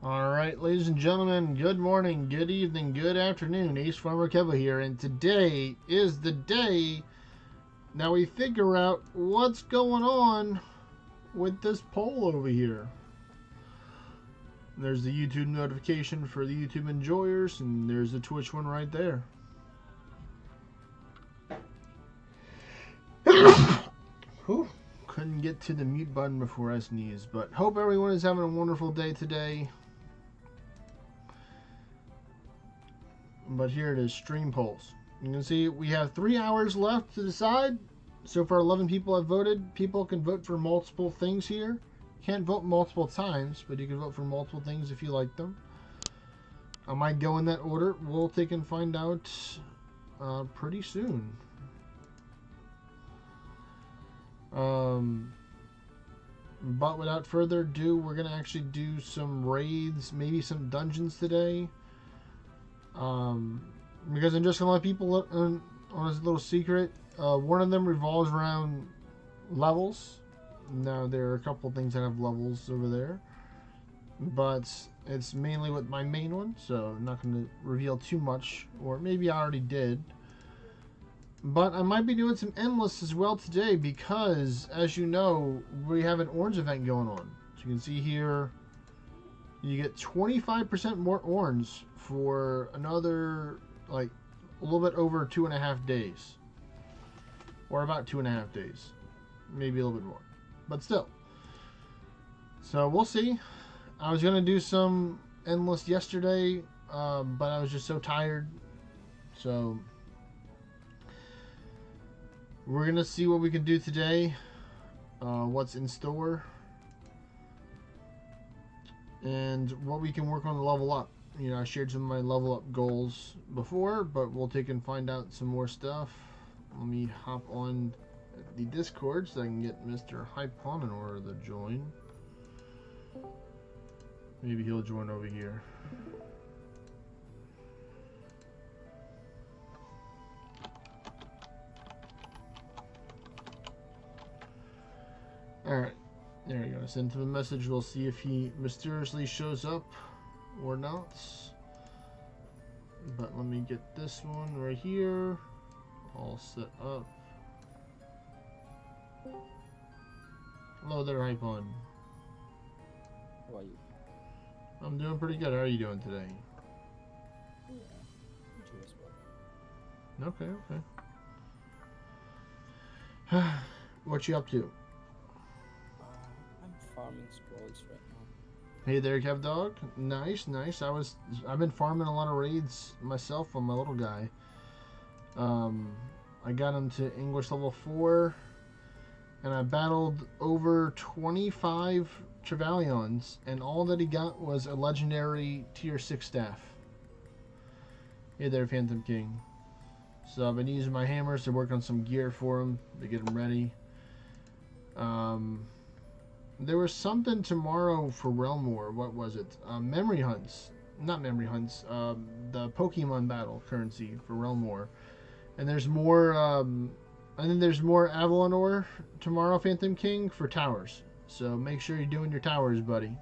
Alright, ladies and gentlemen, good morning, good evening, good afternoon. Ace Farmer Kevo here, and today is the day that we figure out what's going on with this poll over here. There's the YouTube notification for the YouTube enjoyers, and there's the Twitch one right there. Whew, couldn't get to the mute button before I sneezed, but hope everyone is having a wonderful day today. But here it is, stream polls. You can see we have 3 hours left to decide. So far 11 people have voted. People can vote for multiple things here. Can't vote multiple times, but you can vote for multiple things if you like them. I might go in that order. We'll take and find out pretty soon. But without further ado, we're going to actually do some raids, maybe some dungeons today. Because I'm just gonna let people look on this little secret. One of them revolves around levels. Now there are a couple things that have levels over there, but it's mainly with my main one, so I'm not going to reveal too much, or maybe I already did. But I might be doing some endless as well today because, as you know, we have an orange event going on. So you can see here, you get 25% more orange for another, like, a little bit over 2.5 days. Or about 2.5 days. Maybe a little bit more. But still. So, we'll see. I was going to do some endless yesterday, but I was just so tired. So, we're going to see what we can do today. What's in store. And what we can work on to level up. You know, I shared some of my level up goals before, but we'll take and find out some more stuff. Let me hop on the Discord so I can get Mr. Hypon in order to join. Maybe he'll join over here. Alright. There we go. Send him a message. We'll see if he mysteriously shows up or not. But let me get this one right here all set up. Hello there, Hypon. How are you? I'm doing pretty good. How are you doing today? Yeah, Okay, okay. What you up to? I'm farming scrolls right now. Hey there, Kev Dog. Nice, nice. I've been farming a lot of raids myself on my little guy. I got him to English level 4, and I battled over 25 Trevelyan's, and all that he got was a legendary tier 6 staff. Hey there, Phantom King. So I've been using my hammers to work on some gear for him to get him ready. There was something tomorrow for Realm War. What was it? Memory hunts. Not memory hunts. The Pokemon battle currency for Realm War. And there's more, I think there's more Avalon ore tomorrow, Phantom King, for towers. So make sure you're doing your towers, buddy.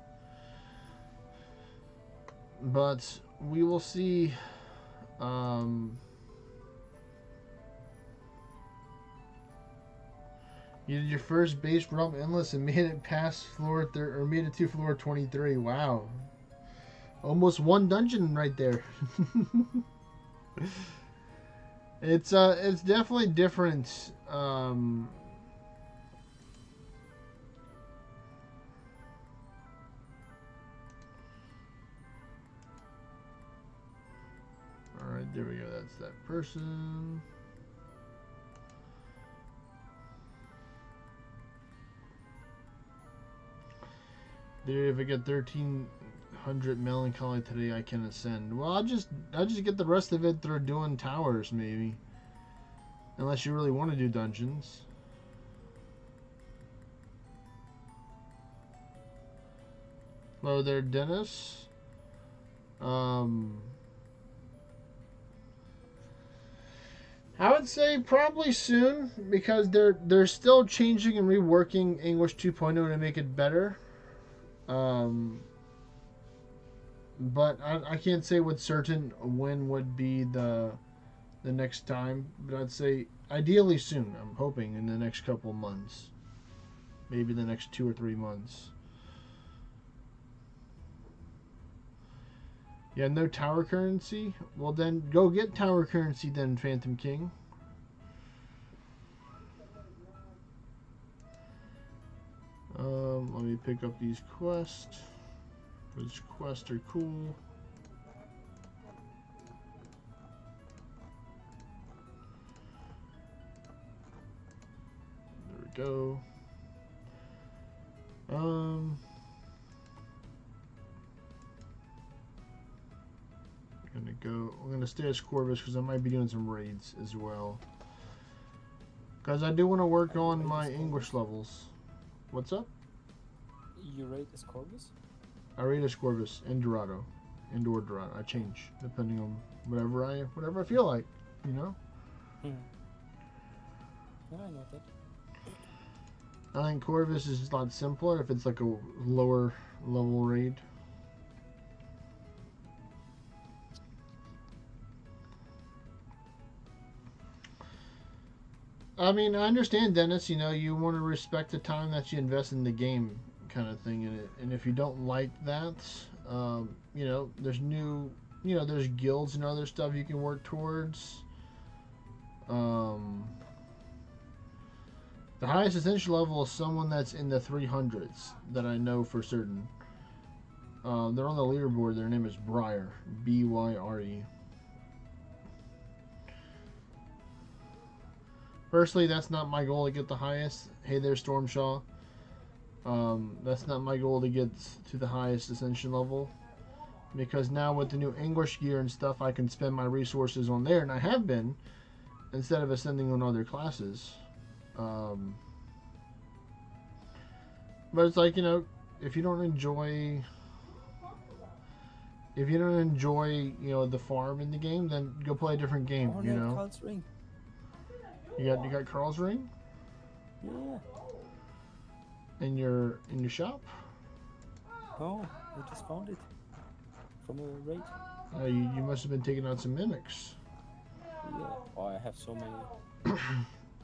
But we will see. You did your first base realm endless and made it past floor or made it to floor 23. Wow. Almost one dungeon right there. It's definitely different. Alright, there we go. That's that person. There, if I get 1300 melancholy today, I can ascend. Well, I'll just get the rest of it through doing towers, maybe. Unless you really want to do dungeons. Hello there, Dennis. I would say probably soon, because they're still changing and reworking English 2.0 to make it better. but I can't say with certain when would be the next time. But I'd say ideally soon. I'm hoping in the next couple months, maybe the next 2 or 3 months. Yeah, no tower currency. Well, then go get tower currency, then Phantom King. Let me pick up these quests. Those quests are cool. There we go. I'm gonna stay as Corvus because I might be doing some raids as well. Because I do want to work on my English levels. What's up? You rate as Corvus? I rate as Corvus and Dorado. Or Dorado. I change depending on whatever I feel like, you know? Yeah, I know that. I think Corvus is a lot simpler if it's like a lower level raid. I mean, I understand, Dennis, you know, you want to respect the time that you invest in the game kind of thing. And if you don't like that, you know, there's there's guilds and other stuff you can work towards. The highest essential level is someone that's in the 300s that I know for certain. They're on the leaderboard. Their name is Briar. B-Y-R-E. Personally, that's not my goal to get the highest. Hey there, Stormshaw. That's not my goal to get to the highest ascension level. Because now with the new English gear and stuff, I can spend my resources on there, and I have been, instead of ascending on other classes. But it's like, you know, if you don't enjoy, you know, the farm in the game, then go play a different game. Oh, you know. Carl's ring. You got Carl's ring? Yeah. In your shop? Oh, I just found it from a raid. You must have been taking out some mimics. Yeah. Oh, I have so many.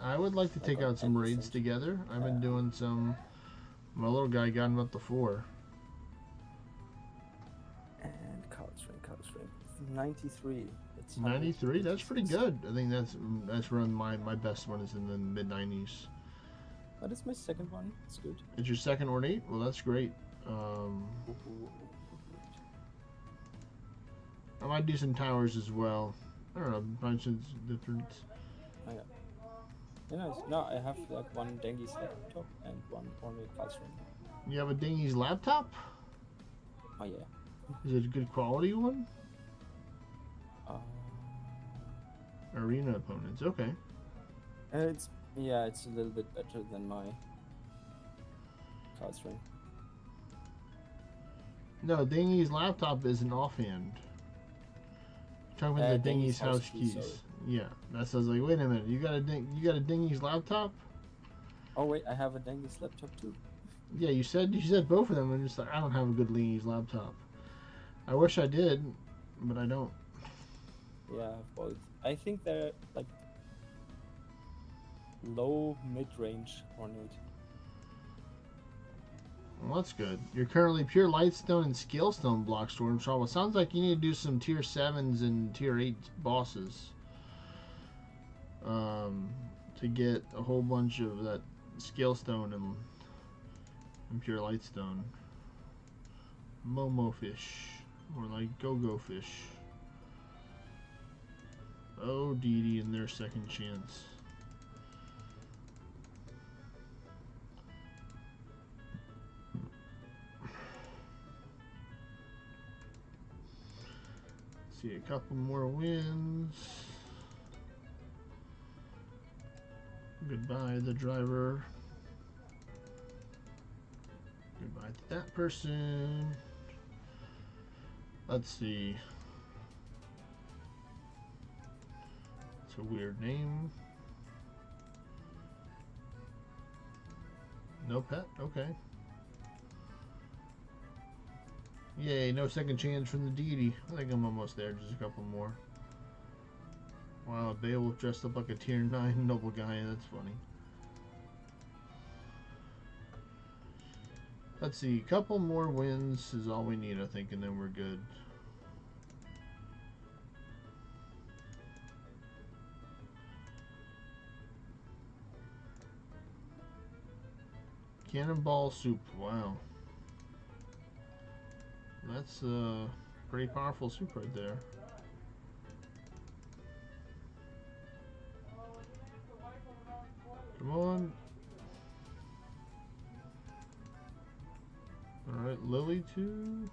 I would like to take out some raids together. I've been doing some. My little guy got him up to 4. And Carl's ring. 93. It's 93. That's pretty good. I think that's around my best one is in the mid 90s. That is my second one. It's good. It's your second ornate? Well, that's great. I might do some towers as well. I don't know, bunch of different. Oh, yeah. Yeah, nice. No, I have like one Dengi's laptop and one ornate Carl's ring. You have a Dingy's laptop? Oh yeah. Is it a good quality one? Arena opponents, okay. It's a little bit better than my Carl's ring. No, Dingy's laptop is an offhand. Talking about the Dingy's house keys. Yeah, that sounds like. Wait a minute, you got a Dingy's laptop? Oh wait, I have a Dengi's laptop too. Yeah, you said both of them, and just like I don't have a good Dingy's laptop. I wish I did, but I don't. Yeah, I have both. I think they're like low mid-range ornate. Well, that's good. You're currently pure Lightstone and Scalestone block, Stormshaw. Well, it sounds like you need to do some tier 7s and tier 8 bosses. To get a whole bunch of that Scalestone and pure Lightstone. Momo fish. Or like go-go fish. Oh, Dee Dee and their second chance. See a couple more wins. Goodbye, the driver. Goodbye to that person. Let's see. It's a weird name. No pet? Okay. Yay, no second chance from the deity. I think I'm almost there, just a couple more. Wow, Beowulf dressed up like a tier 9 noble guy, that's funny. Let's see, a couple more wins is all we need, I think, and then we're good. Cannonball soup, wow. That's a pretty powerful soup right there. Come on. Alright, Lily too.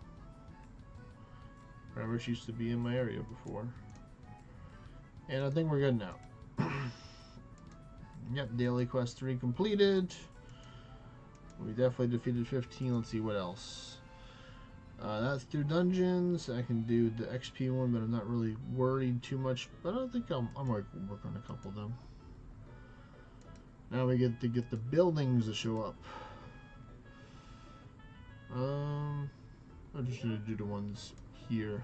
I wish she used to be in my area before. And I think we're good now. Yep, daily quest 3 completed. We definitely defeated 15. Let's see what else. That's through dungeons. I can do the XP one, but I'm not really worried too much. But I don't think I might work on a couple of them. Now we get to get the buildings to show up. I'm just gonna do the ones here.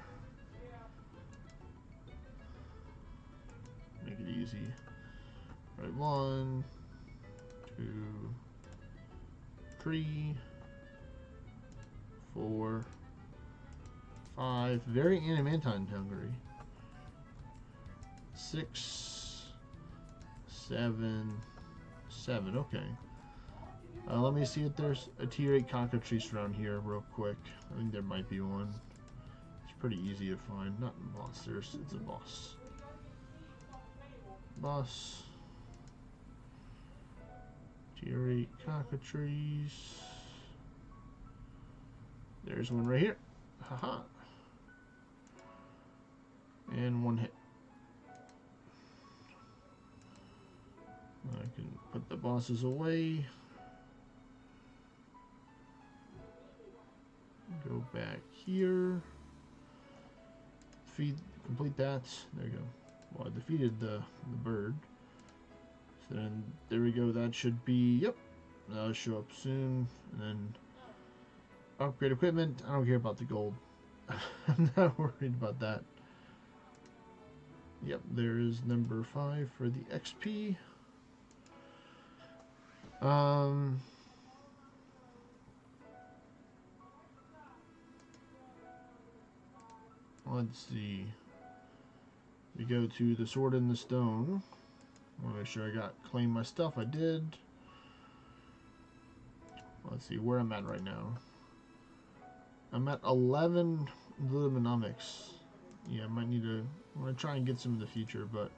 Make it easy. Right, 1, 2, 3, 4, 5. Very animantine hungry. 6, 7, 7. Okay. Let me see if there's a tier 8 cockatrice around here real quick. I think there might be one. It's pretty easy to find. Not monsters, it's a boss. Boss. Tier 8 cockatrice. There's one right here. Haha. And one hit. I can put the bosses away. Go back here. Complete that. There you go. Well, I defeated the bird. So then, there we go. That should be, yep. That'll show up soon. And then, upgrade equipment. I don't care about the gold. I'm not worried about that. Yep, there is number 5 for the XP. Let's see. We go to the Sword in the Stone. I want to make sure I claim my stuff. I did. Let's see where I'm at right now. I'm at 11 Luminomics. Yeah, I might need to. I'm going to try and get some in the future, but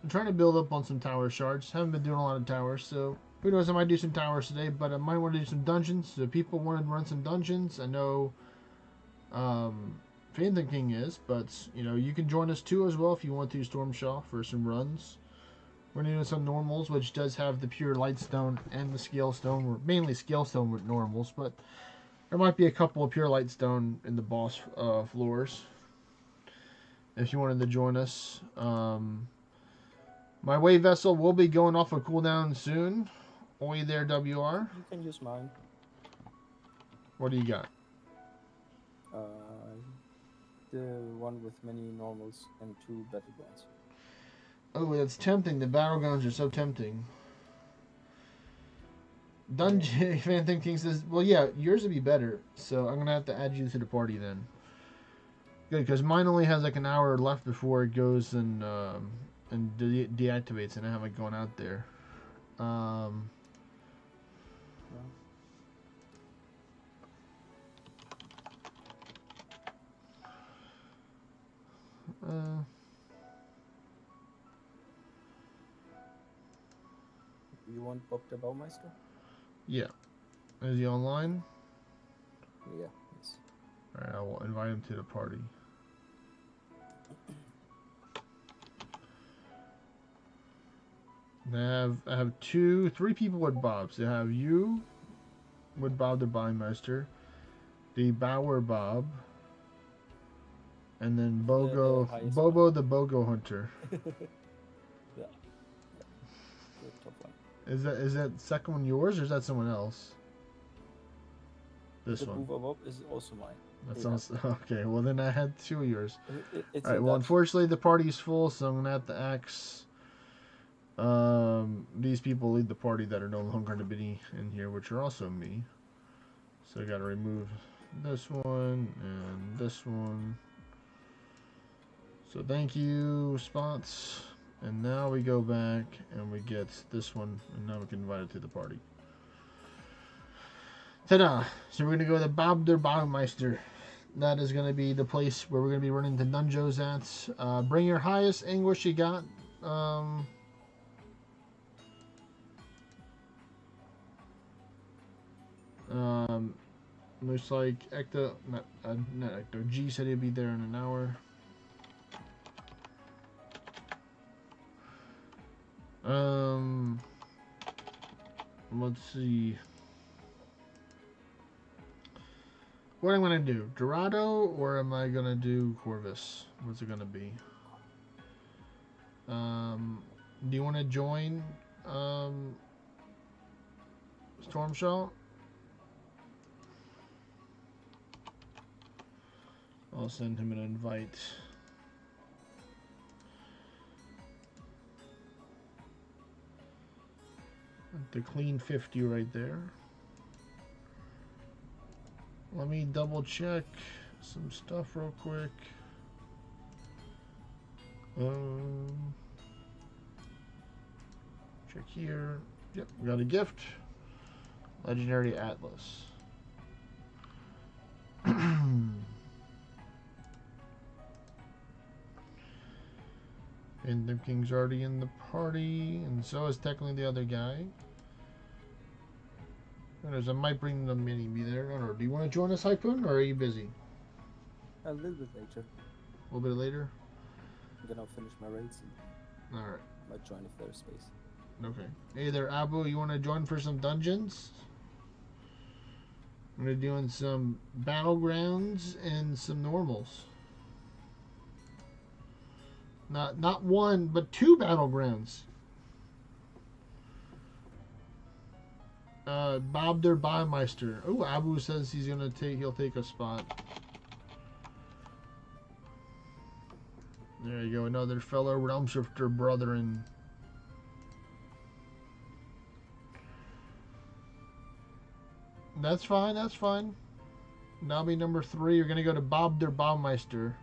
I'm trying to build up on some tower shards. Haven't been doing a lot of towers, so who knows, I might do some towers today, but I might want to do some dungeons. So people wanted to run some dungeons. I know Phantom King is, but you know, you can join us too as well if you want to, Stormshaw, for some runs. We're doing some normals, which does have the pure lightstone and the scale stone. We're mainly scale stone with normals, but there might be a couple of pure lightstone in the boss floors if you wanted to join us. My wave vessel will be going off a cooldown soon. Oi there, WR. You can use mine. What do you got? The one with many normals and 2 battlegrounds. Oh, that's tempting. The battlegrounds are so tempting. Dungeon Phantom King says, well, yeah, yours would be better, so I'm going to have to add you to the party then. Good, because mine only has like an hour left before it goes and deactivates, and I haven't gone out there. You want Bob the Baumeister? Yeah. Is he online? Yeah, yes. Alright, I will invite him to the party. I have 3 people with Bobs. I have you with Bob the Baumeister, the Bauer Bob, and then Bobo the Bogo Hunter. Yeah. The top one. Is that second one yours or is that someone else? This the one. Boeva Bob is also mine. That Yeah. sounds okay. Well, then I had 2 of yours. It's All right. in Well, Dutch. unfortunately, the party's full, so I'm gonna have to axe these people lead the party that are no longer going to be in here, which are also me. So I got to remove this one and this one. So thank you, spots. And now we go back and we get this one, and now we can invite it to the party. Ta-da! So we're going to go to Bob der Baumeister. That is going to be the place where we're going to be running the dungeons at. Bring your highest English you got. Looks like not Ecto. G said he'd be there in an hour. Let's see. What I'm gonna do, Dorado, or am I gonna do Corvus? What's it gonna be? Do you want to join Stormshaw? I'll send him an invite. The clean 50 right there. Let me double check some stuff real quick. Check here. Yep, we got a gift. Legendary Atlas. And the King's already in the party, and so is technically the other guy. I might bring the mini be there. I don't know. Do you want to join us, Hypoon, or are you busy? A little bit later. A little bit later? I'm gonna finish my raids and Alright. might join if there's space. Okay. Hey there, Abu. You want to join for some dungeons? We're doing some battlegrounds and some normals. Not one, but 2 battlegrounds. Bob der Baumeister. Oh, Abu says he'll take a spot. There you go, another fellow realm shifter brethren. That's fine, that's fine. Now be number 3. You're gonna go to Bob der Baumeister.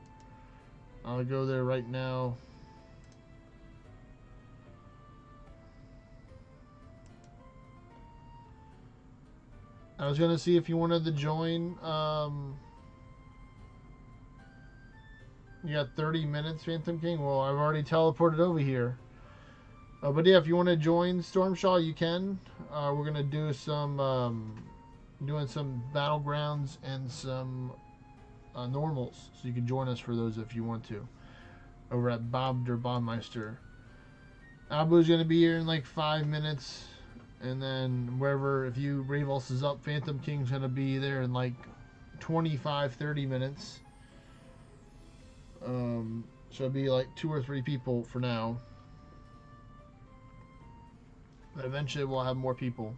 I'll go there right now. I was gonna see if you wanted to join. You got 30 minutes, Phantom King. Well, I've already teleported over here. But yeah, if you want to join Stormshaw, you can. We're gonna do some doing some battlegrounds and some normals, so you can join us for those if you want to. Over at Bob der Baumeister. Abu's gonna be here in like 5 minutes. And then wherever, if you Ravos is up, Phantom King's gonna be there in like 25-30 minutes. So it'll be like 2 or 3 people for now. But eventually we'll have more people.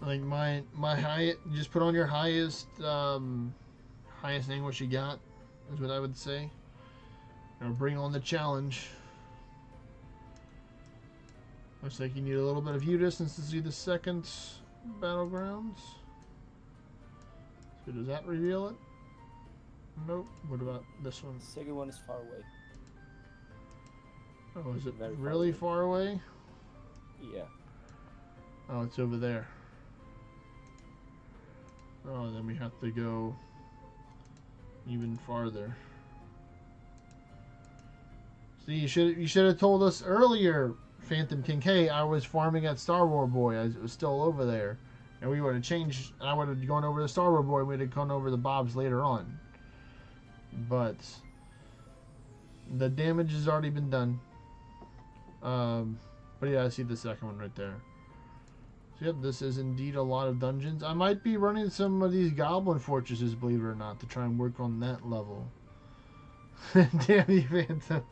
I think my highest, just put on your highest highest English you got, is what I would say. Or bring on the challenge. Looks like you need a little bit of view distance to see the second battlegrounds. So does that reveal it? Nope. What about this one? The second one is far away. Oh, is it Very really far away? Yeah. Oh, it's over there. Oh, then we have to go even farther. See, you should have told us earlier, Phantom King. Hey, I was farming at Star Wars Boy. I was still over there, and we would have changed. I would have gone over to Star Wars Boy. We'd have gone over the Bobs later on. But the damage has already been done. But yeah, I see the second one right there. So yep, this is indeed a lot of dungeons. I might be running some of these Goblin Fortresses, believe it or not, to try and work on that level. Damn you, Phantom.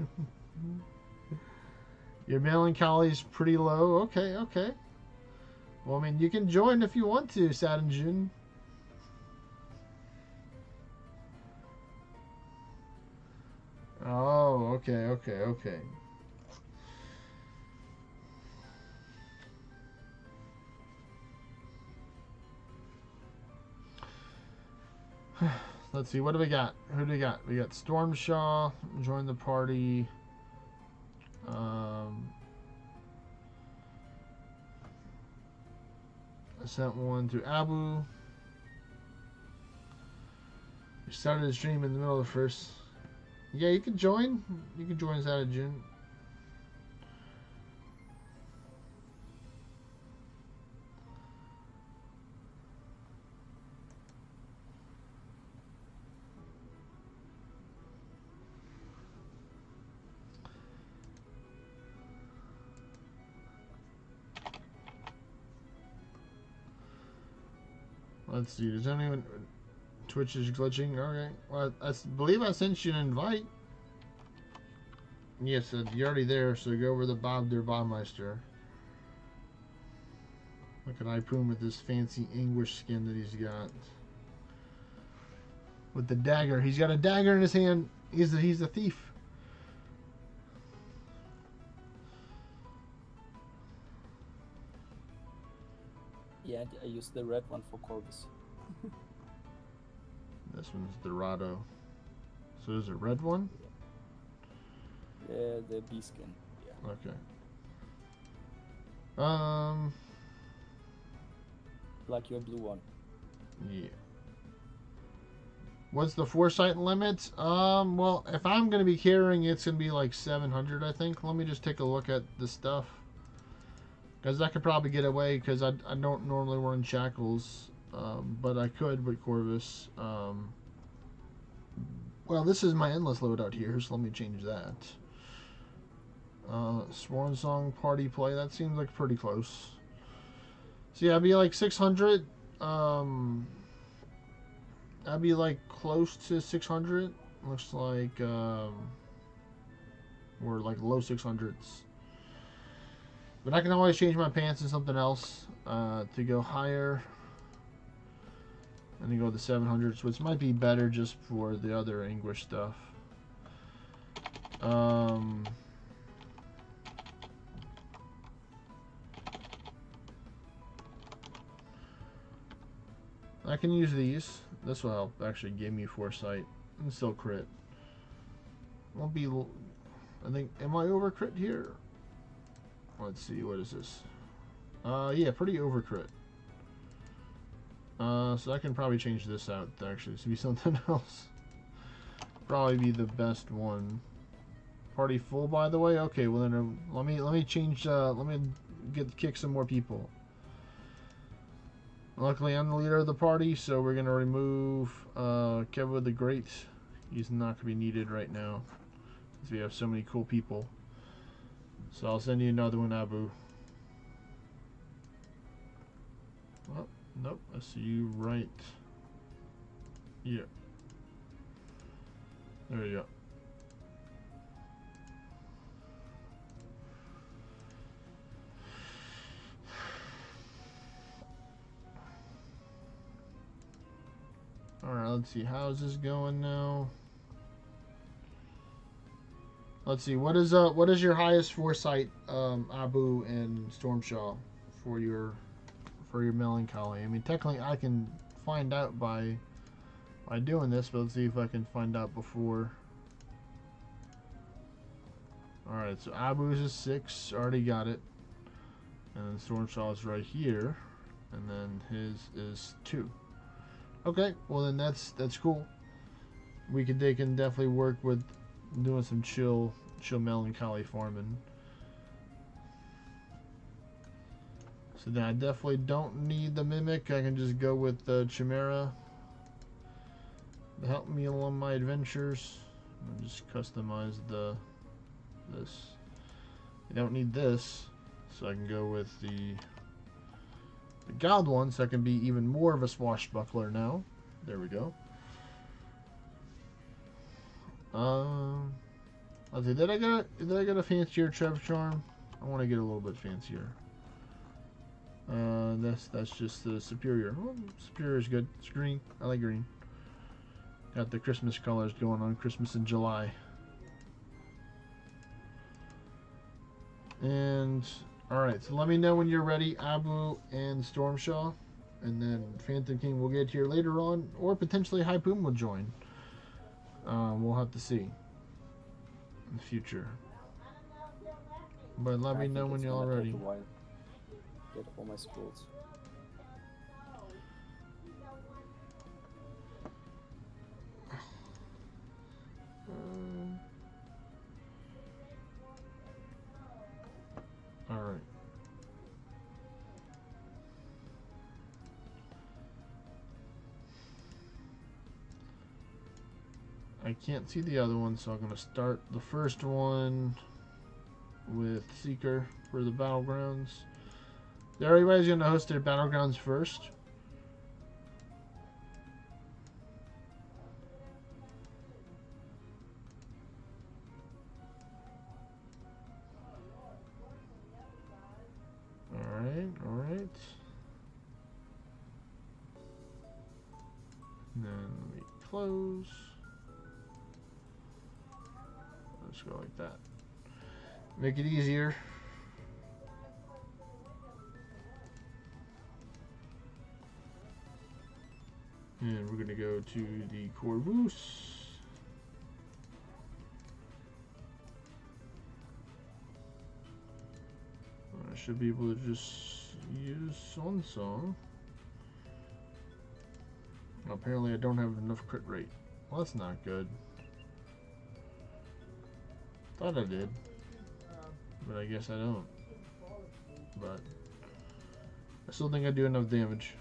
Your melancholy is pretty low. Okay, okay. Well, I mean, you can join if you want to, Saturn June. Oh, okay, okay, okay. Let's see, what do we got? Who do we got? We got Stormshaw, join the party. I sent one to Abu. We started the stream in the middle of the first. Yeah, you can join. You can join us out of June. Let's see. Does anyone? Twitch is glitching. Okay. Well, I believe I sent you an invite. Yes, you're already there. So go over the Bob der Baumeister. Look at Ipoon with this fancy English skin that he's got. With the dagger. He's got a dagger in his hand. He's a thief. Yeah, I used the red one for Corvus. This one's Dorado. So there's a red one? Yeah, the bee skin. Yeah. Okay. Like your blue one. Yeah. What's the foresight limit? Well, if I'm going to be carrying, it's going to be like 700, I think. Let me just take a look at the stuff. Because I could probably get away because I don't normally run shackles. But I could with Corvus. Well, this is my endless loadout here, so let me change that. Swan Song Party Play, that seems like pretty close. So yeah, it'd be like 600. I'd be like close to 600. Looks like we're like low 600s. But I can always change my pants to something else to go higher. And then go to the 700s, which might be better just for the other English stuff. I can use these. This will help actually give me foresight and still crit. Won't be. I think. Am I over crit here? Let's see. What is this? Yeah, pretty over crit. So I can probably change this out actually to be something else. Probably be the best one. Party full, by the way. Okay, well then let me change. Let me kick some more people. Luckily, I'm the leader of the party, so we're gonna remove Kevin the Great. He's not gonna be needed right now, because we have so many cool people. So I'll send you another one, Abu. Oh, nope, I see you right here. There you go. Alright, let's see. How's this going now? Let's see. What is your highest foresight, Abu and Stormshaw, for your melancholy? I mean, technically, I can find out by doing this, but let's see if I can find out before. All right, so Abu's is 6, already got it, and then Stormshaw's right here, and then his is 2. Okay, well then that's cool. They can definitely work with doing some chill melancholy farming. So then I definitely don't need the Mimic. I can just go with the Chimera to help me along my adventures. I'll just customize this. I don't need this, so I can go with the God one, so I can be even more of a swashbuckler now. There we go. Let's see. Did I get a fancier Trev Charm? I want to get a little bit fancier. That's just the Superior. Well, Superior is good. It's green. I like green. Got the Christmas colors going on. Christmas in July. And alright, so let me know when you're ready, Abu and Stormshaw. And then Phantom King will get here later on, or potentially Hypoon will join. We'll have to see in the future. But let me know when you're all ready. Take a while. Get all my scrolls. Alright. I can't see the other one, so I'm going to start the first one with Seeker for the Battlegrounds. Everybody's going to host their Battlegrounds first. Alright. And then let me close. Let's go like that. Make it easier. And we're going to go to the Corvus. I should be able to just use Song. Apparently I don't have enough crit rate. Well, that's not good. Thought I did. But I guess I don't. But I still think I do enough damage.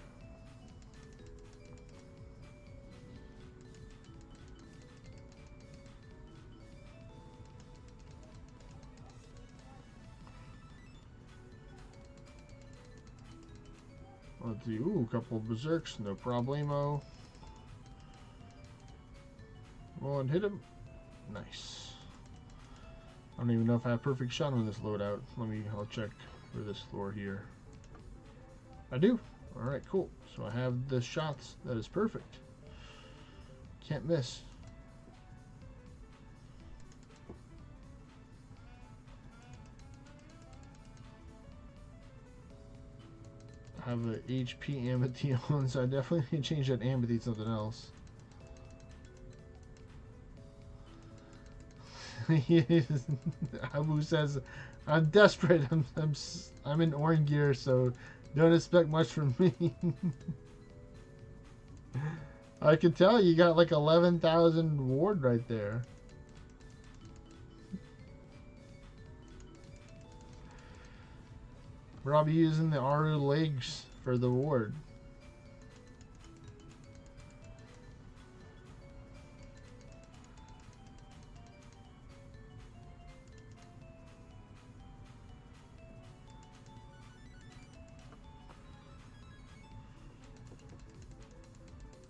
Let's see. Ooh, a couple of berserks, no problemo. Come on, hit him. Nice. I don't even know if I have perfect shot on this loadout. I'll check for this floor here. I do. Alright, cool. So I have the shots. That is perfect. Can't miss. I have a HP Amity on, so I definitely need to change that Amity to something else. Abu says, "I'm desperate. I'm in orange gear, so don't expect much from me." I can tell you got like 11,000 ward right there. Robbie using the Aru legs for the ward.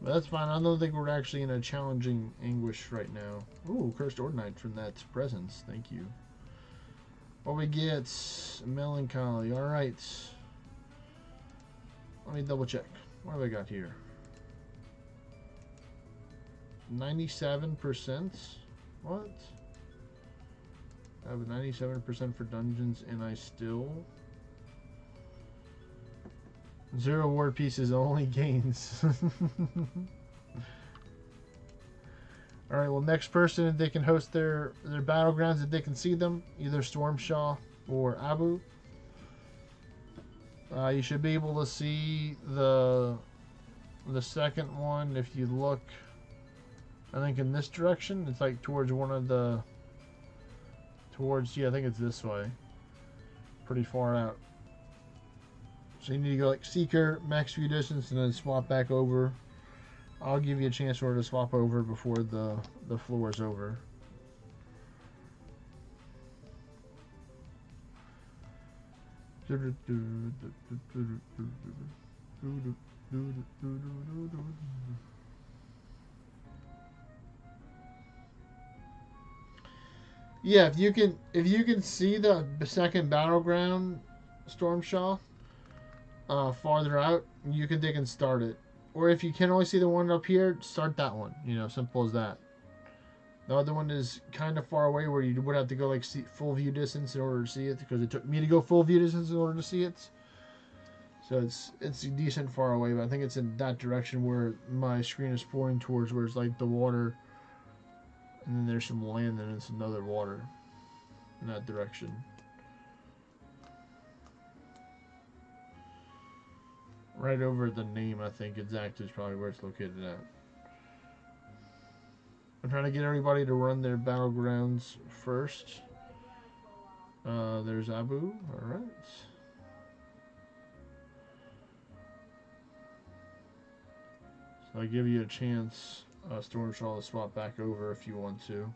But that's fine. I don't think we're actually in a challenging anguish right now. Ooh, Cursed Ordinite from that presence. Thank you. What we get? Melancholy. Alright. Let me double check. What have I got here? 97%? What? I have a 97% for dungeons and I still... 0 ward pieces only gains. Alright, well, next person, if they can host their battlegrounds, if they can see them, either Stormshaw or Abu. You should be able to see the second one if you look, I think, in this direction. It's like towards one of the... yeah, I think it's this way. Pretty far out. So you need to go like Seeker, max view distance, and then swap back over. I'll give you a chance for her to swap over before the floor is over. Yeah, if you can see the second battleground, Stormshaw, farther out, you can dig and start it. Or if you can only see the one up here, start that one. You know, simple as that. The other one is kind of far away where you would have to go like full view distance in order to see it, because it took me to go full view distance in order to see it. So it's decent far away, but I think it's in that direction where my screen is pointing towards, where it's like the water, and then there's some land and it's another water in that direction. Right over the name, I think exactly is probably where it's located at. I'm trying to get everybody to run their battlegrounds first. There's Abu. Alright. So I'll give you a chance, Stormshaw, to swap back over if you want to.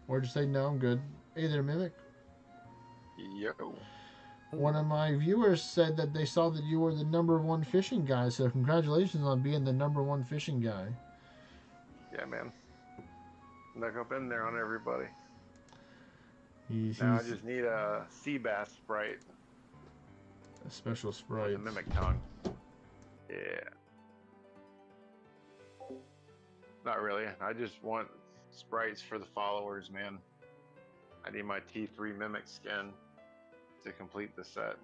Or just say, no, I'm good. Hey there, Mimic. Yo. One of my viewers said that they saw that you were the #1 fishing guy, so congratulations on being the #1 fishing guy. Yeah, man. Snuck up in there on everybody. He's Now I just need a sea bass sprite. a special sprite. With a mimic tongue. Yeah. Not really. I just want sprites for the followers, man. I need my T3 mimic skin to complete the set.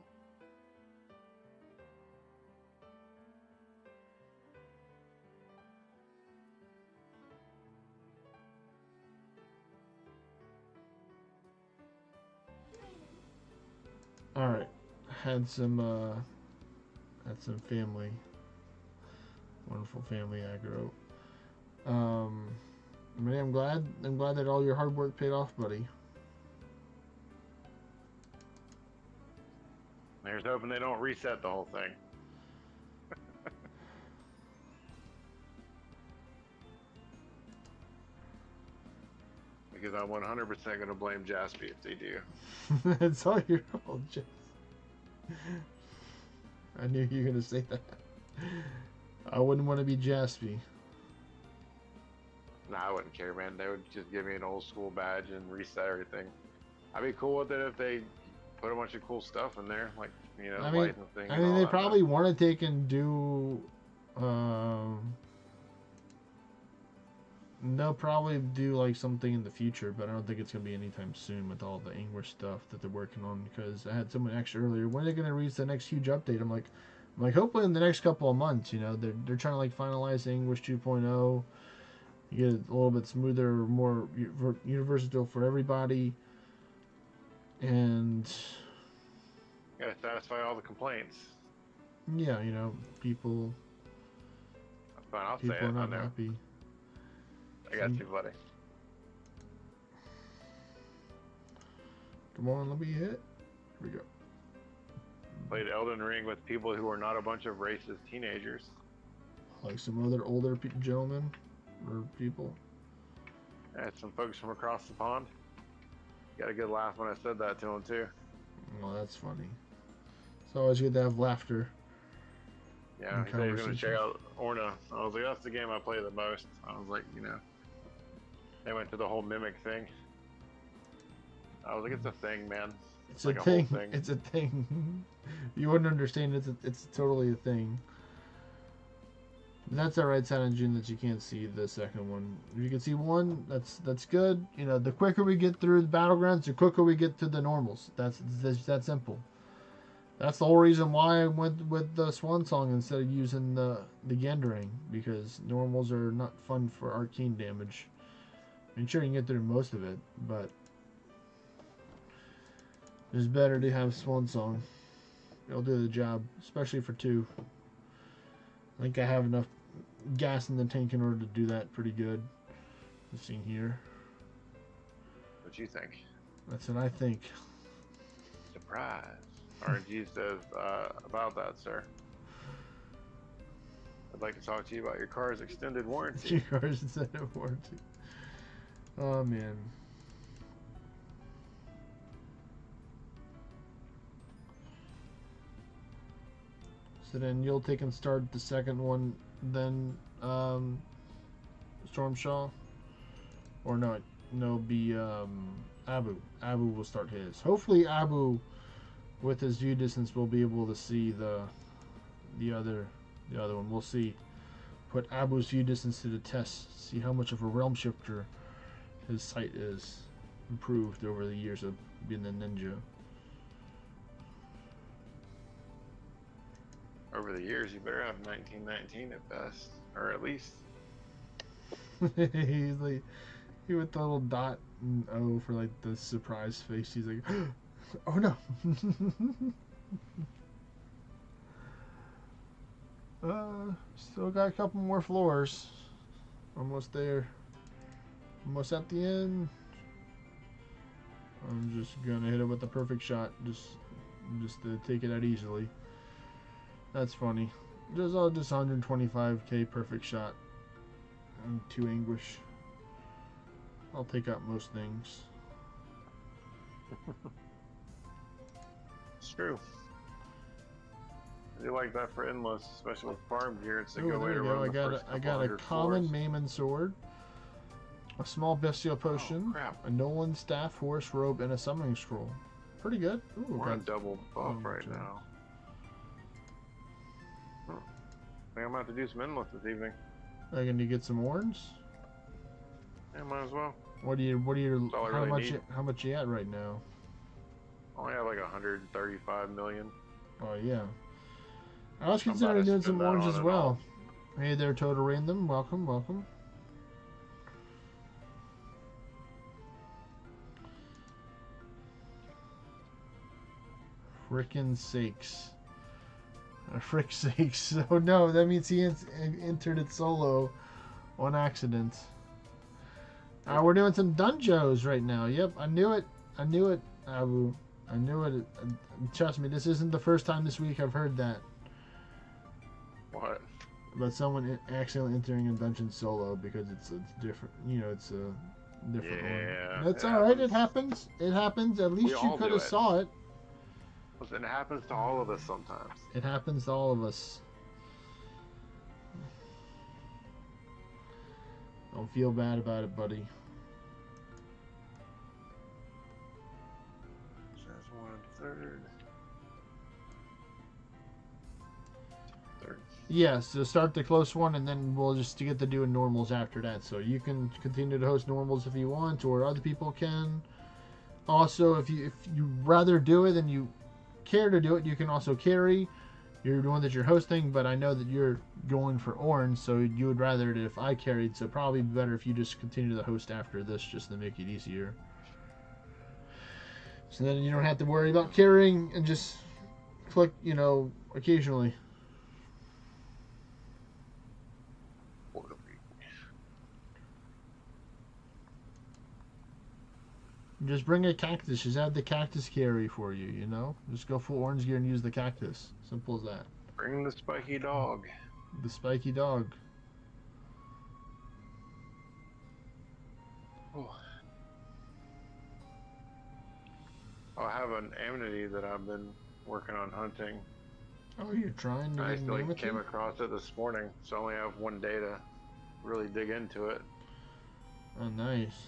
Alright. Had some family. Wonderful family aggro. I'm glad that all your hard work paid off, buddy. Here's hoping they don't reset the whole thing. Because I'm 100% going to blame Jaspy if they do. That's all your fault, Jess. I knew you were going to say that. I wouldn't want to be Jaspy. Nah, I wouldn't care, man. They would just give me an old school badge and reset everything. I'd be cool with it if they put a bunch of cool stuff in there, like, you know, licensing. I mean, they probably want to take and do. They'll probably do like something in the future, but I don't think it's gonna be anytime soon with all the English stuff that they're working on. Because I had someone ask earlier, when are they gonna release the next huge update? I'm like, hopefully in the next couple of months. You know, they're trying to like finalize English 2.0. You get it a little bit smoother, more universal for everybody, and gotta satisfy all the complaints. yeah, you know, people. That's fine, I'll people say it. are not I know. happy. I got you, buddy. Come on, let me hit. Here we go. Played Elden Ring with people who are not a bunch of racist teenagers. Like some other older gentlemen or people. I had some folks from across the pond. Got a good laugh when I said that to them too. Well, that's funny. It's always good to have laughter. Yeah, he said he was going to check out Orna. I was like, that's the game I play the most. I was like, you know, they went to the whole mimic thing. I was like, it's a thing, man. It's like a thing. It's a thing. You wouldn't understand. It's totally a thing. That's the right side of June that you can't see the second one. If you can see one, that's good. You know, the quicker we get through the battlegrounds, the quicker we get to the normals. That's that simple. That's the whole reason why I went with the Swan Song instead of using the Gendering, because normals are not fun for arcane damage. I mean, sure, you can get through most of it, but it's better to have Swan Song. It'll do the job, especially for 2. I think I have enough gas in the tank in order to do that pretty good. Let's see here. What you think? That's what I think. Surprise. RNG says, about that, sir. I'd like to talk to you about your car's extended warranty. Your car's extended warranty. Oh, man. So then you'll take and start the second one, then Stormshaw? Or no, it'll be Abu. Abu will start his. Hopefully Abu, with his view distance, will be able to see the the other one. We'll see. Put Abu's view distance to the test. See how much of a realm shifter his sight is improved over the years of being a ninja. Over the years, you better have 1919 at best, or at least. He's like, he with the little dot and O for like the surprise face. He's like, oh no. Still got a couple more floors. Almost there. Almost at the end. I'm just gonna hit it with the perfect shot, just to take it out easily. That's funny. Just 125k perfect shot. And 2 anguish. I'll take out most things. It's true. I do like that for endless, especially with farm gear. It's a good way to run the first I got a common Maimon sword, a small bestial potion, a Nolan staff, horse robe, and a summoning scroll. Pretty good. Ooh, we're on double buff right now. I think I'm about to do some endless this evening. Are you gonna get some horns? Yeah, might as well. What are you? Need. How much you at right now? I only have like 135 million. Oh yeah. I was considering doing some horns as well. Hey there, Total Random. Welcome, welcome. Frickin' sakes. Frick sakes. Oh no, that means he entered it solo on accident. We're doing some dungeons right now. Yep, I knew it. I knew it, Abu. I knew it. Trust me, this isn't the first time this week I've heard that. What? About someone accidentally entering a dungeon solo because it's different. You know, it's a different one. That's all right. It happens. It happens. At least you could have saw it. Listen, it happens to all of us sometimes. It happens to all of us. Don't feel bad about it, buddy. Just 1/3. Yeah, so start the close one, and then we'll just get to doing normals after that. So you can continue to host normals if you want, or other people can. Also, if you rather do it and you care to do it, you can also carry. You're the one that you're hosting, but I know that you're going for orange, so you would rather it if I carried. So probably better if you just continue to host after this, just to make it easier. So then you don't have to worry about carrying and just click, occasionally. Just bring a cactus. Just have the cactus carry for you, Just go full orange gear and use the cactus. Simple as that. Bring the spiky dog. The spiky dog. Oh. I have an amity that I've been working on hunting. Oh, you're trying to get an amity? Came across it this morning, so I only have one day to really dig into it. Oh, nice.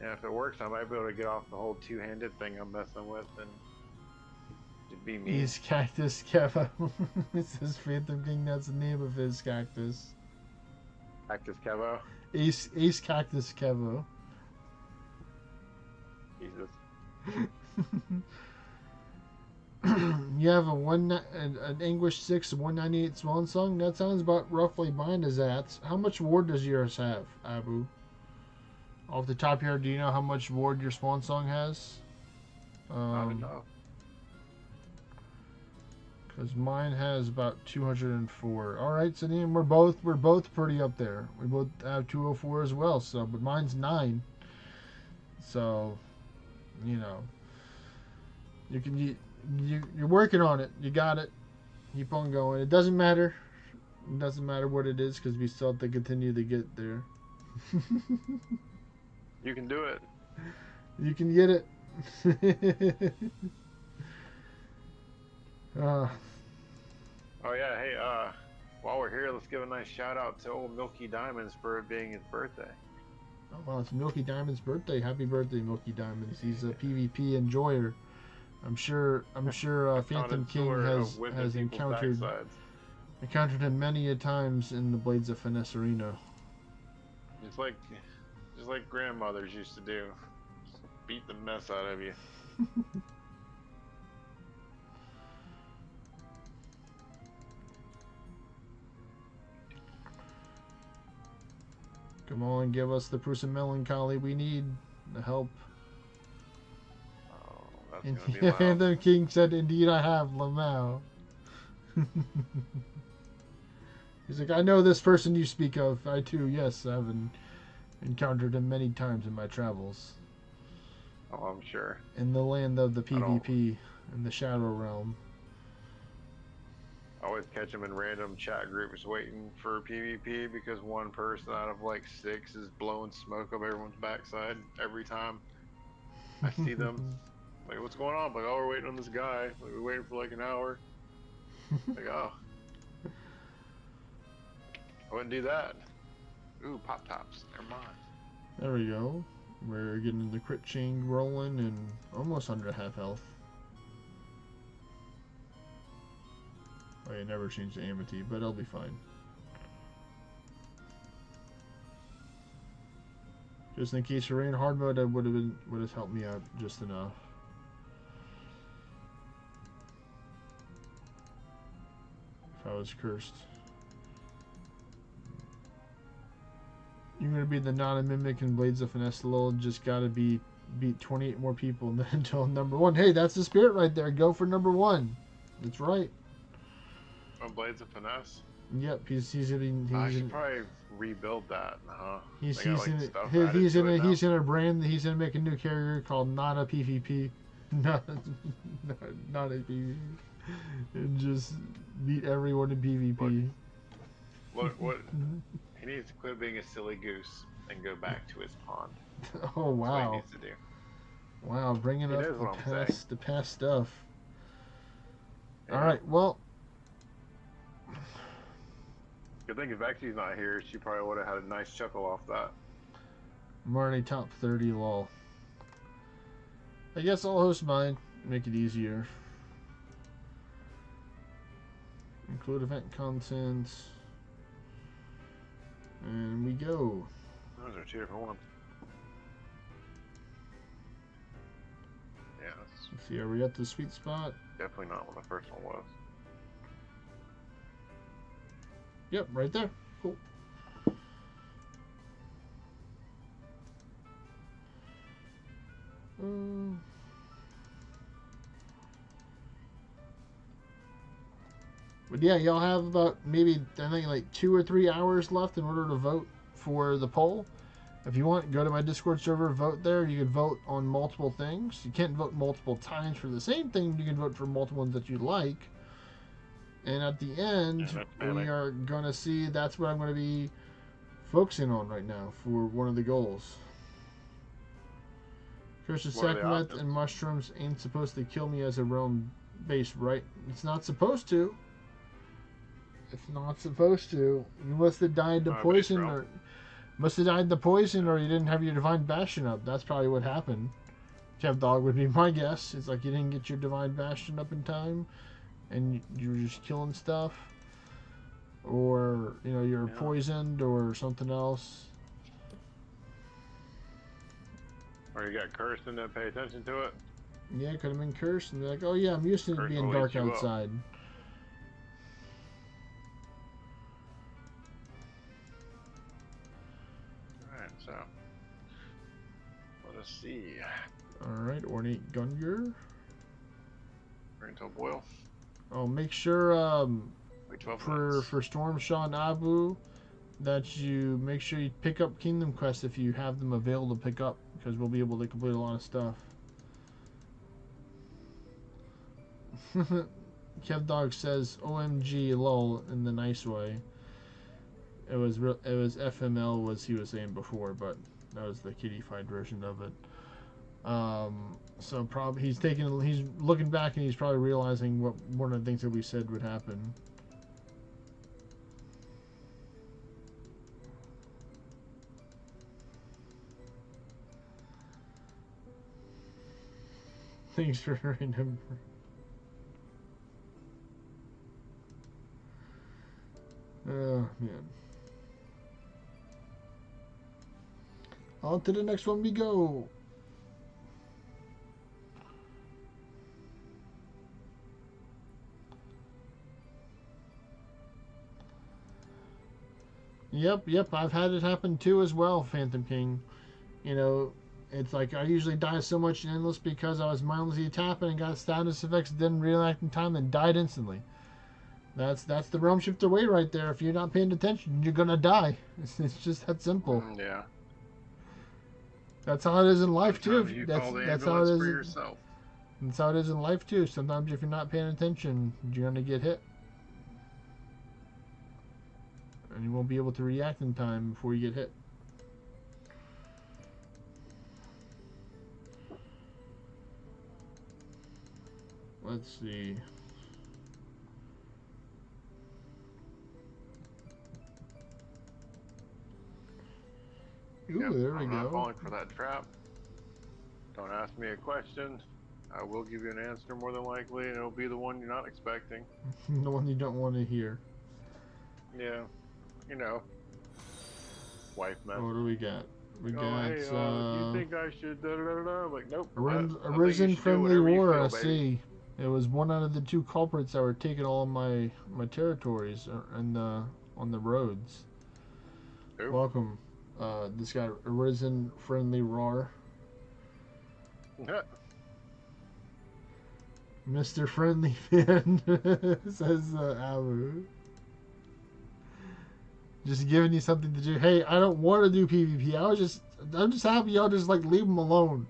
Yeah, if it works, I might be able to get off the whole two-handed thing I'm messing with, and it'd be me. He's Cactus Kevo. It says Phantom King, that's the name of his cactus. Cactus Kevo? Ace Cactus Kevo. Jesus. You have an Anguish 6 198 Swan Song? That sounds about roughly mine as that. How much ward does yours have, Abu? Off the top here, do you know how much ward your Swan Song has? Not enough. Because mine has about 204. All right, so then we're both pretty up there. We both have 204 as well. So, but mine's 9. So, you're working on it. You got it. Keep on going. It doesn't matter. It doesn't matter what it is because we still have to continue to get there. You can do it. You can get it. Oh yeah, hey, while we're here, let's give a nice shout out to old Milky Diamonds for it being his birthday. Oh well, it's Milky Diamond's birthday. Happy birthday, Milky Diamonds. He's a PvP enjoyer. I'm sure Phantom King has encountered him many a times in the Blades of Finesse arena. Just like grandmothers used to do. Just beat the mess out of you. Come on, give us the Prussian melancholy we need. The help. Oh, that's gonna be loud. Phantom King said, "Indeed, I have, Lamau." He's like, "I know this person you speak of. I too, yes, I've encountered him many times in my travels." Oh, I'm sure. In the land of the PvP, in the Shadow Realm. I always catch them in random chat groups waiting for PvP because one person out of like 6 is blowing smoke up everyone's backside every time I see them. Like, what's going on? Like, oh, we're waiting on this guy. Like, we're waiting for like an hour. Like, oh. I wouldn't do that. Ooh, pop tops. Never mind. There we go. We're getting the crit chain rolling and almost under half health. Oh, yeah, never changed to Amity, but it'll be fine. Just in case you're in hard mode, that would have helped me out just enough. If I was cursed. You're gonna be the non-mimic in Blades of Finesse lol. Just gotta beat 28 more people and then until number 1. Hey, that's the spirit right there. Go for number 1. That's right. On Blades of Finesse? Yep, I should probably rebuild that, huh? He's gonna make a new character called Not a PvP. not a PvP. And just beat everyone in PvP. What he needs to quit being a silly goose and go back to his pond. Oh wow. That's what he needs to do. Wow, bringing up the past stuff. Yeah. Alright, well. Good thing if Vexy's not here, she probably would have had a nice chuckle off that. I'm already top 30, lol. I guess I'll host mine. Make it easier. Include event content. And we go. Those are 2 different ones. Yeah. Let's see, are we at the sweet spot? Definitely not what the first one was. Yep, right there. Cool. But yeah, y'all have about maybe, I think, like 2 or 3 hours left in order to vote for the poll. If you want, go to my Discord server, vote there. You can vote on multiple things. You can't vote multiple times for the same thing. You can vote for multiple ones that you like. And at the end, we are going to see, that's what I'm going to be focusing on right now for one of the goals. Christian sacrament and mushrooms ain't supposed to kill me as a realm base, right? It's not supposed to. It's not supposed to. You must have died to poison, or you didn't have your divine bastion up. That's probably what happened. Kev Dog would be my guess. It's like you didn't get your divine bastion up in time, and you were just killing stuff, or you're poisoned or something else. Or you got cursed and didn't pay attention to it. Yeah, it could have been cursed, and they're like, "Oh yeah, I'm used to it being dark outside." Alright, so let us see. Alright, ornate gungear. Bring to a boil. Oh, make sure for Storm Shaw and Abu that you make sure you pick up Kingdom Quests if you have them available to pick up, because we'll be able to complete a lot of stuff. Kev Dog says OMG lol in the nice way. It was FML was he was saying before, but that was the kiddified version of it. So probably he's looking back and he's probably realizing what one of the things that we said would happen. Thanks for remembering. Oh, man. On to the next one we go. Yep, I've had it happen too as well, Phantom King. You know, it's like I usually die so much in Endless because I was mindlessly tapping and got status effects, didn't react in time, and died instantly. That's the realm shifter way right there. If you're not paying attention, you're gonna die. It's just that simple. Yeah. That's how it is in life too. You That's call the that's how it is. for yourself. That's how it is in life too. Sometimes if you're not paying attention, you're gonna get hit, and you won't be able to react in time before you get hit. Let's see. Ooh, Yep, there we I'm not go. falling for that trap. Don't ask me a question. I will give you an answer more than likely, and it'll be the one you're not expecting. The one you don't want to hear. Yeah, you know, wife mess. What do we got? We got. Hey, do you think I should? Da, da, da, da? I'm like, nope. Arisen Friendly War. I see. It was one out of the two culprits that were taking all of my territories and on the roads. Who? Welcome. This guy Arisen Friendly Roar. Mr. Friendly Fan says Abu. Just giving you something to do. Hey, I don't want to do PvP. I'm just happy y'all just like leave them alone.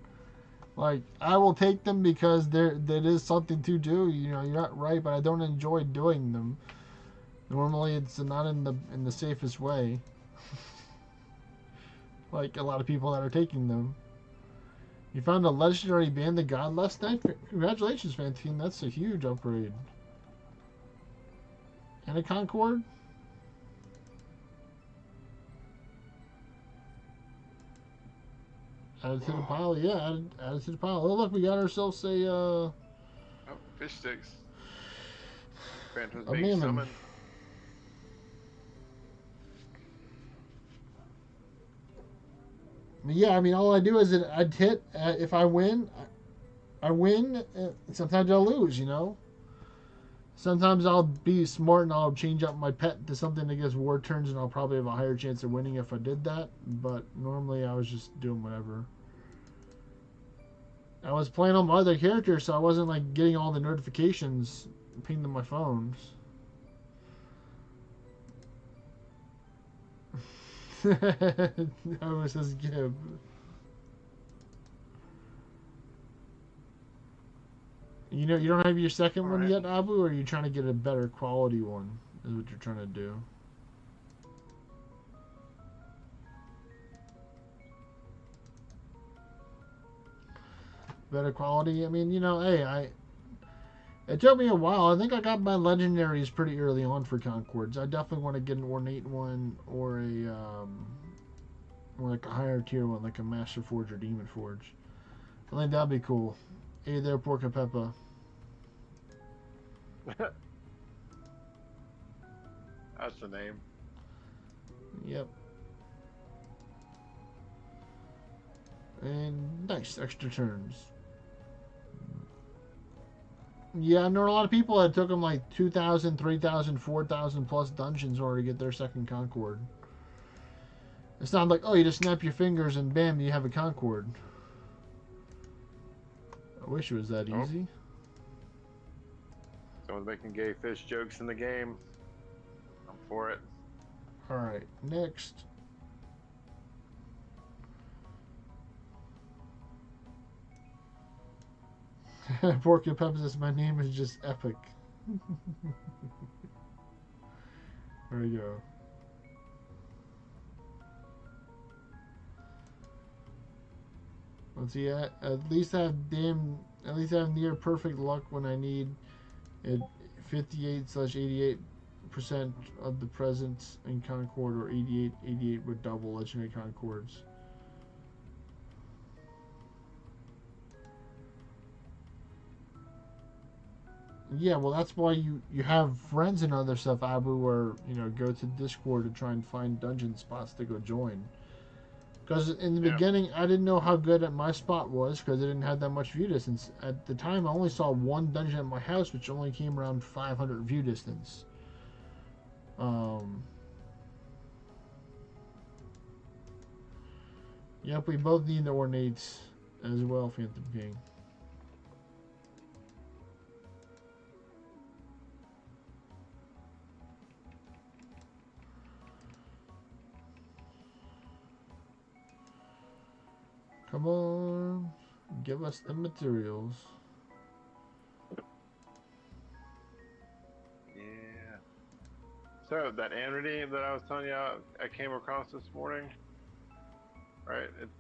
Like I will take them because there is something to do. You know, you're not right, but I don't enjoy doing them. Normally, it's not in the safest way. Like a lot of people that are taking them. You found a legendary band of God last night? Congratulations, Fantine. That's a huge upgrade. And a Concord? Add it to the pile. Yeah, add it to the pile. Oh, look, we got ourselves a... Oh, fish sticks. Phantom's A being mammon. summoned. Yeah, I mean, all I do is I'd hit. If I win, I win. Sometimes I'll lose, you know. Sometimes I'll be smart and I'll change up my pet to something that gets war turns, and I'll probably have a higher chance of winning if I did that. But normally I was just doing whatever. I was playing on my other character, so I wasn't like getting all the notifications pinged to my phones. That was his Gib. You know, you don't have your second one yet, Abu, or are you trying to get a better quality one? Is what you're trying to do. Better quality? I mean, you know, hey, it took me a while. I think I got my legendaries pretty early on for Concords. I definitely want to get an ornate one or or like a higher tier one, like a Master Forge or Demon Forge. I think that'd be cool. Hey there, Porca Peppa. That's the name. Yep. And nice, extra turns. Yeah, I know a lot of people that took them like 2,000, 3,000, 4,000 plus dungeons in order to get their second Concord. It's not like, oh, you just snap your fingers and bam, you have a Concord. I wish it was that easy. Someone's making gay fish jokes in the game. I'm for it. Alright, next. Porky Peppa says my name is just epic. There we go. Let's see. At least have near perfect luck when I need it. 58/88% of the presence in Concord, or 88 with double legendary Concords. Yeah, well, that's why you have friends and other stuff, Abu, or go to Discord to try and find dungeon spots to go join. Because in the Yeah. beginning, I didn't know how good at my spot was because I didn't have that much view distance. At the time, I only saw one dungeon at my house, which only came around 500 view distance. Yep, we both need the ornates as well, Phantom King. Come on, give us the materials. Yeah. So that entity that I was telling you I came across this morning, right? It's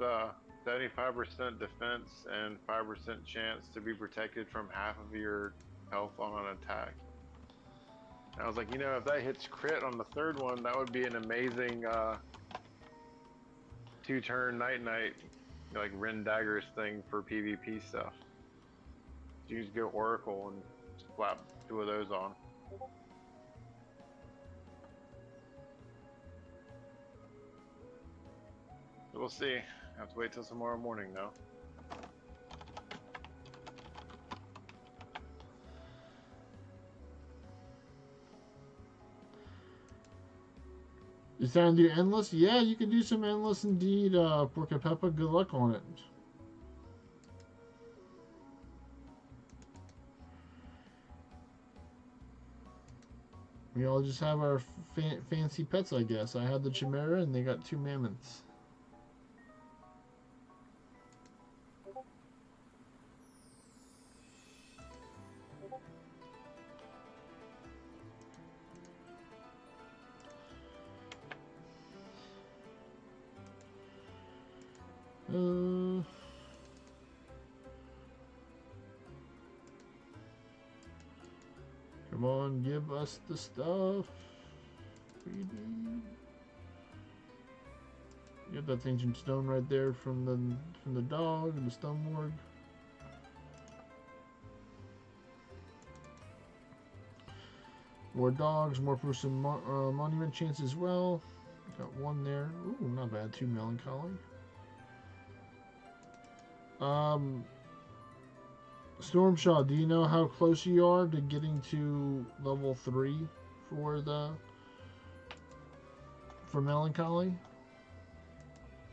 75% defense and 5% chance to be protected from half of your health on an attack. And I was like, if that hits crit on the third one, that would be an amazing 2-turn night, like Ren Daggers thing for PvP stuff. You just go Oracle and slap 2 of those on. So we'll see. I have to wait till tomorrow morning though. You trying to do endless? Yeah, you can do some endless indeed, Porca Peppa. Good luck on it. We all just have our fancy pets, I guess. I had the Chimera, and they got 2 mammoths. Come on, give us the stuff we need. You got that ancient stone right there from the dog and the stone morgue. More dogs, more person monument chance as well. Got 1 there. Ooh, not bad. 2 melancholy. Stormshaw, do you know how close you are to getting to level 3 for melancholy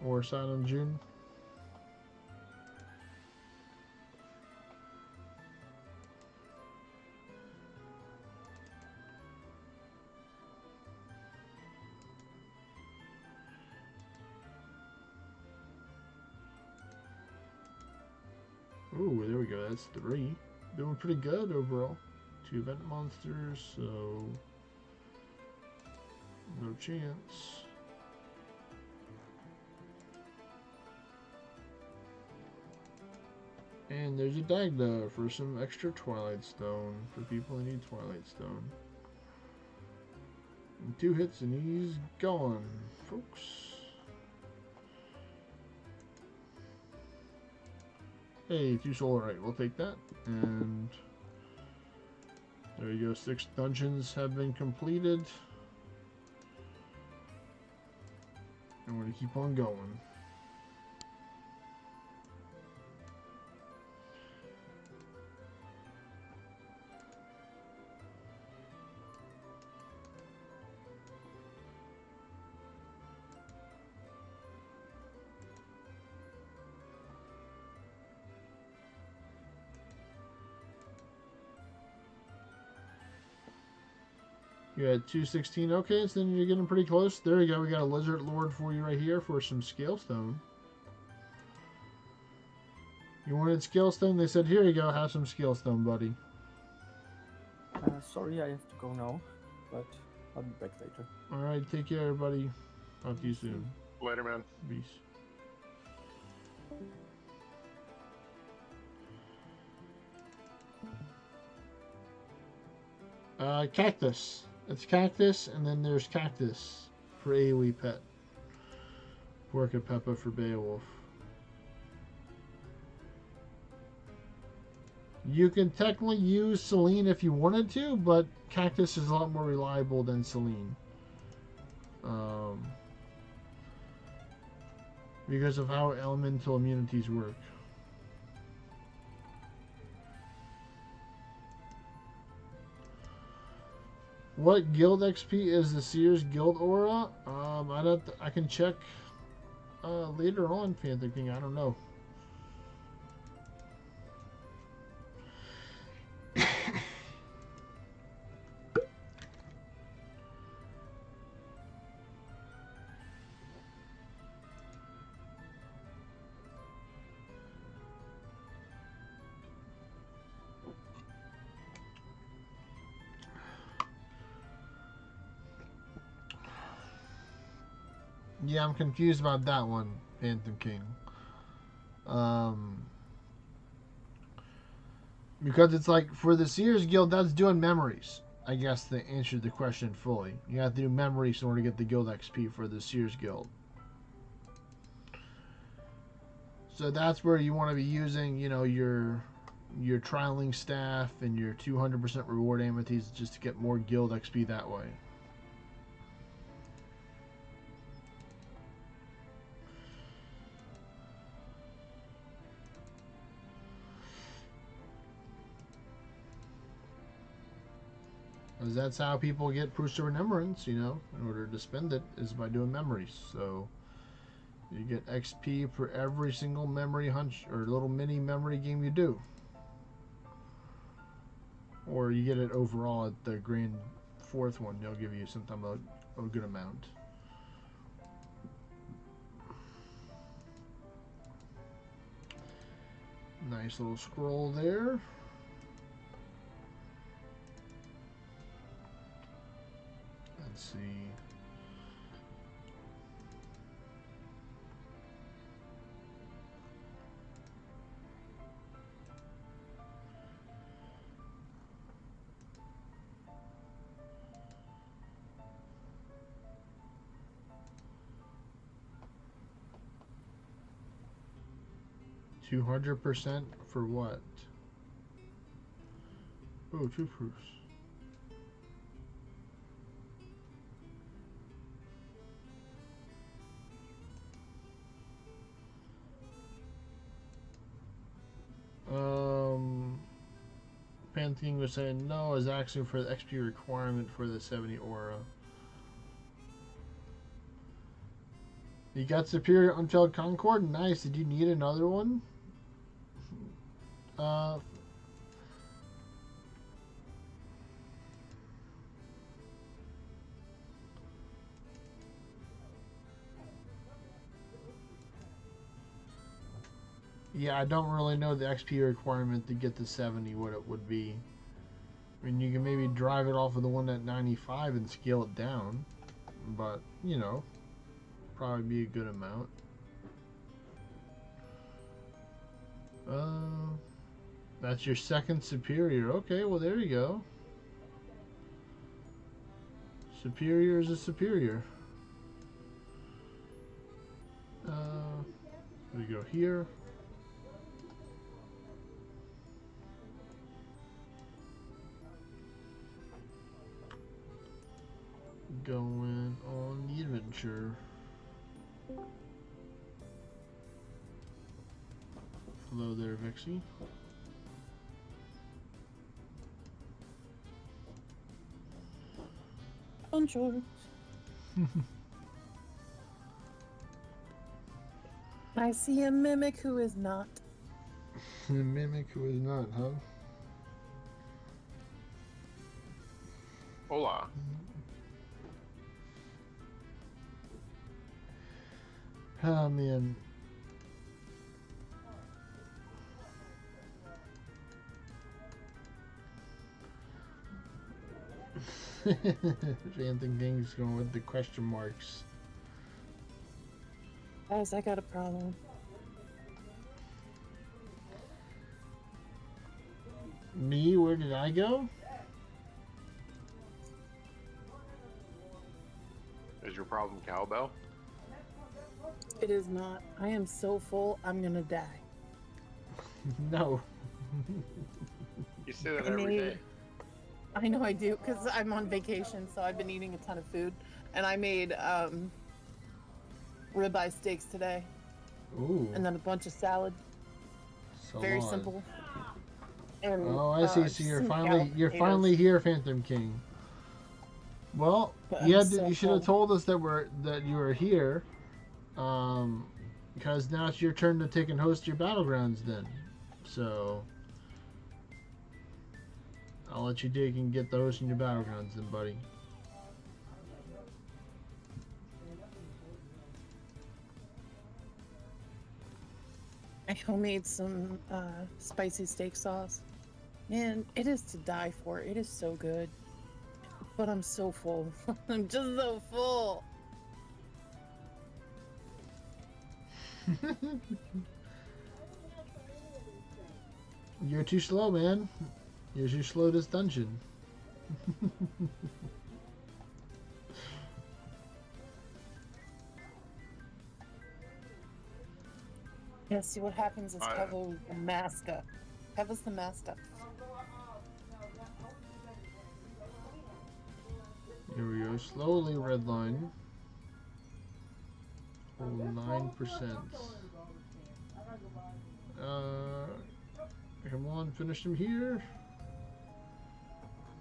or Silent June? Ooh, there we go. That's 3. Doing pretty good overall. 2 event monsters, so no chance. And there's a Dagda for some extra Twilight Stone for people who need Twilight Stone. And 2 hits and he's gone, folks. Hey, 2 soul, alright, we'll take that. And there you go, 6 dungeons have been completed. And we're going to keep on going. You had 216. Okay, so then you're getting pretty close. There you go. We got a Lizard Lord for you right here for some Scalestone. You wanted Scalestone? They said, here you go. Have some Scalestone, buddy. Sorry, I have to go now, but I'll be back later. Alright, take care, everybody. Talk to you soon. Later, man. Peace. Cactus. It's Cactus, and then there's Cactus for AoE Pet. Porca Peppa for Beowulf. You can technically use Selene if you wanted to, but Cactus is a lot more reliable than Selene. Because of how elemental immunities work. What guild XP is the Seer's Guild Aura? I can check later on, Phantom King. I don't know. Yeah, I'm confused about that one, Phantom King. Because it's like, for the Seer's Guild, that's doing memories. I guess to answer the question fully. You have to do memories in order to get the guild XP for the Seer's Guild. So that's where you want to be using, you know, your trialing staff and your 200% reward amities just to get more guild XP that way. Because that's how people get Proofs of Remembrance, you know, in order to spend it, is by doing memories. So you get XP for every single memory hunch or little mini memory game you do. Or you get it overall at the grand fourth one, they'll give you sometime a good amount. Nice little scroll there. Let's see. $200% for what? Oh, 2 proofs. Pantene was saying no, is actually for the XP requirement for the 70 aura. You got Superior Unfelled Concord? Nice. Did you need another one? Yeah, I don't really know the XP requirement to get to 70, what it would be. I mean, you can maybe drive it off of the one at 95 and scale it down. But, you know, probably be a good amount. That's your second Superior. Okay, well, there you go. Superior is a Superior. We go here. Going on the adventure. Hello there, Vixie. Bonjour. I see a mimic who is not. A mimic who is not, huh? Hola. Oh, man. Phantom King's going with the question marks. Guys, I got a problem. Me? Where did I go? Is your problem cowbell? It is not. I am so full, I'm gonna die. No. You say that every day. I know I do, because I'm on vacation, so I've been eating a ton of food. And I made ribeye steaks today. Ooh. And then a bunch of salad. Very simple. And, oh, I see. So you're finally here, Phantom King. Well, you should have told us that you were here. Because now it's your turn to take and host your battlegrounds then. So I'll let you take and get the host in your battlegrounds then, buddy. I homemade some spicy steak sauce. Man, it is to die for. It is so good. But I'm so full. I'm just so full. You're too slow, man. You're too slow this dungeon. Yeah, see what happens is Kevo's the master. Kevo's the master. Here we go. Slowly, red line. Oh, 9%. Come on, finish him here.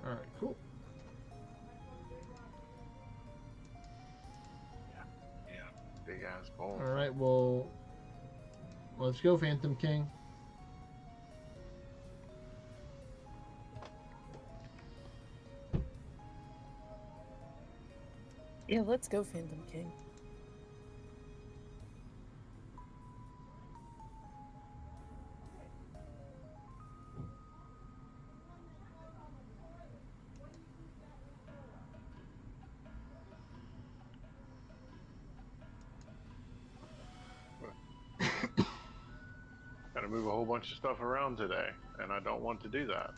Alright, cool. Yeah, big ass bowl. Alright, well, let's go, Phantom King. Yeah, let's go, Phantom King. Gotta move a whole bunch of stuff around today, and I don't want to do that.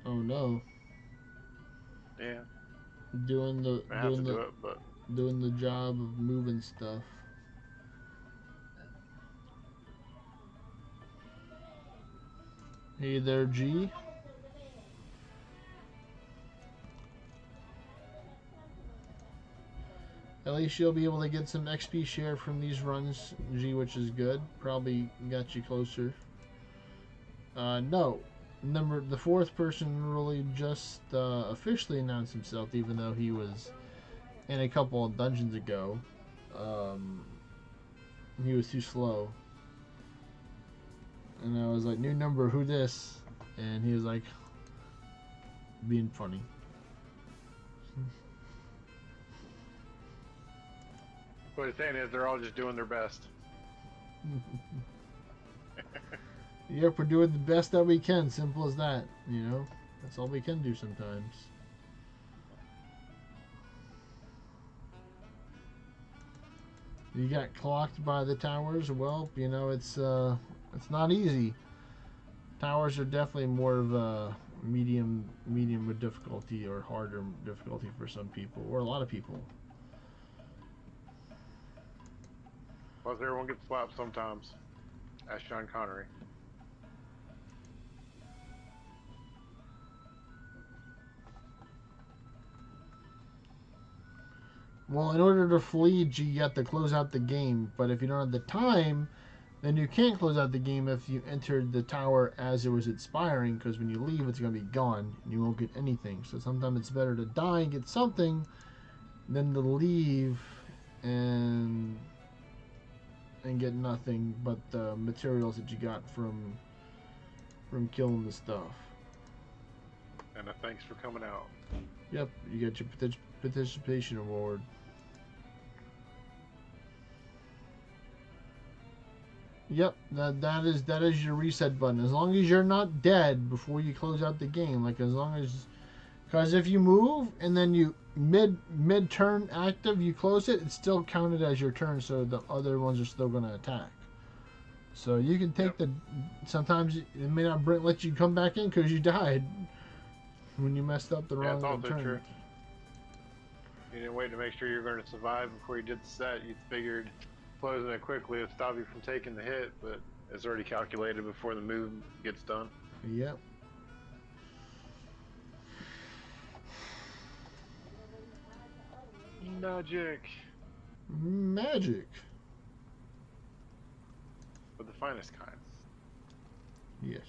Oh no. Yeah. Doing the job of moving stuff. Hey there, G. At least you'll be able to get some XP share from these runs, G, which is good. Probably got you closer. No. The fourth person really just officially announced himself, even though he was in a couple of dungeons ago. He was too slow. And I was like, new number, who this? And he was like, being funny. What he's saying is they're all just doing their best. Yep, we're doing the best that we can. Simple as that. You know, that's all we can do sometimes. You got clocked by the towers. Well, you know, it's not easy. Towers are definitely more of a medium with difficulty or harder difficulty for some people or a lot of people. Plus, everyone gets slapped sometimes. Ask Sean Connery. Well, in order to flee, you have to close out the game. But if you don't have the time, then you can't close out the game if you entered the tower as it was expiring, because when you leave, it's going to be gone, and you won't get anything. So sometimes it's better to die and get something than to leave and get nothing but the materials that you got from killing the stuff. And a thanks for coming out. Yep, you get your participation award. Yep, that is your reset button. As long as you're not dead before you close out the game, like as long as, because if you move and then you mid turn active, you close it, it's still counted as your turn, so the other ones are still going to attack. So you can take sometimes it may not let you come back in because you died when you messed up the wrong turn. True. You didn't wait to make sure you were going to survive before you did the set. You figured closing it quickly would stop you from taking the hit, but it's already calculated before the move gets done. Yep. Magic. Magic. But the finest kind. Yes.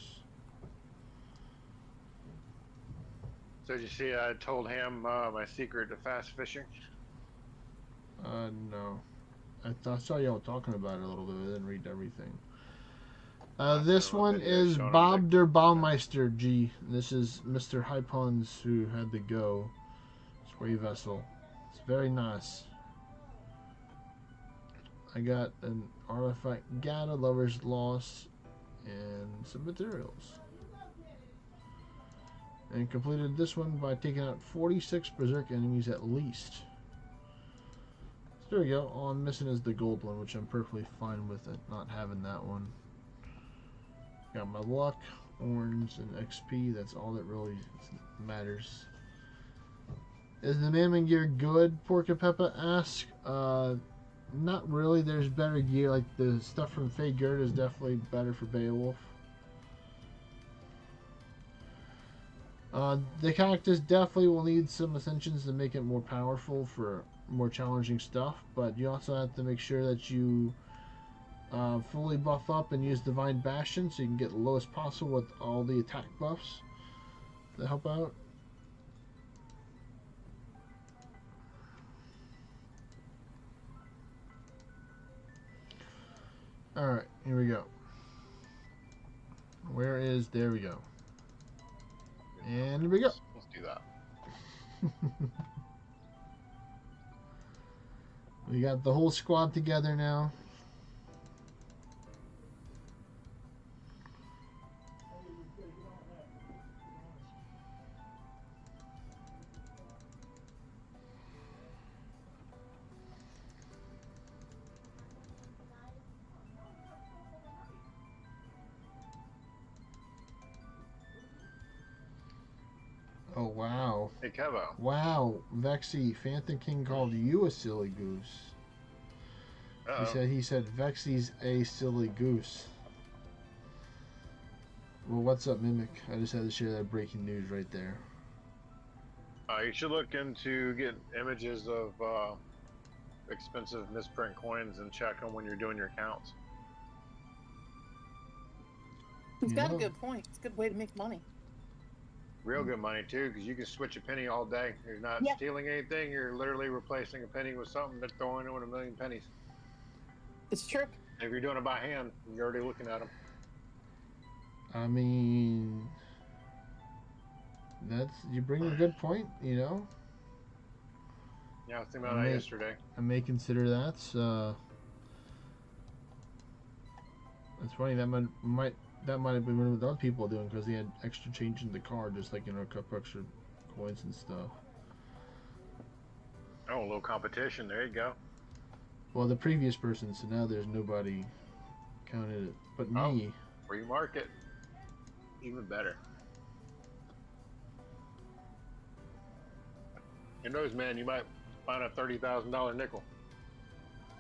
So did you see I told him my secret to fast fishing? No. I saw y'all talking about it a little bit. I didn't read everything. I This put a one video is showing him Bob der Baumeister G. This is Mr. Hypons who had the go. Spray vessel. It's very nice. I got an artifact Gata, Lover's Lost, and some materials. And completed this one by taking out 46 Berserk enemies at least. So there we go. All I'm missing is the gold one, which I'm perfectly fine with it, not having that one. Got my luck, orange, and XP. That's all that really matters. Is the Mammon gear good? Porca Peppa asks. Not really. There's better gear. Like the stuff from Fey Gerd is definitely better for Beowulf. The cactus definitely will need some ascensions to make it more powerful for more challenging stuff, but you also have to make sure that you fully buff up and use Divine Bastion so you can get the lowest possible with all the attack buffs to help out. Alright, here we go. Where is... There we go. And here we go. Let's do that. We got the whole squad together now. Oh, wow. Hey, Kevo. Wow, Vexy, Phantom King called you a silly goose. Uh-oh. He said Vexy's a silly goose. Well, what's up, Mimic? I just had to share that breaking news right there. You should look into getting images of expensive misprint coins and check them when you're doing your counts. He's got a good point. It's a good way to make money. Real good money too, because you can switch a penny all day. You're not stealing anything. You're literally replacing a penny with something that's throwing in a million pennies. It's true. If you're doing it by hand, you're already looking at them. I mean, you bring a good point, you know. Yeah, I was thinking about that yesterday. I may consider that. It's funny that might have been what other people doing because they had extra change in the car, just like, you know, a couple extra coins and stuff. Oh, a little competition. There you go. Well, the previous person, so now there's nobody counted it but me. Free market. Even better. Who knows, man? You might find a $30,000 nickel.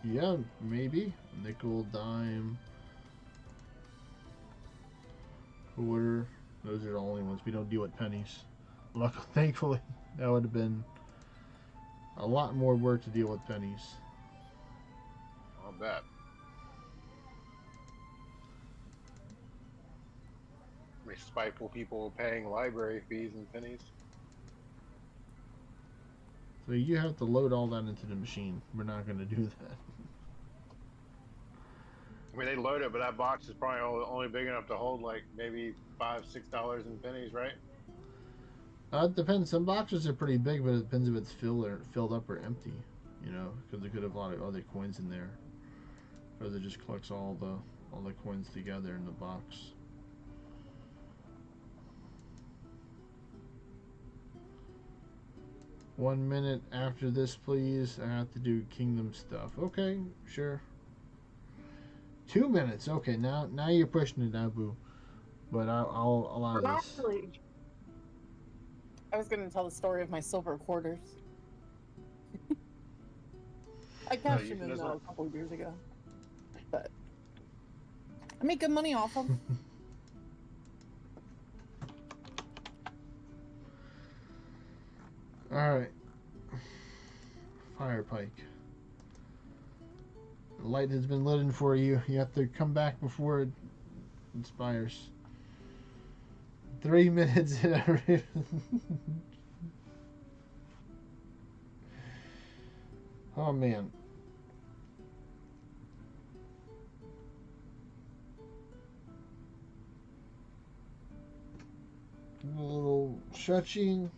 Yeah, maybe. Nickel, dime, quarter. Those are the only ones. We don't deal with pennies. Luckily, thankfully, that would have been a lot more work to deal with pennies. I'll bet. These spiteful people paying library fees and pennies. So you have to load all that into the machine. We're not going to do that. I mean, they load it, but that box is probably only big enough to hold like maybe $5-6 in pennies, right? It depends. Some boxes are pretty big, but it depends if it's filled up or empty. You know, because they could have a lot of other coins in there. Because it just collects all the coins together in the box. One minute after this, please. I have to do kingdom stuff. Okay, sure. 2 minutes. Okay, now you're pushing it, Abu. But I'll allow this. I was going to tell the story of my silver quarters. I cashed them in a couple of years ago, but I make good money off them. All right. Fire pike. The light has been lit in for you. You have to come back before it expires. 3 minutes in every. Oh man. A little stretching.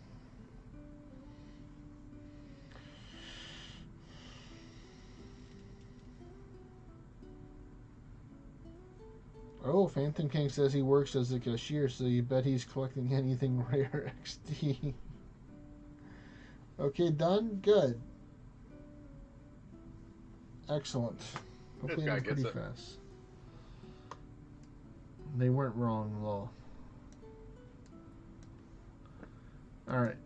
Oh, Phantom King says he works as a cashier, so you bet he's collecting anything rare XD. Okay, done? Good. Excellent. Hopefully I'm pretty fast. They weren't wrong at all. Alright.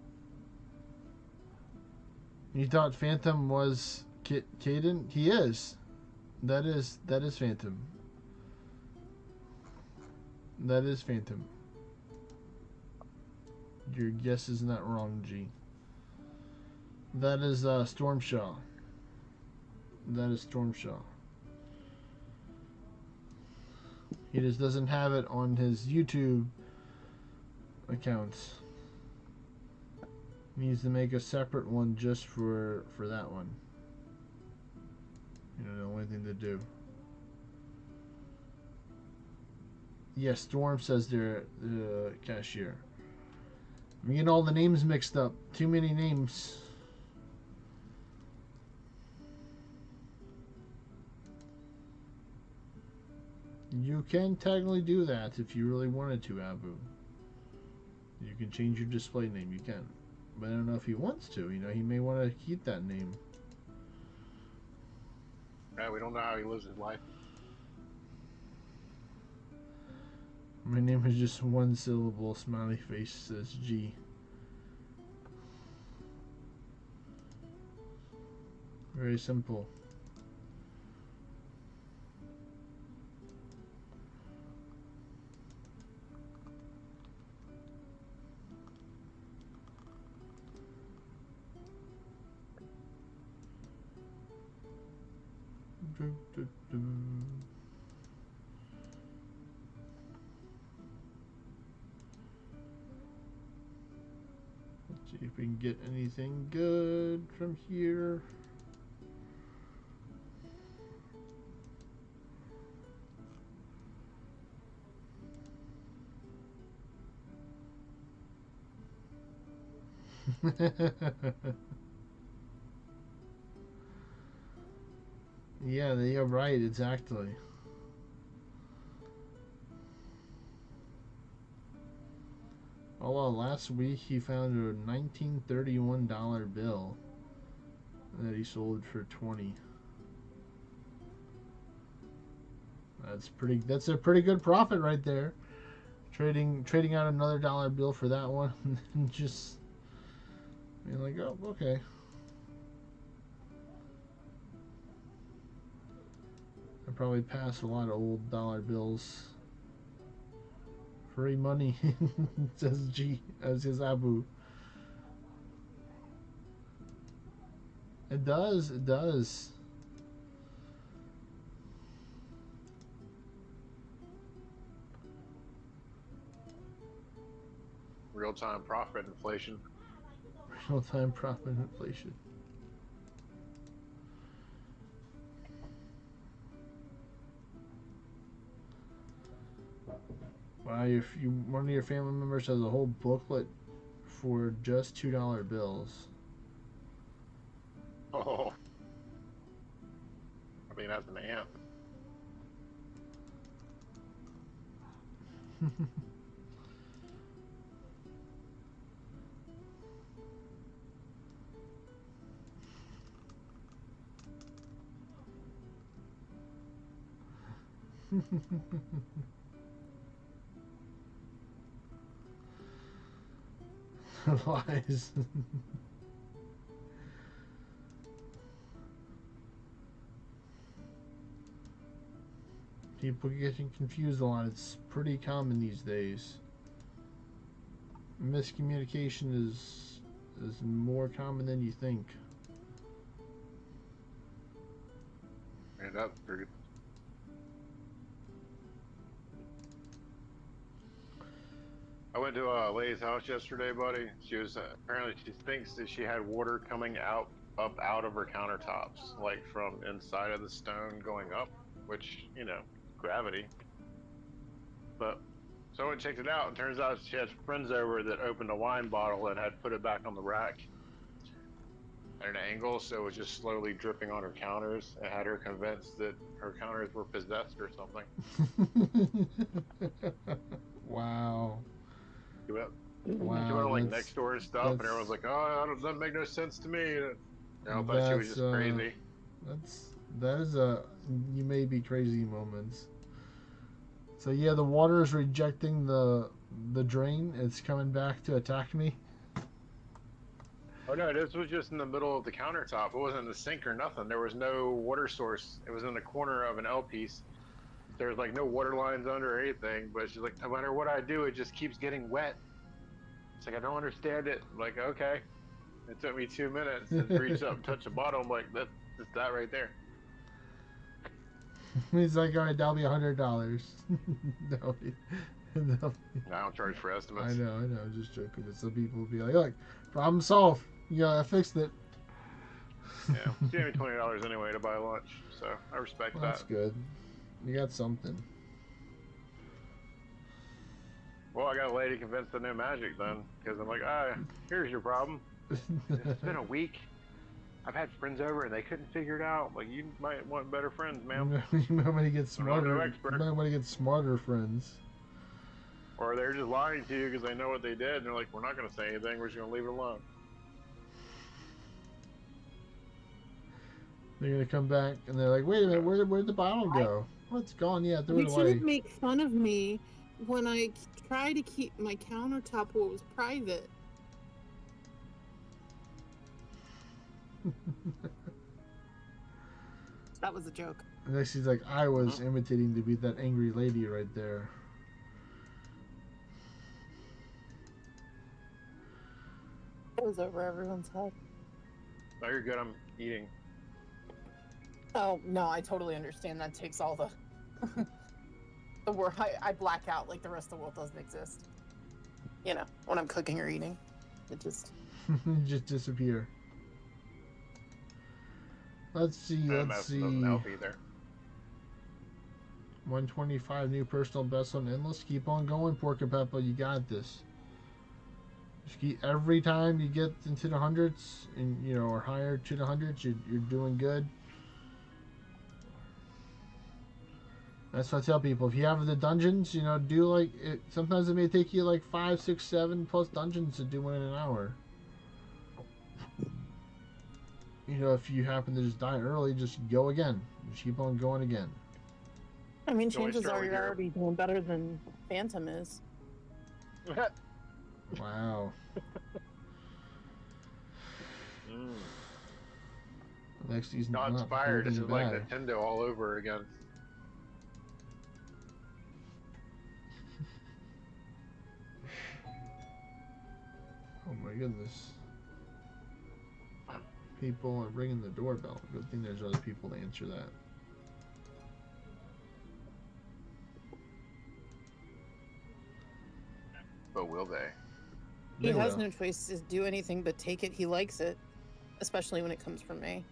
You thought Phantom was Caden? He is. That is Phantom. That is Phantom. Your guess is not wrong, G. That is Stormshaw. That is Stormshaw. He just doesn't have it on his YouTube accounts. He needs to make a separate one just for that one. You know, the only thing to do. Yes, Storm says they're the cashier. I'm getting all the names mixed up. Too many names. You can technically do that if you really wanted to, Abu. You can change your display name. You can. But I don't know if he wants to. You know, he may want to keep that name. Yeah, we don't know how he lives his life. My name is just one syllable. Smiley face says G. Very simple. Let's see if we can get anything good from here. Yeah, you're right, exactly. Oh well, last week he found a $1931 bill that he sold for 20. That's a pretty good profit right there. Trading out another dollar bill for that one and just being like, oh, okay. I probably pass a lot of old dollar bills. Free money, says G, as his Abu. It does, it does. Real-time profit inflation. Real-time profit inflation. Wow, if one of your family members has a whole booklet for just $2 bills. Oh. I mean, that's an ant. Lies. People getting confused a lot. It's pretty common these days. Miscommunication is more common than you think. Ain't that the truth? I went to a lady's house yesterday, buddy. She was apparently she thinks that she had water coming up out of her countertops, like from inside of the stone going up, which gravity. But so I went and checked it out, and turns out she had friends over that opened a wine bottle and had put it back on the rack at an angle, so it was just slowly dripping on her counters, and had her convinced that her counters were possessed or something. Wow. She went Wow. on like next door and stuff, and everyone's like, "Oh, that doesn't make no sense to me." I thought she was just crazy. That is you may be crazy moments. So yeah, the water is rejecting the drain. It's coming back to attack me. Oh no, this was just in the middle of the countertop. It wasn't in the sink or nothing. There was no water source. It was in the corner of an L piece. There's like no water lines under or anything, but she's like, no matter what I do, it just keeps getting wet. It's like, I don't understand it. I'm like, okay. It took me 2 minutes to reach up and touch the bottom. I'm like, that's that right there. He's like, all right, that'll be $100. no, I don't charge for estimates. I know, I'm just joking. But some people will be like, look, problem solved. I fixed it. Yeah, she gave me $20 anyway to buy lunch, so I respect that. That's good. You got something. Well, I got a lady convinced of no magic then, because I'm like, here's your problem. It's been a week. I've had friends over and they couldn't figure it out. Like, you might want better friends, ma'am. You might want to get smarter. You might want to get smarter friends. Or they're just lying to you because they know what they did, and they're like, we're not going to say anything. We're just going to leave it alone. They're going to come back and they're like, wait a minute, where'd the bottle go? Well, it's gone. Yeah, threw it away. You shouldn't make fun of me when I try to keep my countertop where it was private. That was a joke. And then she's like, I was imitating to be that angry lady right there. It was over everyone's head. No, you're good. I'm eating. Oh, no, I totally understand. That takes all the... the word. I black out like the rest of the world doesn't exist. When I'm cooking or eating. It just... just disappear. Let's see. 125 new personal bests on Endless. Keep on going, Porcapeppa. You got this. Just keep, every time you get into the hundreds, and or higher to the hundreds, you're doing good. That's what I tell people. If you have the dungeons, do like it. Sometimes it may take you like 5, 6, 7 plus dungeons to do one in an hour. If you happen to just die early, just go again. Just keep on going again. I mean, chances are you're already doing better than Phantom is. Wow. Next season. Not inspired. This is like Nintendo all over again. Oh my goodness. People are ringing the doorbell. Good thing there's other people to answer that. But will they? He has no choice to do anything but take it. He likes it. Especially when it comes from me.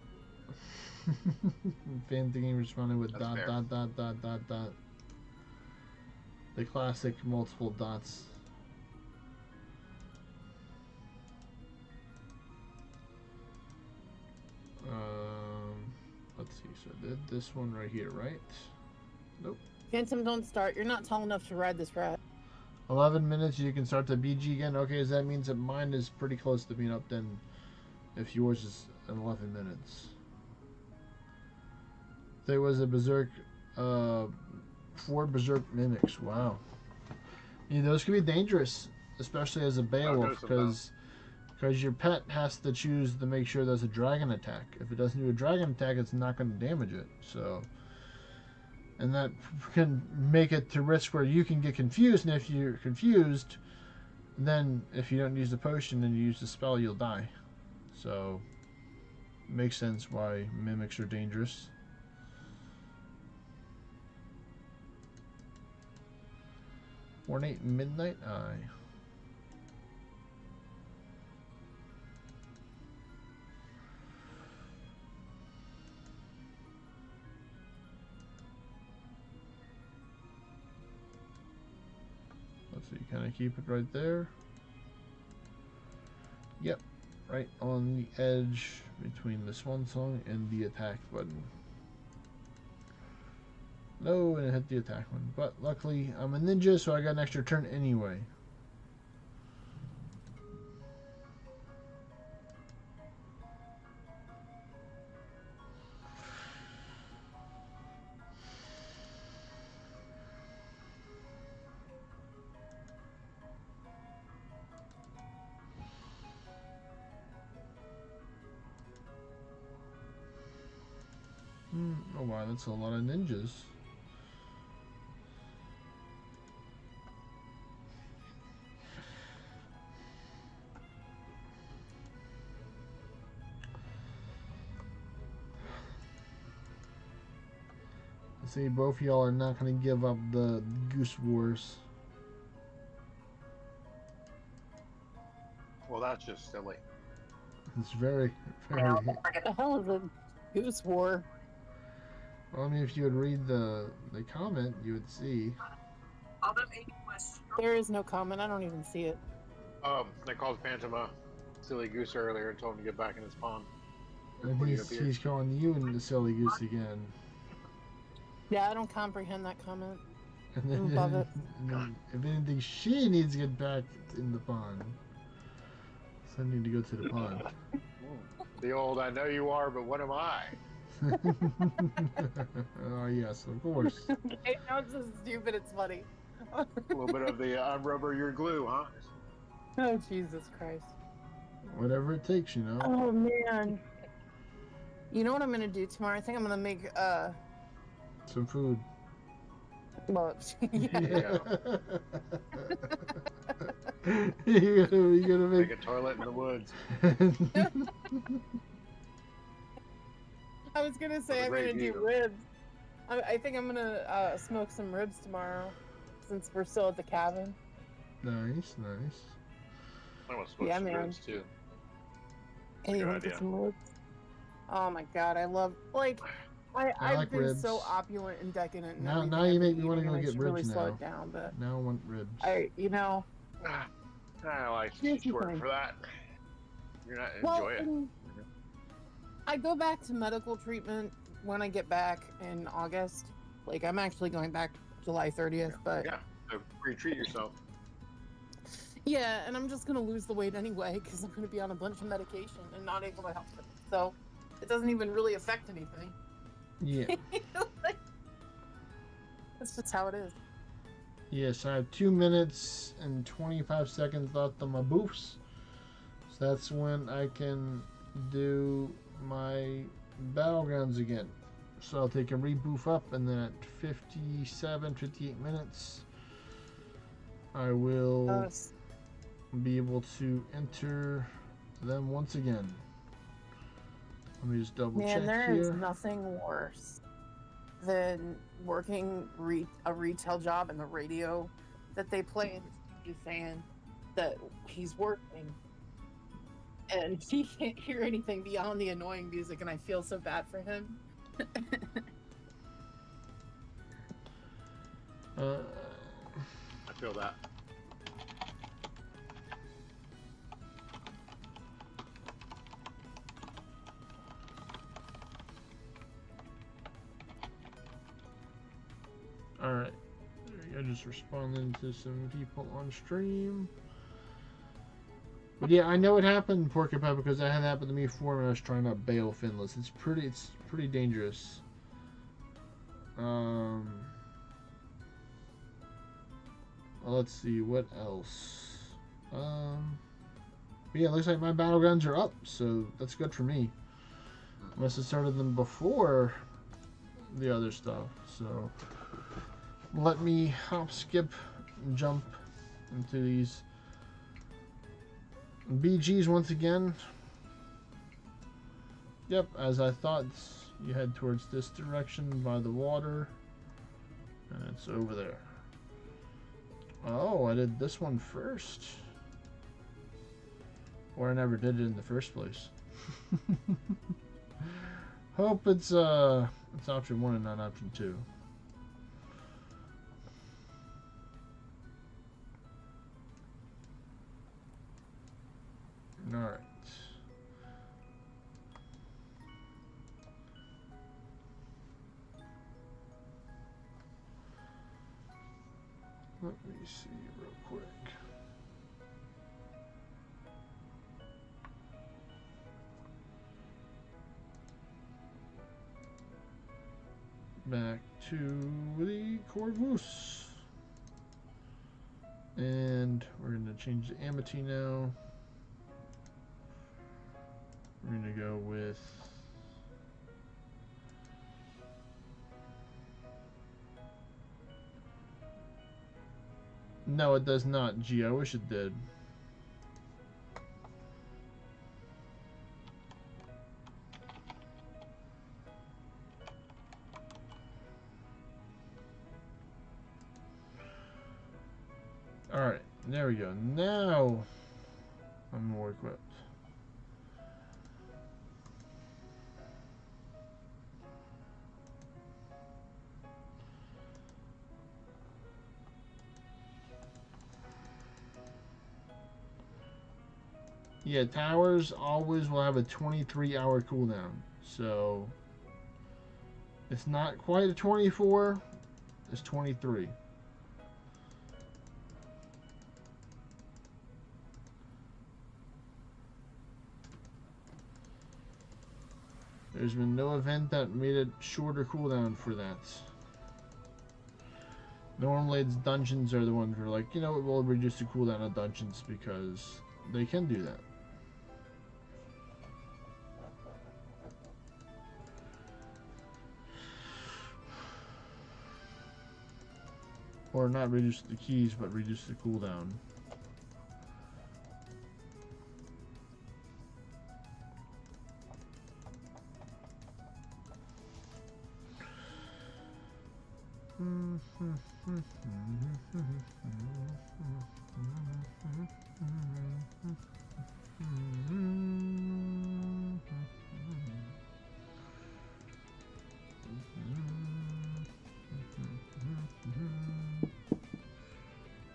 Fan thinking responded with That's dot, fair. dot, dot, dot, dot, dot. The classic multiple dots. Let's see. So this one right here, right? Nope. Phantom, don't start. You're not tall enough to ride this rat. 11 minutes, you can start the BG again. Okay, so that means that mine is pretty close to being up then, if yours is in 11 minutes. There was a Berserk, 4 Berserk Mimics. Wow. Those can be dangerous, especially as a Beowulf, because your pet has to choose to make sure there's a dragon attack. If it doesn't do a dragon attack, it's not going to damage it. So, and that can make it to risk where you can get confused, and if you're confused, then if you don't use the potion and you use the spell, you'll die. So, makes sense why mimics are dangerous. Ornate Midnight Eye. Let's see, kind of keep it right there. Yep, right on the edge between the swan song and the attack button. No, and it hit the attack one. But luckily, I'm a ninja, so I got an extra turn anyway. Oh wow, that's a lot of ninjas. See, both of y'all are not going to give up the Goose Wars. Well, that's just silly. It's very, very... What the hell is a Goose War? Well, I mean, if you would read the comment, you would see. There is no comment. I don't even see it. They called Phantom a silly goose earlier and told him to get back in his pond. And he's calling you into silly goose again. Yeah, I don't comprehend that comment. And then, Love it. And then, if anything, she needs to get back in the pond. So I need to go to the pond. The old, I know you are, but what am I? Oh, yes, of course. I know it's so stupid, it's funny. A little bit of the I'm rubber, you're glue, huh? Oh, Jesus Christ. Whatever it takes, you know. Oh, man. You know what I'm going to do tomorrow? I think I'm going to make, some food. well, Yeah. You're gonna Make a toilet in the woods. I was going to say I'm going to do ribs. I think I'm going to smoke some ribs tomorrow, since we're still at the cabin. Nice, nice. I want to smoke some ribs, too. And you want to get some ribs? Oh my god, I love, like... I've like been ribs. so opulent and decadent. And Now you make me want to go I get should ribs really now. slow it down, but Now I want ribs. you know. I like Here's the short thing. for that. You're not Well, enjoy it. I go back to medical treatment when I get back in August. Like, I'm actually going back July 30th, but... Yeah, so retreat yourself. Yeah, and I'm just going to lose the weight anyway, because I'm going to be on a bunch of medication and not able to help it. So, it doesn't even really affect anything. Yeah. That's just how it is. Yes, I have 2 minutes and 25 seconds left on my boofs. So that's when I can do my battlegrounds again. So I'll take a reboof up, and then at 57, 58 minutes, I will be able to enter them once again. Let me just double check here. Man, there is nothing worse than working a retail job and the radio that they play and he's saying that he's working and he can't hear anything beyond the annoying music, and I feel so bad for him. I feel that. Alright, there you go, just responding to some people on stream. But yeah, I know it happened, Porcupine, because that had happened to me before when I was trying to bail finless. It's pretty dangerous. Well, let's see, what else? Yeah, it looks like my battlegrounds are up, so that's good for me. I must have started them before the other stuff, so... Let me hop, skip, and jump into these BGs once again. Yep, as I thought, you head towards this direction by the water, and it's over there. Oh, I did this one first. Or I never did it in the first place. Hope it's option 1 and not option 2. Alright. Let me see real quick. Back to the Corvus. And we're going to change the Amity now. We're going to go with no, it does not. Gee, I wish it did. Alright, there we go. Now I'm more equipped. Yeah, towers always will have a 23-hour cooldown. So it's not quite a 24, it's 23. There's been no event that made a shorter cooldown for that. Normally it's dungeons are the ones where like, you know, it will reduce the cooldown of dungeons because they can do that. Or not reduce the keys, but reduce the cooldown.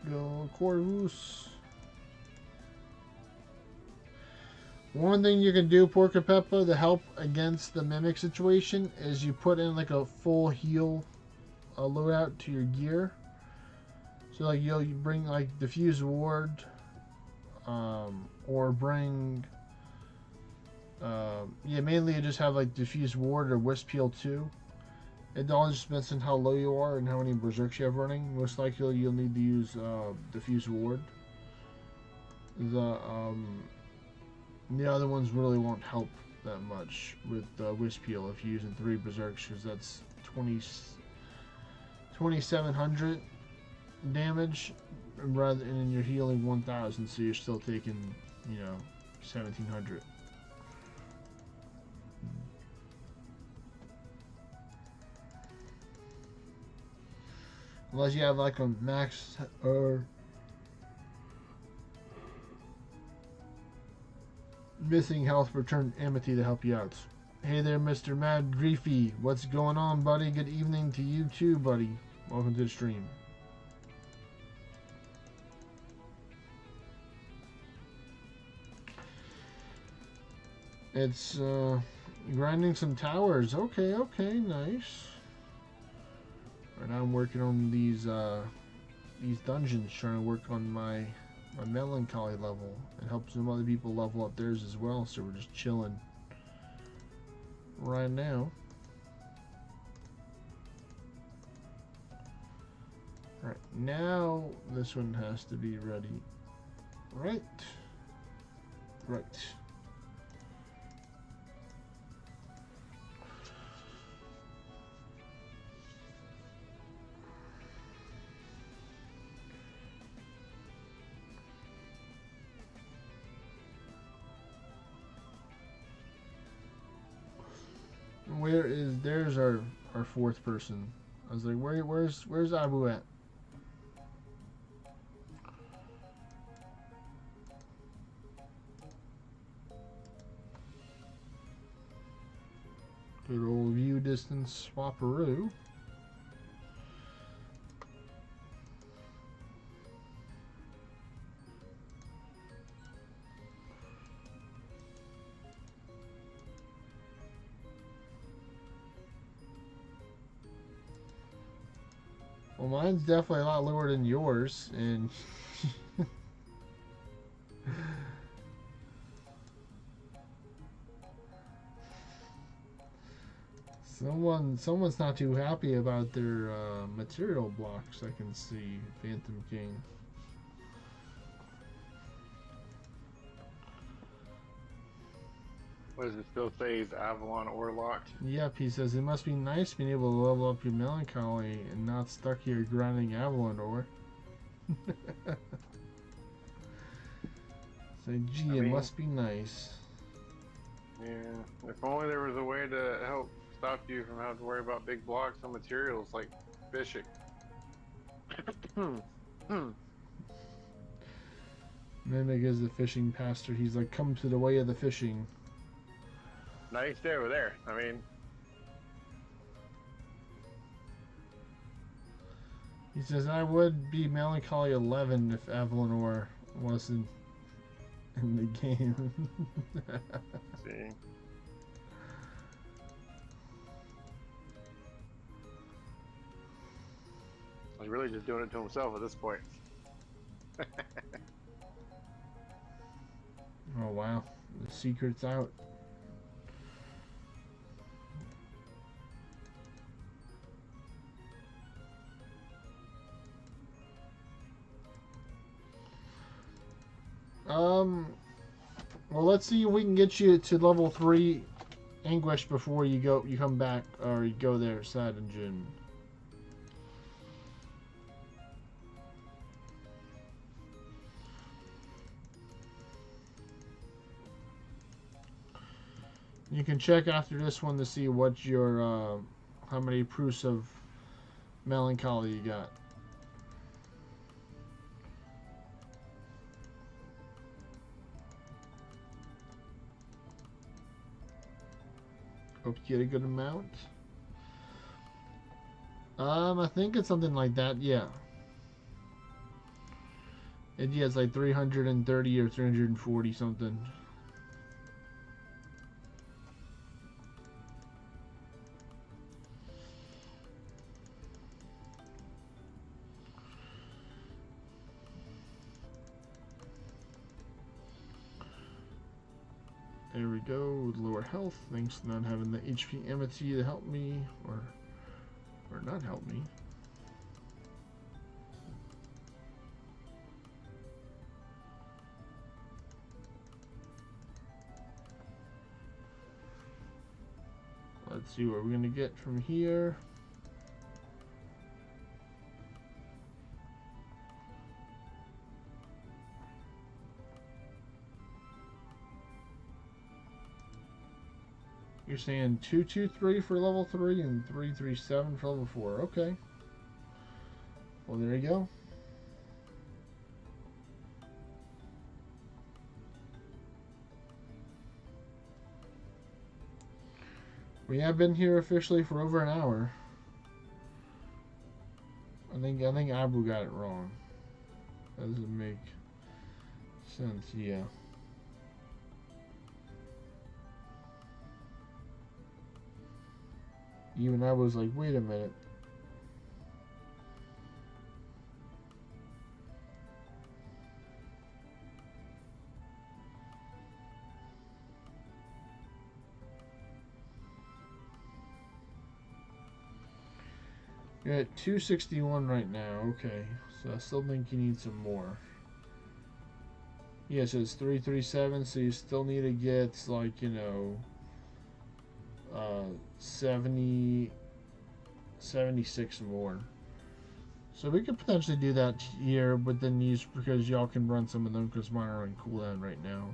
Go Corvus. One thing you can do, Porca Peppa, to help against the mimic situation is you put in like a full heal loadout to your gear. So like you bring like Diffuse Ward, or bring yeah, mainly you just have like Diffuse Ward or Wisp Heal 2. It all just depends on how low you are and how many berserks you have running. Most likely you'll need to use Diffuse Ward. The other ones really won't help that much with Wisp Heal if you're using 3 berserks, because that's 2,700 damage, rather, and you're healing 1,000, so you're still taking, you know, 1,700. Unless you have like a max or missing health return Amity to help you out. Hey there, Mr. Mad Griefy. What's going on, buddy? Good evening to you too, buddy. Welcome to the stream. It's grinding some towers. Okay, nice. Right now I'm working on these dungeons, trying to work on my melancholy level and help some other people level up theirs as well. So we're just chilling right now. Right now, this one has to be ready. Right. There's our 4th person. I was like, where's Abu at? Good old view distance swaparoo. Well, mine's definitely a lot lower than yours, and someone's not too happy about their material blocks. I can see Phantom King. What does it still say? Is Avalon ore locked? Yep, he says it must be nice being able to level up your melancholy and not stuck here grinding Avalon ore. Say, gee, it must be nice. Yeah, if only there was a way to help stop you from having to worry about big blocks of materials like fishing. Mimic is the fishing pastor. He's like, come to the way of the fishing. Nice day over there. I mean, he says, I would be Melancholy 11 if Avalon ore wasn't in the game. see. He's really just doing it to himself at this point. Oh wow, the secret's out. Well, let's see if we can get you to level 3 Anguish before you come back, or you go there, Sad and June. You can check after this one to see what your, how many proofs of melancholy you got. Hope you get a good amount. I think it's something like that, yeah. Yeah, it's like 330 or 340 something. There we go, with lower health, thanks to not having the HP Amity to help me, or not help me. Let's see what we're gonna get from here. You're saying 223 for level 3 and 337 for level 4. Okay. Well, there you go. We have been here officially for over an hour. I think Abu got it wrong. That doesn't make sense, yeah. Even I was like, wait a minute. You're at 261 right now, okay. So I still think you need some more. Yeah, so it's 337, so you still need to get, like, you know, 76 more. So we could potentially do that here within these, because y'all can run some of them because mine are on cooldown right now.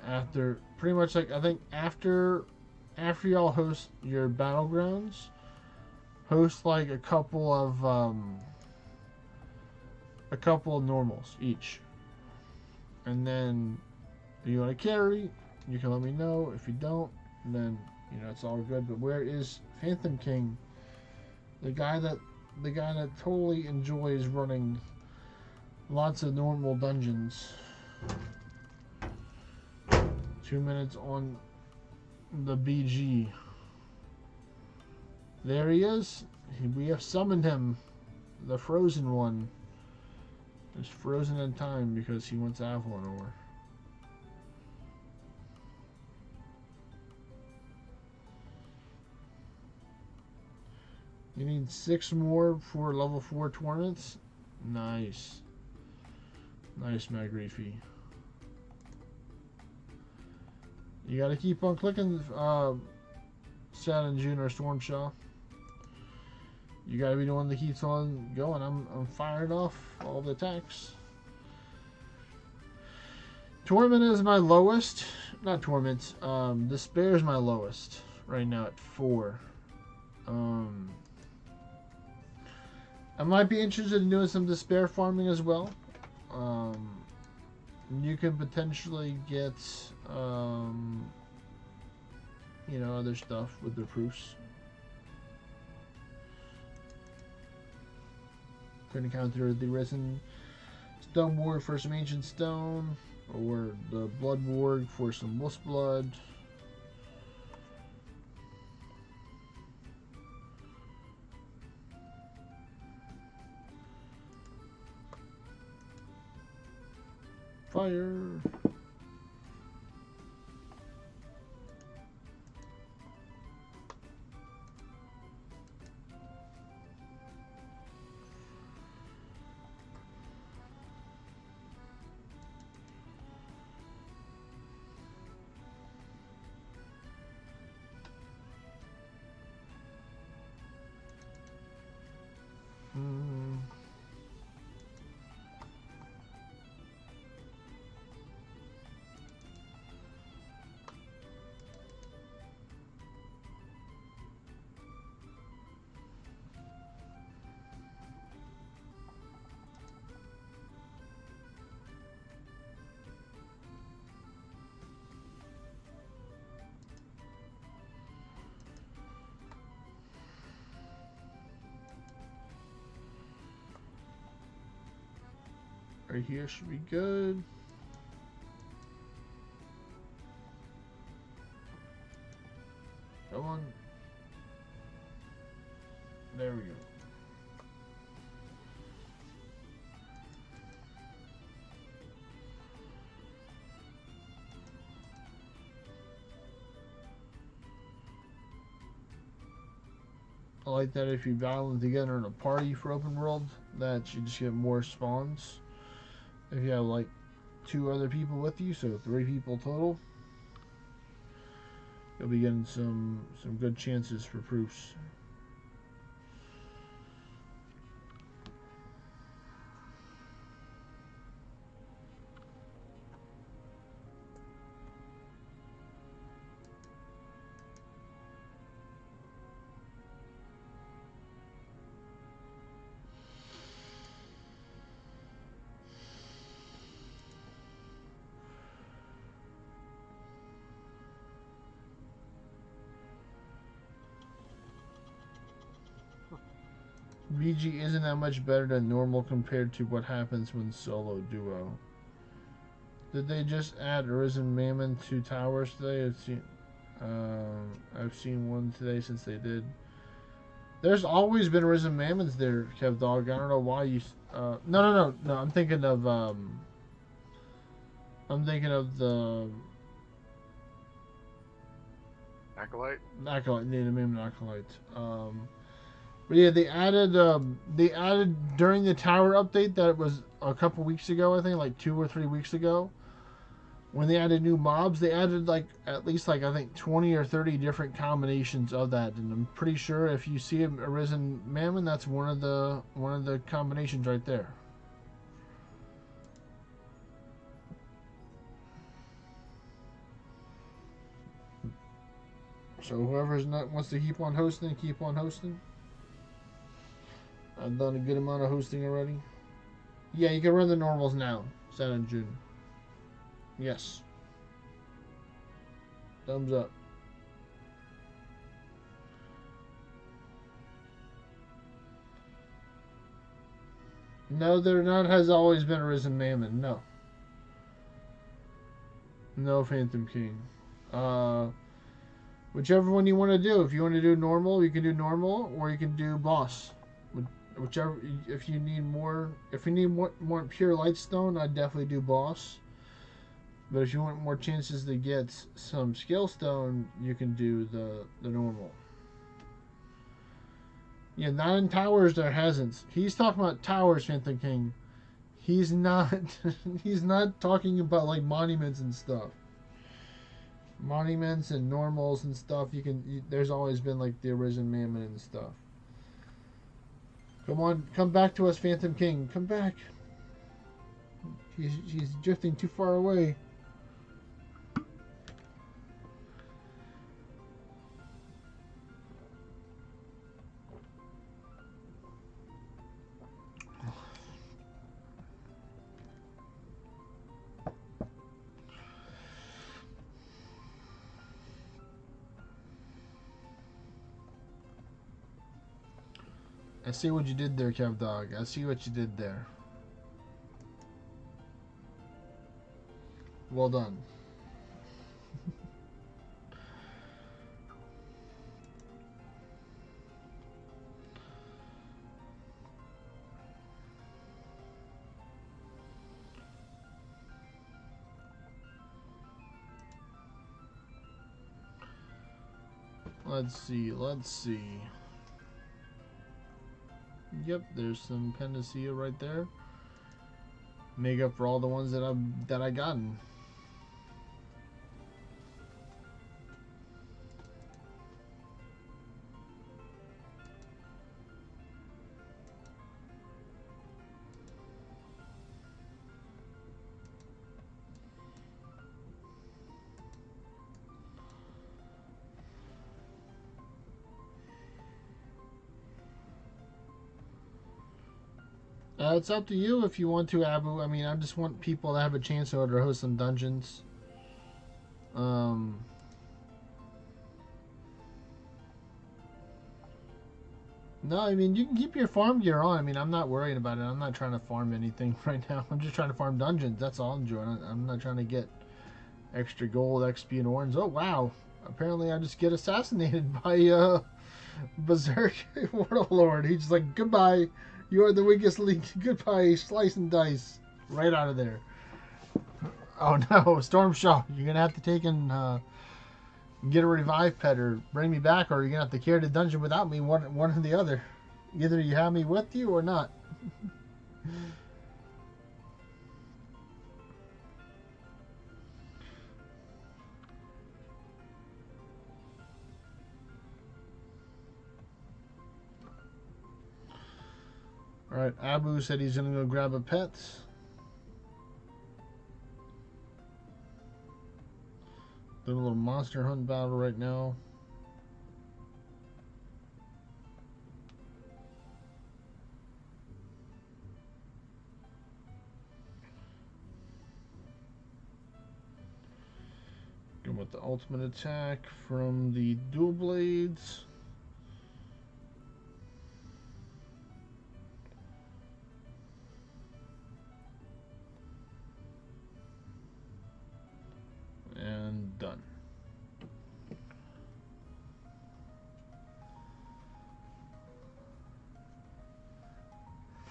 After, pretty much, like, I think after y'all host your battlegrounds, host like a couple of normals each, and then if you want to carry, you can let me know. If you don't, then You know, it's all good. But where is Phantom King? The guy that totally enjoys running lots of normal dungeons. 2 minutes on the BG. There he is. We have summoned him. The frozen one. Is frozen in time because he wants Avalon ore. You need 6 more for level 4 tournaments. Nice. Nice, Magrifi. You gotta keep on clicking, Saturn June or Stormshaw. You gotta be the one that keeps on going. I'm firing off all the attacks. Torment is my lowest. Not Torment. Despair is my lowest right now at 4. I might be interested in doing some Despair farming as well. You can potentially get, you know, other stuff with the proofs. Could encounter the Risen Stone Ward for some Ancient Stone, or the Blood Ward for some Wolf's Blood. Fire. Right here should be good. Come on. There we go. I like that if you battle them together in a party for open world, that you just get more spawns. If you have like 2 other people with you, so 3 people total, you'll be getting some good chances for proofs. VG isn't that much better than normal compared to what happens when solo duo. Did they just add Arisen Mammon to towers today? I've seen one today since they did. There's always been Arisen Mammons there, Kev Dog. I don't know why you. No. I'm thinking of the Acolyte. Native Mammon Acolyte. But yeah, they added during the tower update that was a couple weeks ago, I think, like 2 or 3 weeks ago. When they added new mobs, they added like at least like I think 20 or 30 different combinations of that, and I'm pretty sure if you see a Arisen Mammon, that's one of the combinations right there. So whoever's not wants to keep on hosting, keep on hosting. I've done a good amount of hosting already. Yeah, you can run the normals now. Saturn June. Yes. Thumbs up. No, there not has always been a risen mammon. No. No Phantom King. Whichever one you want to do. If you want to do normal, you can do normal, or you can do boss. Whichever. If you need more, more pure lightstone, I'd definitely do boss. But if you want more chances to get some skill stone, you can do the normal. Yeah, not in towers. There hasn't. He's talking about towers, Phantom King. He's not. He's not talking about like monuments and stuff. Monuments and normals and stuff. There's always been like the arisen mammon and stuff. Come on, come back to us, Phantom King. Come back. He's drifting too far away. I see what you did there, Kev Dog. I see what you did there. Well done. Let's see. Yep, there's some Panacea right there. Make up for all the ones that I gotten. It's up to you if you want to, Abu. I mean, I just want people to have a chance to host some dungeons. No, I mean, you can keep your farm gear on. I mean, I'm not worried about it. I'm not trying to farm anything right now. I'm just trying to farm dungeons. That's all I'm doing. I'm not trying to get extra gold, XP, and orange. Oh, wow. Apparently, I just get assassinated by Berserk Warlord. He's just like, goodbye. You are the weakest link. Goodbye, slice and dice. Right out of there. Oh no, Storm Shaw. You're going to have to take and get a revive pet or bring me back, or you're going to have to carry the dungeon without me, one or the other. Either you have me with you or not. Alright, Abu said he's going to go grab a pet. Doing a little monster hunt battle right now. Going with the ultimate attack from the dual blades. And done.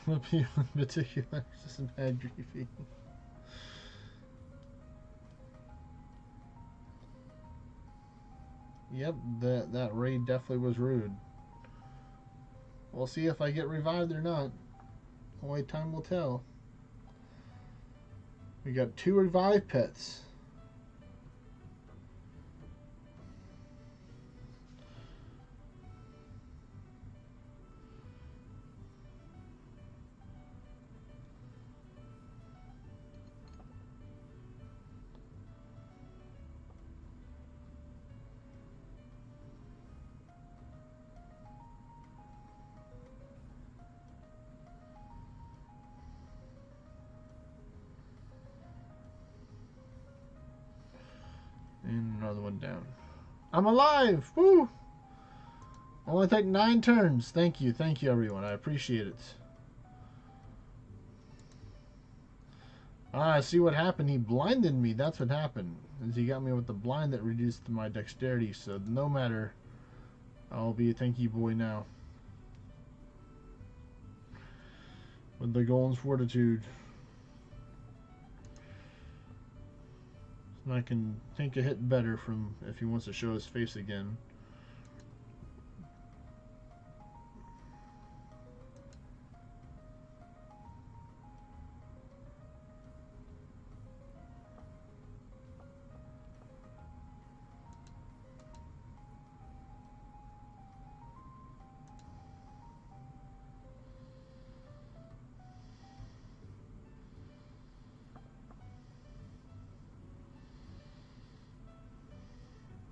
Flip you in particular, just some bad griefy. Yep, that raid definitely was rude. We'll see if I get revived or not. Only time will tell. We got 2 revived pets. And another one down. I'm alive! Woo! Only take 9 turns. Thank you everyone. I appreciate it. Ah, see what happened? He blinded me. That's what happened. Is he got me with the blind that reduced my dexterity. So no matter, I'll be a tanky boy now. With the Golem's Fortitude. And I can take a hit better from if he wants to show his face again.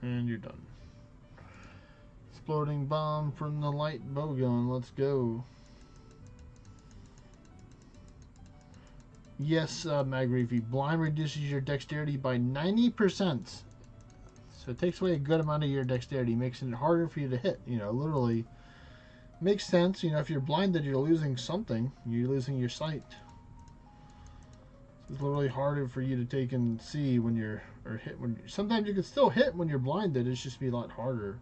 And you're done. Exploding bomb from the light bowgun. Let's go. Yes, Magrifi. Blind reduces your dexterity by 90%. So it takes away a good amount of your dexterity, making it harder for you to hit. You know, literally. Makes sense. You know, if you're blinded, you're losing something. You're losing your sight. It's literally harder for you to take and see when you're, or hit when, sometimes you can still hit when you're blinded, it's just be a lot harder.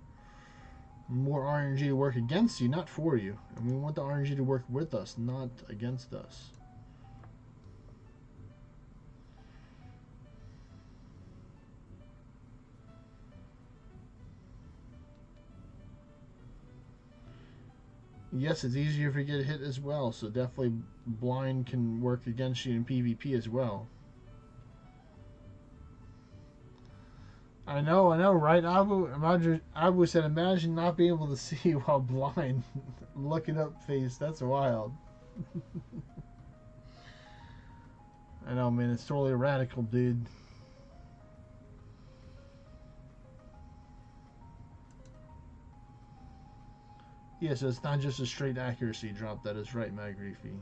More RNG to work against you, not for you. And we want the RNG to work with us, not against us. Yes, it's easier if you get hit as well, so definitely blind can work against you in PvP as well. I know, right? I said, imagine not being able to see while blind. Looking up face, that's wild. I know, man, it's totally radical, dude. Yeah, so it's not just a straight accuracy drop. That is right, Magrifi.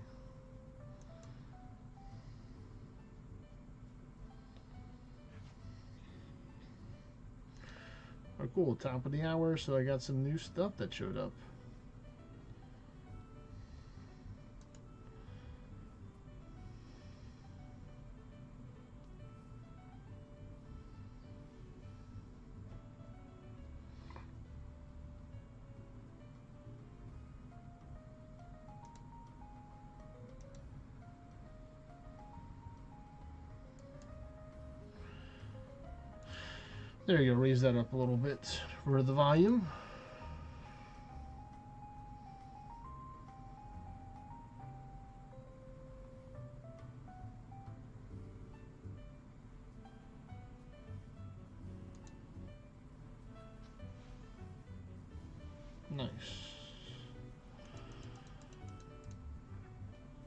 Oh, cool. Top of the hour, so I got some new stuff that showed up. There you go, raise that up a little bit for the volume. Nice.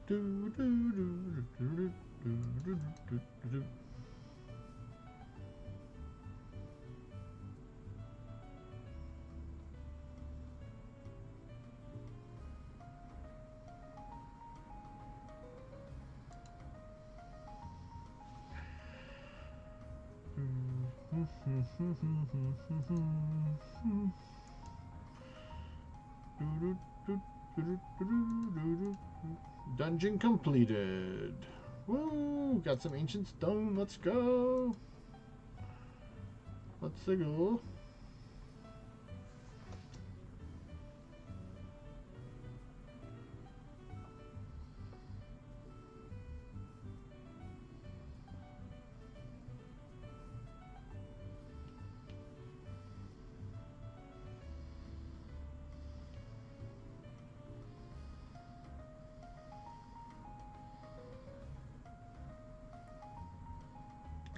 Do, do, do, do, do, do, do, do, do. Dungeon completed. Woo! Got some ancient stone. Let's go. Let's go.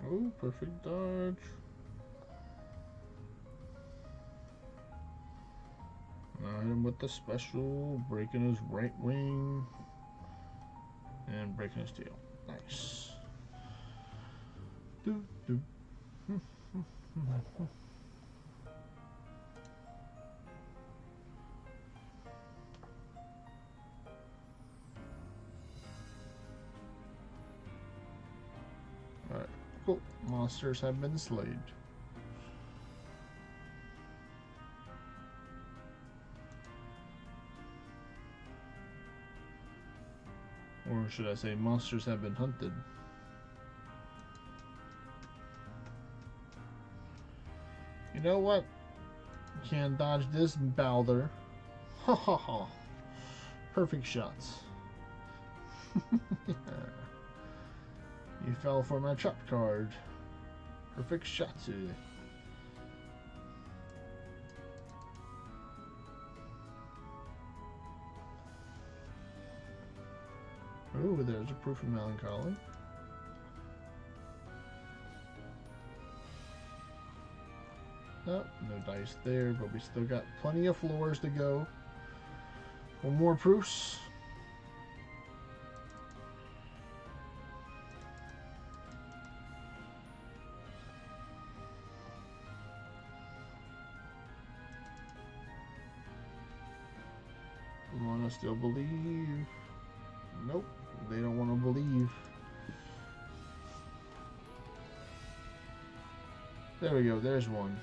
Oh, perfect dodge. Hit him with the special, breaking his right wing and breaking his tail. Nice. Do, do. Alright, cool. Monsters have been slayed. Or should I say, monsters have been hunted. know what? Can't dodge this, Balder. Ha ha ha. Perfect shots. You fell for my trap card. Perfect shots. Oh, there's a proof of melancholy. Oh, no dice there, but we still got plenty of floors to go. One more proofs. We want to still believe. Nope, they don't want to believe. There we go, there's one.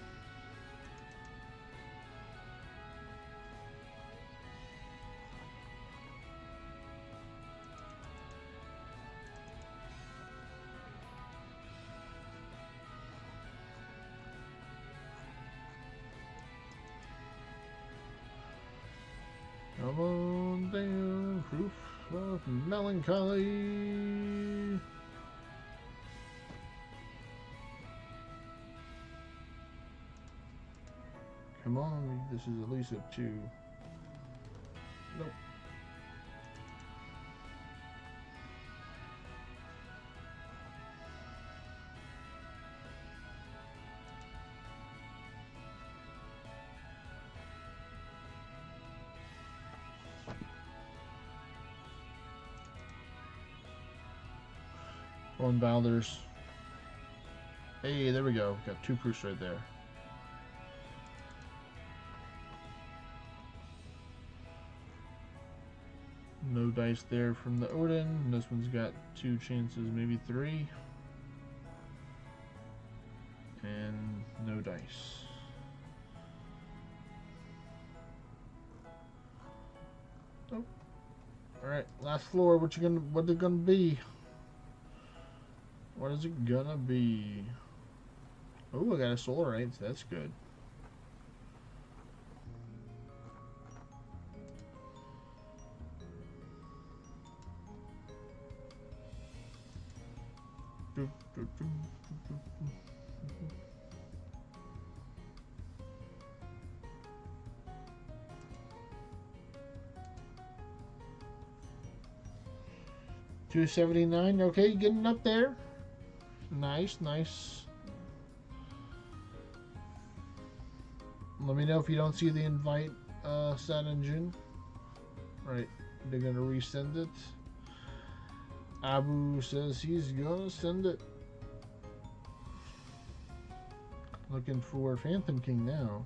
Come on down, proof of melancholy. Come on, this is at least a 2. Nope. On Baldur's. Hey, there we go. Got 2 proofs right there. No dice there from the Odin. This one's got 2 chances, maybe 3. And no dice. Nope. Alright, last floor. What it gonna be? What is it gonna be? Oh, I got a solarite, so that's good. $279. Okay, getting up there. Nice, nice. Let me know if you don't see the invite set in June. Right, they're gonna resend it. Abu says he's gonna send it. Looking for Phantom King now.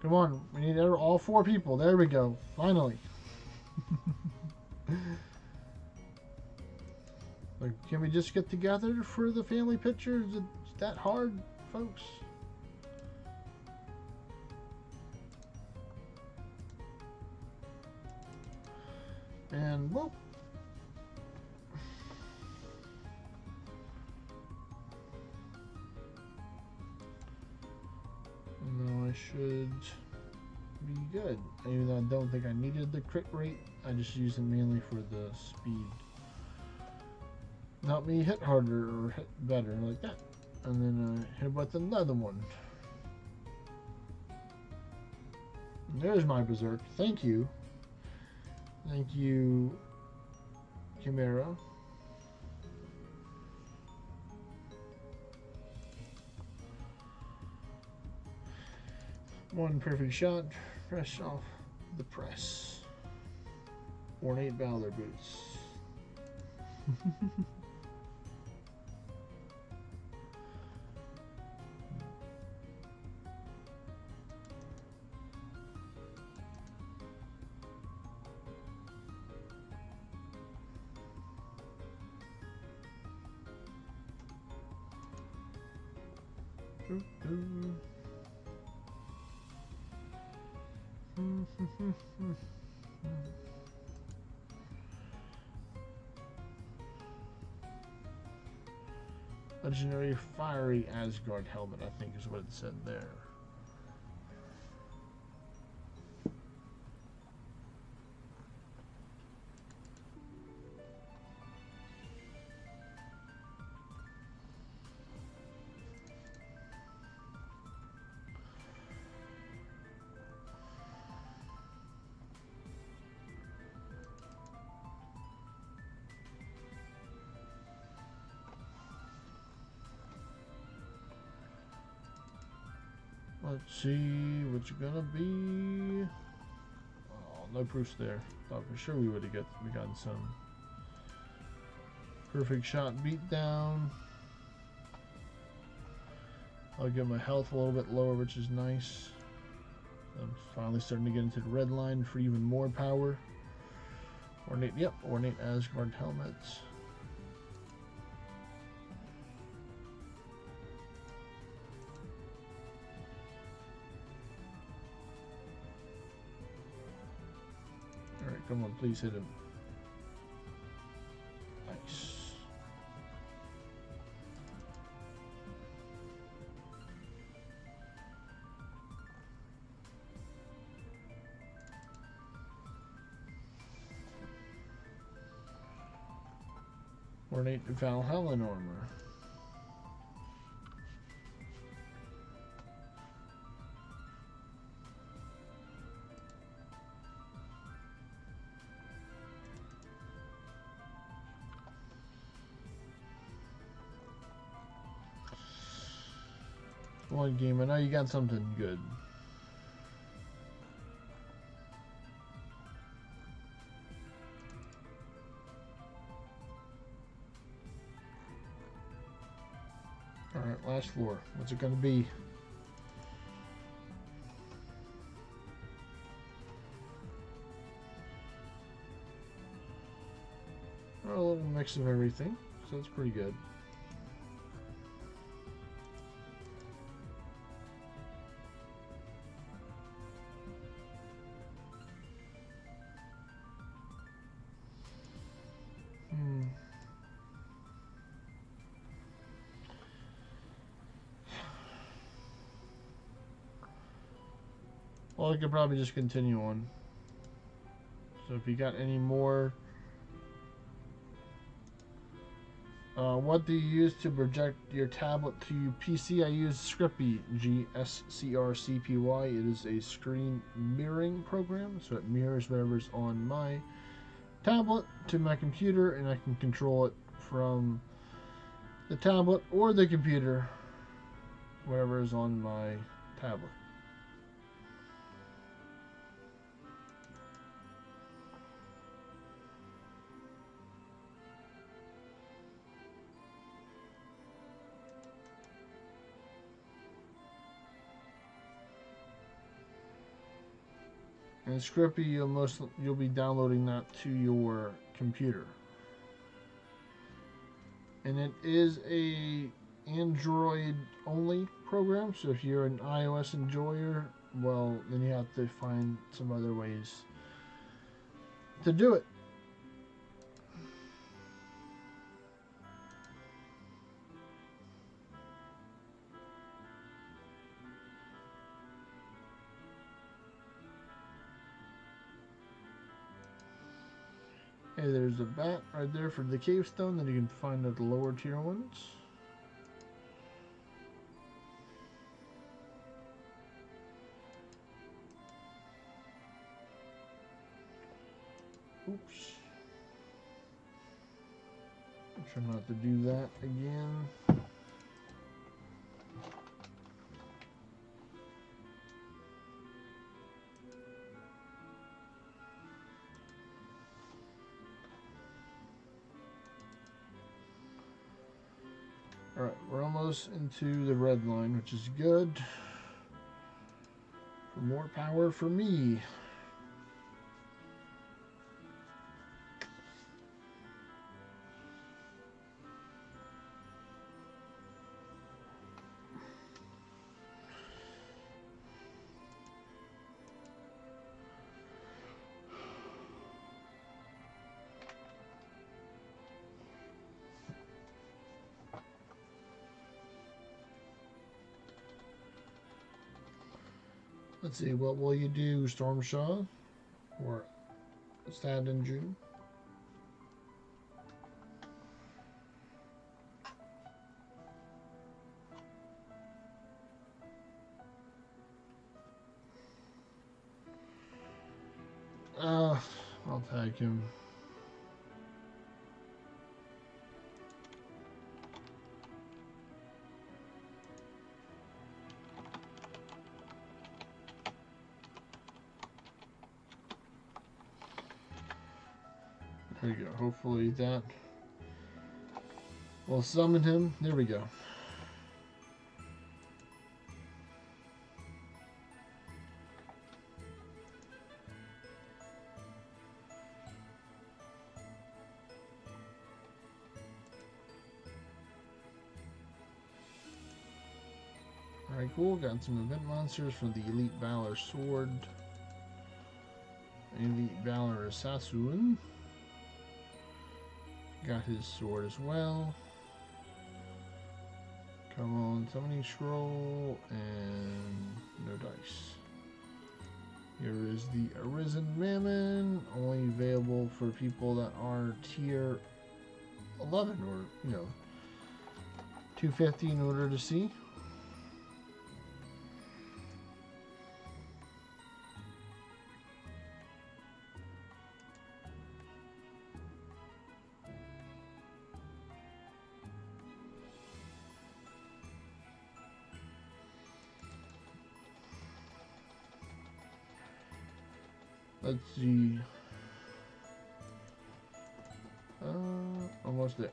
Come on, we need all 4 people. There we go. Finally. Like, can we just get together for the family picture? Is it that hard, folks? And whoop. No, I should be good. Even though I don't think I needed the crit rate, I just use it mainly for the speed. Not me hit harder or hit better like that. And then hit with another one. And there's my berserk. Thank you. Thank you, Chimera. One perfect shot, fresh off the press. Ornate Balor boots. Legendary Fiery Asgard helmet, I think is what it said there. Let's see what you're gonna be. Oh, no proofs there. Thought for sure we would have gotten some. Perfect shot beat down. I'll get my health a little bit lower, which is nice. I'm finally starting to get into the red line for even more power. Ornate, yep, ornate Asgard helmets. Alright, come on, please hit him. Nice. Ornate Valhalla armor. One game, I know you got something good. Alright, last floor. What's it gonna be? A little mix of everything, so that's pretty good. Well, I could probably just continue on. So if you got any more... what do you use to project your tablet to your PC? I use Scrippy, G-S-C-R-C-P-Y. It is a screen mirroring program, so it mirrors whatever's on my tablet to my computer, and I can control it from the tablet or the computer, whatever is on my tablet. And Scrippy, you'll be downloading that to your computer. And it is a Android only program, so if you're an iOS enjoyer, well, then you have to find some other ways to do it. Hey, there's a bat right there for the cave stone that you can find at the lower tier ones. Oops. Try not to do that again. Alright, we're almost into the red line, which is good. For more power for me. Let's see, what will you do, Stormshaw? Or Stad in June? I'll tag him. There we go. Hopefully that will summon him. There we go. Alright, cool. Got some event monsters for the Elite Valor Sword. Elite Valor Assassin. Got his sword as well. Come on, summoning scroll and no dice. Here is the Arisen Mammon, only available for people that are tier 11 or, you know, 250 in order to see. Let's see. Almost there.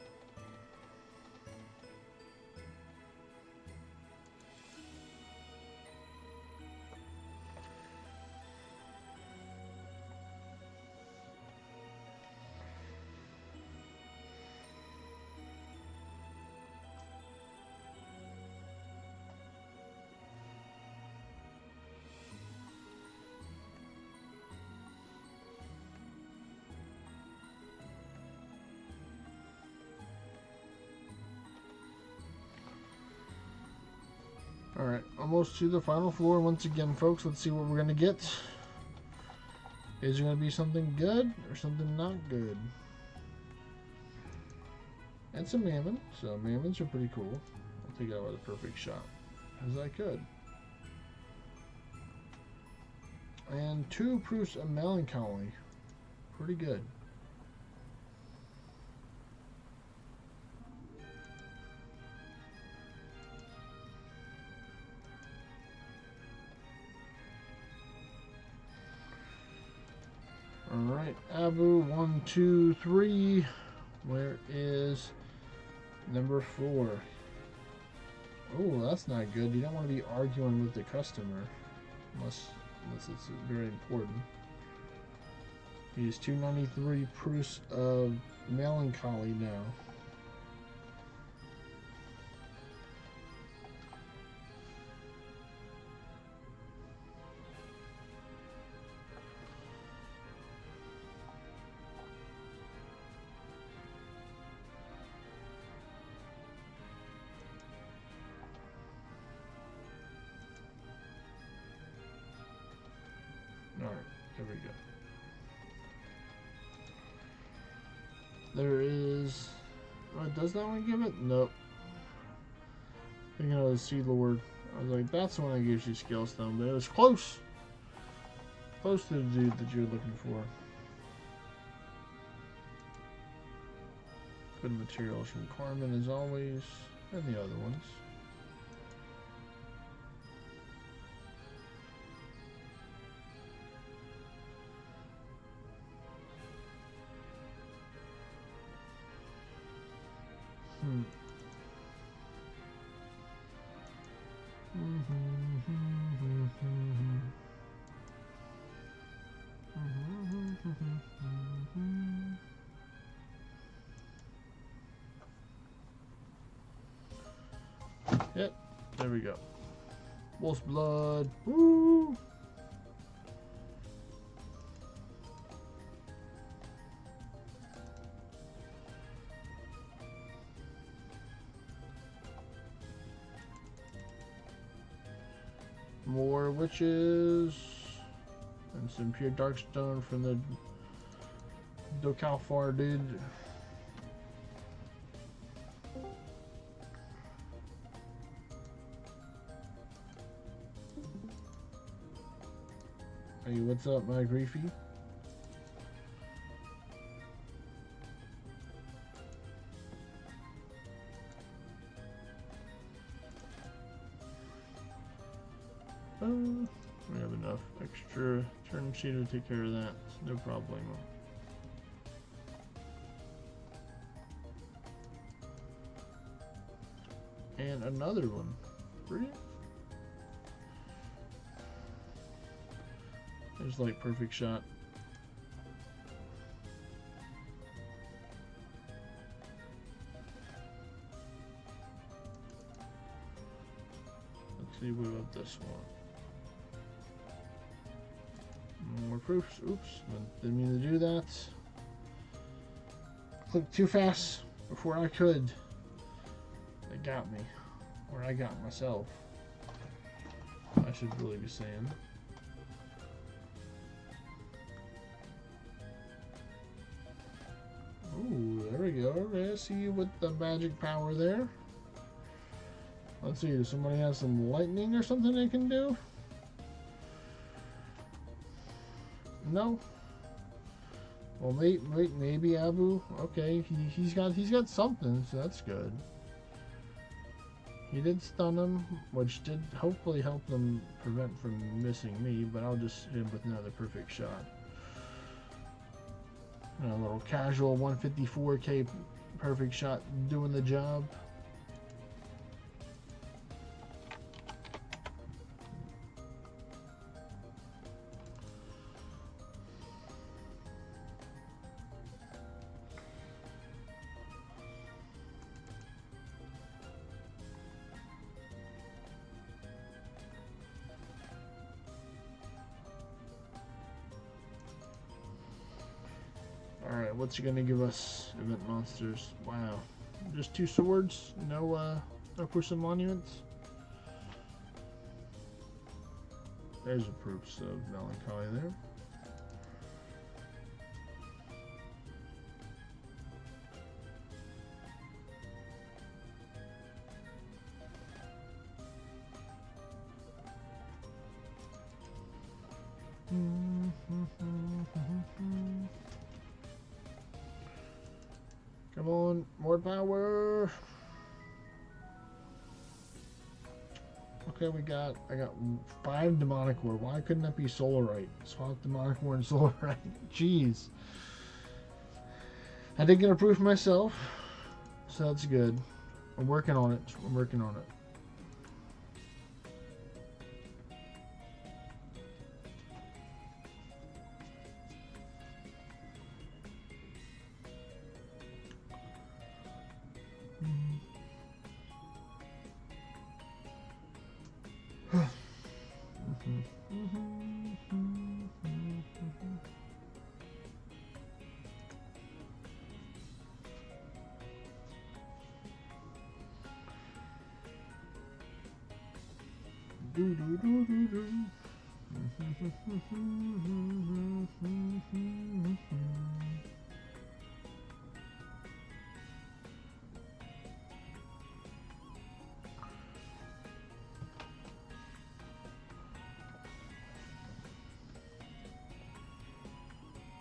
Alright, almost to the final floor once again, folks. Let's see what we're going to get. Is it going to be something good or something not good? And some Mammon. So Mammons are pretty cool. I'll take it out with a perfect shot, as I could. And 2 proofs of Melancholy. Pretty good. Alright, Abu, 1, 2, 3. Where is number 4? Oh, that's not good. You don't want to be arguing with the customer. Unless it's very important. He's 293 proofs of Melancholy now. Alright, there we go. There is... Oh, does that one give it? Nope. Thinking of the Sea Lord. I was like, that's the one that gives you skill stone, but it was close! Close to the dude that you're looking for. Good materials from Carmen as always, and the other ones. Yep, there we go. Wolf's blood. Woo! more witches and some pure darkstone from the Dokkalfar dude. Hey, what's up, my Griefy? We have enough extra turn sheet to take care of that. No problem. And another one. Brilliant. There's like perfect shot. Let's see what about this one. More proofs. Oops, didn't mean to do that. Clicked too fast before I could. They got me. Or I got myself. I should really be saying. Ooh, there we go. Okay, I see you with the magic power there. Let's see, does somebody have some lightning or something they can do? No. Well, maybe Abu. Okay, he's got something, so that's good. He did stun him, which did hopefully help them prevent from missing me. But I'll just hit him with another perfect shot. And a little casual 154k perfect shot doing the job. Alright, what's he gonna give us? Event monsters. Wow. Just 2 swords? No Pursum monuments? There's a proofs of melancholy there. Come on, more power. Okay, I got 5 demonic ore. Why couldn't that be solarite? Swap demonic ore and solarite. Jeez. I did get a proof myself, so that's good. I'm working on it. I'm working on it.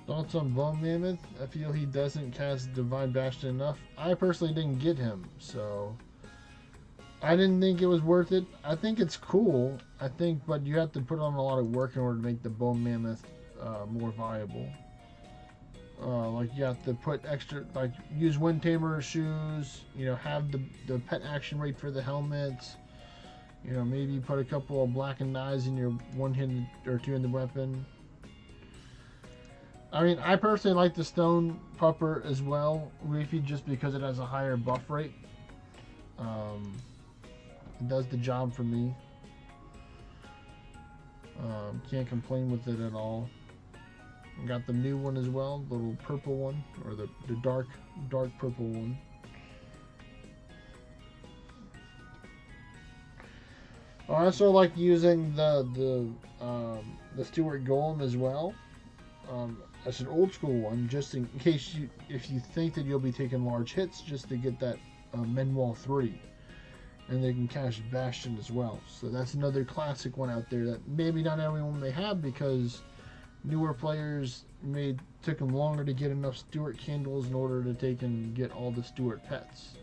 Thoughts on Bone Mammoth? I feel he doesn't cast Divine Bastion enough. I personally didn't get him, so I didn't think it was worth it. I think it's cool, but you have to put on a lot of work in order to make the Bone Mammoth more viable. Like you have to put extra, like use Wind Tamer shoes, you know, have the pet action rate for the helmets, you know, maybe put a couple of blackened eyes in your one-handed or two-handed weapon. I mean, I personally like the Stone Pupper as well, Reefy, just because it has a higher buff rate. It does the job for me. Can't complain with it at all. Got the new one as well, the little purple one, or the dark purple one. I also like using the Stewart Golem as well. That's an old school one, just in case if you think that you'll be taking large hits, just to get that Menwall 3. And they can cast Bastion as well. So that's another classic one out there that maybe not everyone may have because newer players took them longer to get enough Stewart candles in order to take and get all the Stewart pets.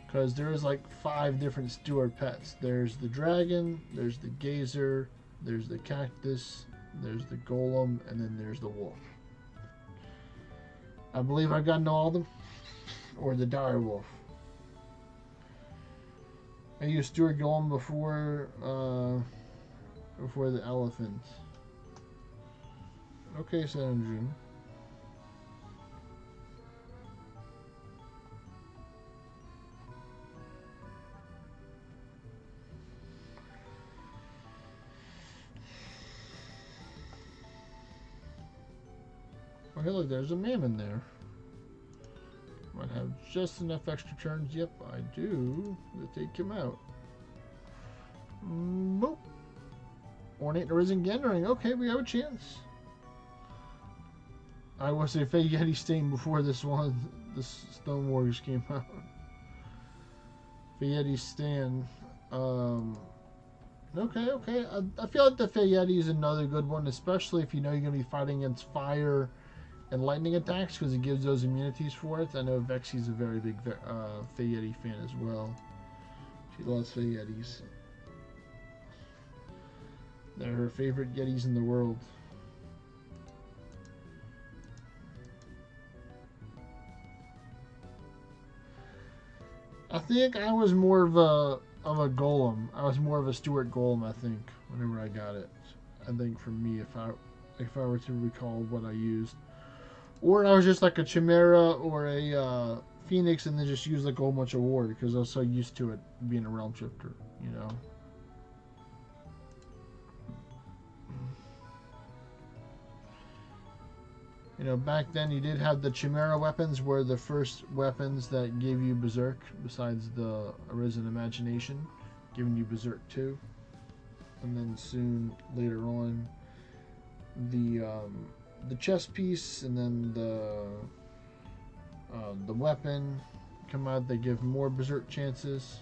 Because there is like 5 different Stewart pets. There's the dragon, there's the gazer, there's the cactus, there's the golem, and then there's the wolf. I believe I've gotten all of them. Or the dire wolf. I used Stewart Golem before the elephant. Okay, Sandrine. Oh, hey, look, there's a mammon there. Might have just enough extra turns. Yep, I do. To take him out. Nope. Ornate Arisen Gendering. Okay, we have a chance. I was a Fey Yeti Stain before this Stone Warriors came out. Fey Yeti Stain. Okay. I feel like the Fey Yeti is another good one, especially if you know you're going to be fighting against fire and lightning attacks, because it gives those immunities for it. I know Vexy's a very big Fey Yeti fan as well. She loves Fey Yetis. They're her favorite Yetis in the world. I think I was more of a golem. I was more of a Stewart Golem, I think, whenever I got it. I think for me, if I were to recall what I used. Or I was just like a Chimera or a Phoenix and then just used like a whole bunch of Ward because I was so used to it being a Realm Shifter, you know. You know, back then you did have the Chimera weapons were the first weapons that gave you Berserk besides the Arisen Imagination, giving you Berserk 2. And then soon later on the chest piece and then the weapon come out. They give more Berserk chances.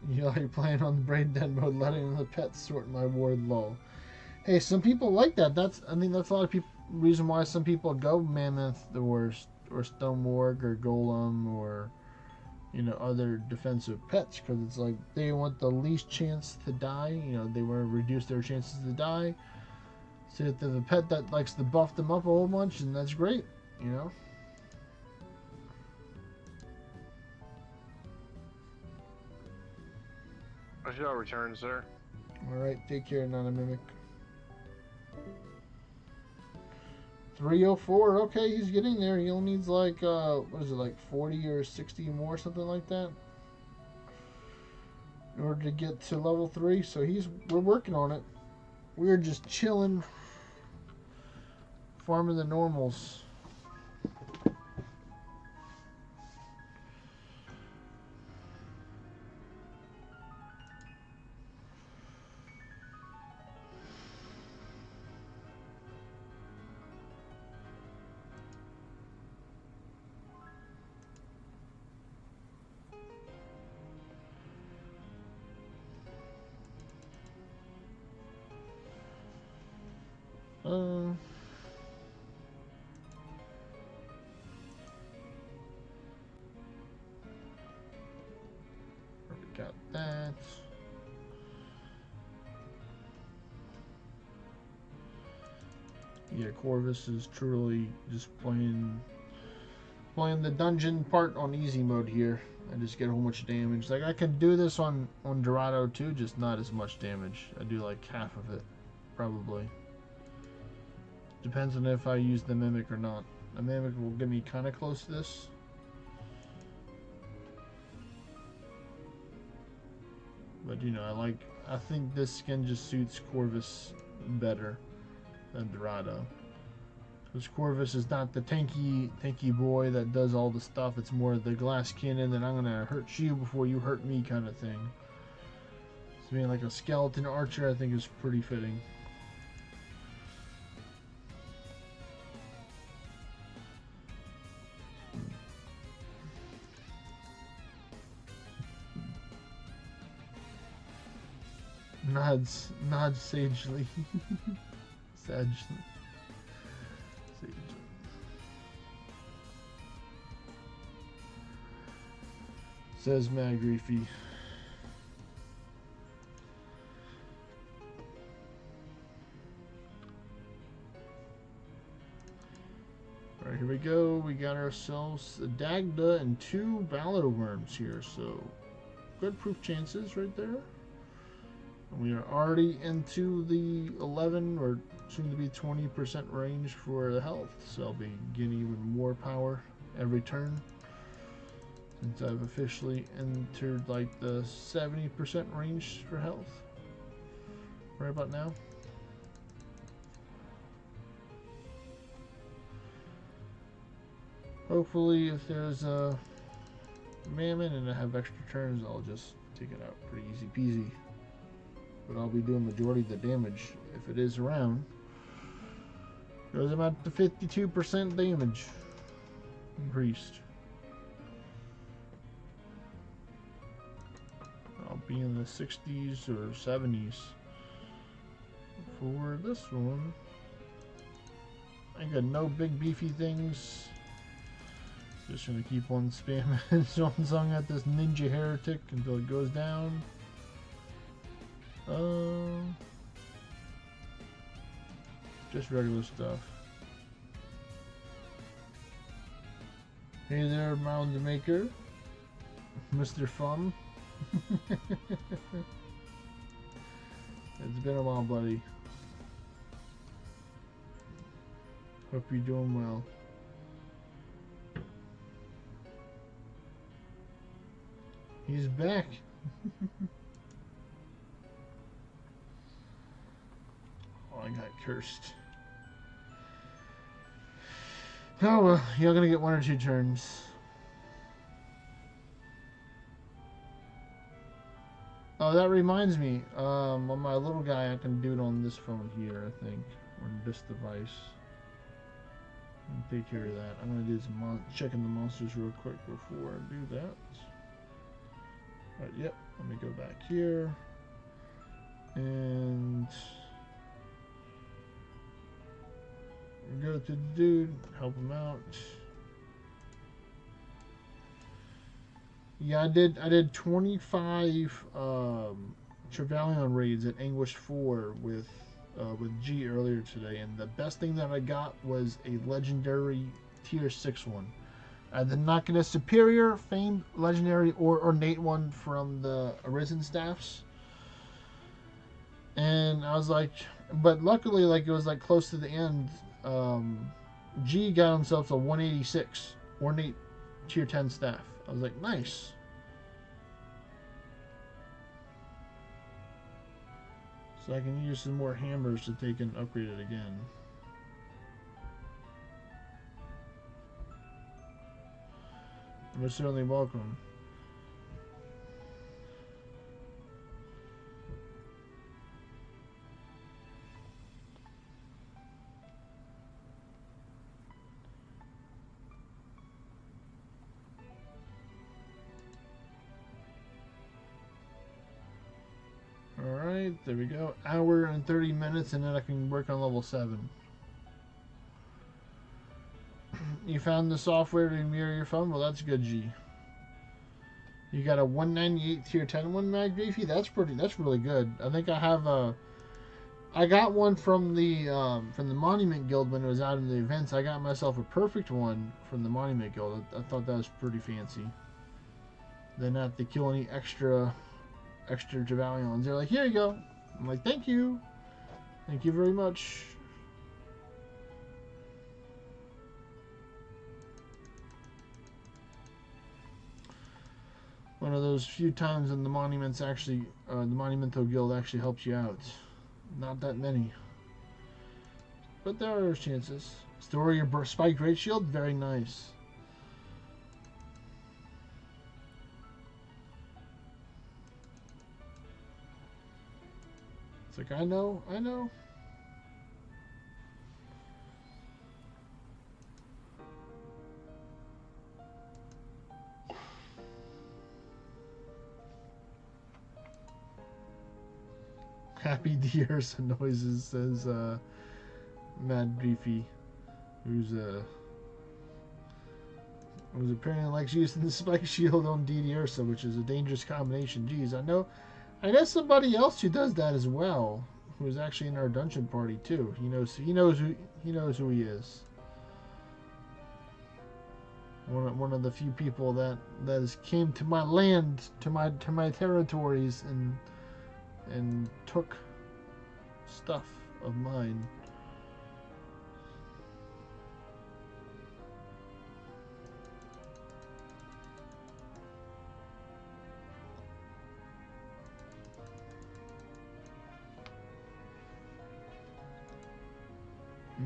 You know, you're playing on the brain dead mode, letting the pets sort my ward low. Hey, some people like that. I think that's a lot of people. Reason why some people go Mammoth or Stone Warg or Golem or, you know, other defensive pets, because it's like they want the least chance to die. You know, they want to reduce their chances to die. So if there's a pet that likes to buff them up a whole bunch, and that's great, you know. I shall return, sir. Alright, take care, not a mimic. 304, okay, he's getting there. He only needs like, what is it, like 40 or 60 more, something like that, in order to get to level 3. So we're working on it. We're just chilling, farming the normals. Got that. Yeah, Corvus is truly just playing the dungeon part on easy mode here. I just get a whole bunch of damage. Like I can do this on Dorado too, just not as much damage. I do like half of it, probably. Depends on if I use the Mimic or not. The Mimic will get me kind of close to this. But you know, I think this skin just suits Corvus better than Dorado. Because Corvus is not the tanky boy that does all the stuff. It's more the glass cannon that I'm gonna hurt you before you hurt me kind of thing. So being like a skeleton archer, I think is pretty fitting. Nods sagely. Sagely. Says Mad Griefy. Alright, here we go. We got ourselves a Dagda and 2 Ballad Worms here, so good proof chances right there. And we are already into the 11 or soon to be 20% range for the health, so I'll be getting even more power every turn. Since I've officially entered like the 70% range for health right about now. Hopefully if there's a Mammon and I have extra turns, I'll just take it out pretty easy peasy. But I'll be doing majority of the damage if it is around. Because I'm at the 52% damage increased. I'll be in the 60s or 70s for this one. I got no big beefy things. Just gonna keep on spamming song at this ninja heretic until it goes down. Just regular stuff. Hey there, Mound Maker, Mr. Fun. It's been a while, buddy. Hope you're doing well. He's back. Oh, I got cursed. Oh well, you're gonna get 1 or 2 turns. Oh, that reminds me. On my little guy, I can do it on this phone here, I think, or this device. Take care of that. I'm gonna do some checking the monsters real quick before I do that. Alright, yep. Let me go back here and go to the dude, help him out. Yeah, I did 25 Trevelyan raids at Anguish 4 with G earlier today, and the best thing that I got was a legendary tier 6 one. I did not get a superior, famed, legendary, or ornate one from the Arisen staffs. And I was like, but luckily, like it was like close to the end, G got himself a 186 ornate tier 10 staff. I was like, nice. So I can use some more hammers to take and upgrade it again. You're certainly welcome. Alright, there we go. Hour and 30 minutes, and then I can work on level 7. You found the software to mirror your phone? Well, that's good, G. You got a 198 tier 10 one, Mad Griefy? That's really good. I think I have a... I got one from the Monument Guild when it was out in the events. I got myself a perfect one from the Monument Guild. I thought that was pretty fancy. Then not have to kill any extra Javalions. They're like, here you go. I'm like, thank you. Thank you very much. One of those few times when the monuments actually, the Monumental Guild actually helps you out. Not that many. But there are chances. Store your spike great shield. Very nice. It's like, I know. Happy deers and noises, says Mad Beefy, who's apparently likes using the spike shield on DD Ursa, which is a dangerous combination. Geez, I know somebody else who does that as well, who's actually in our dungeon party too. He knows who he is. One of the few people that has came to my land, to my territories, and took stuff of mine.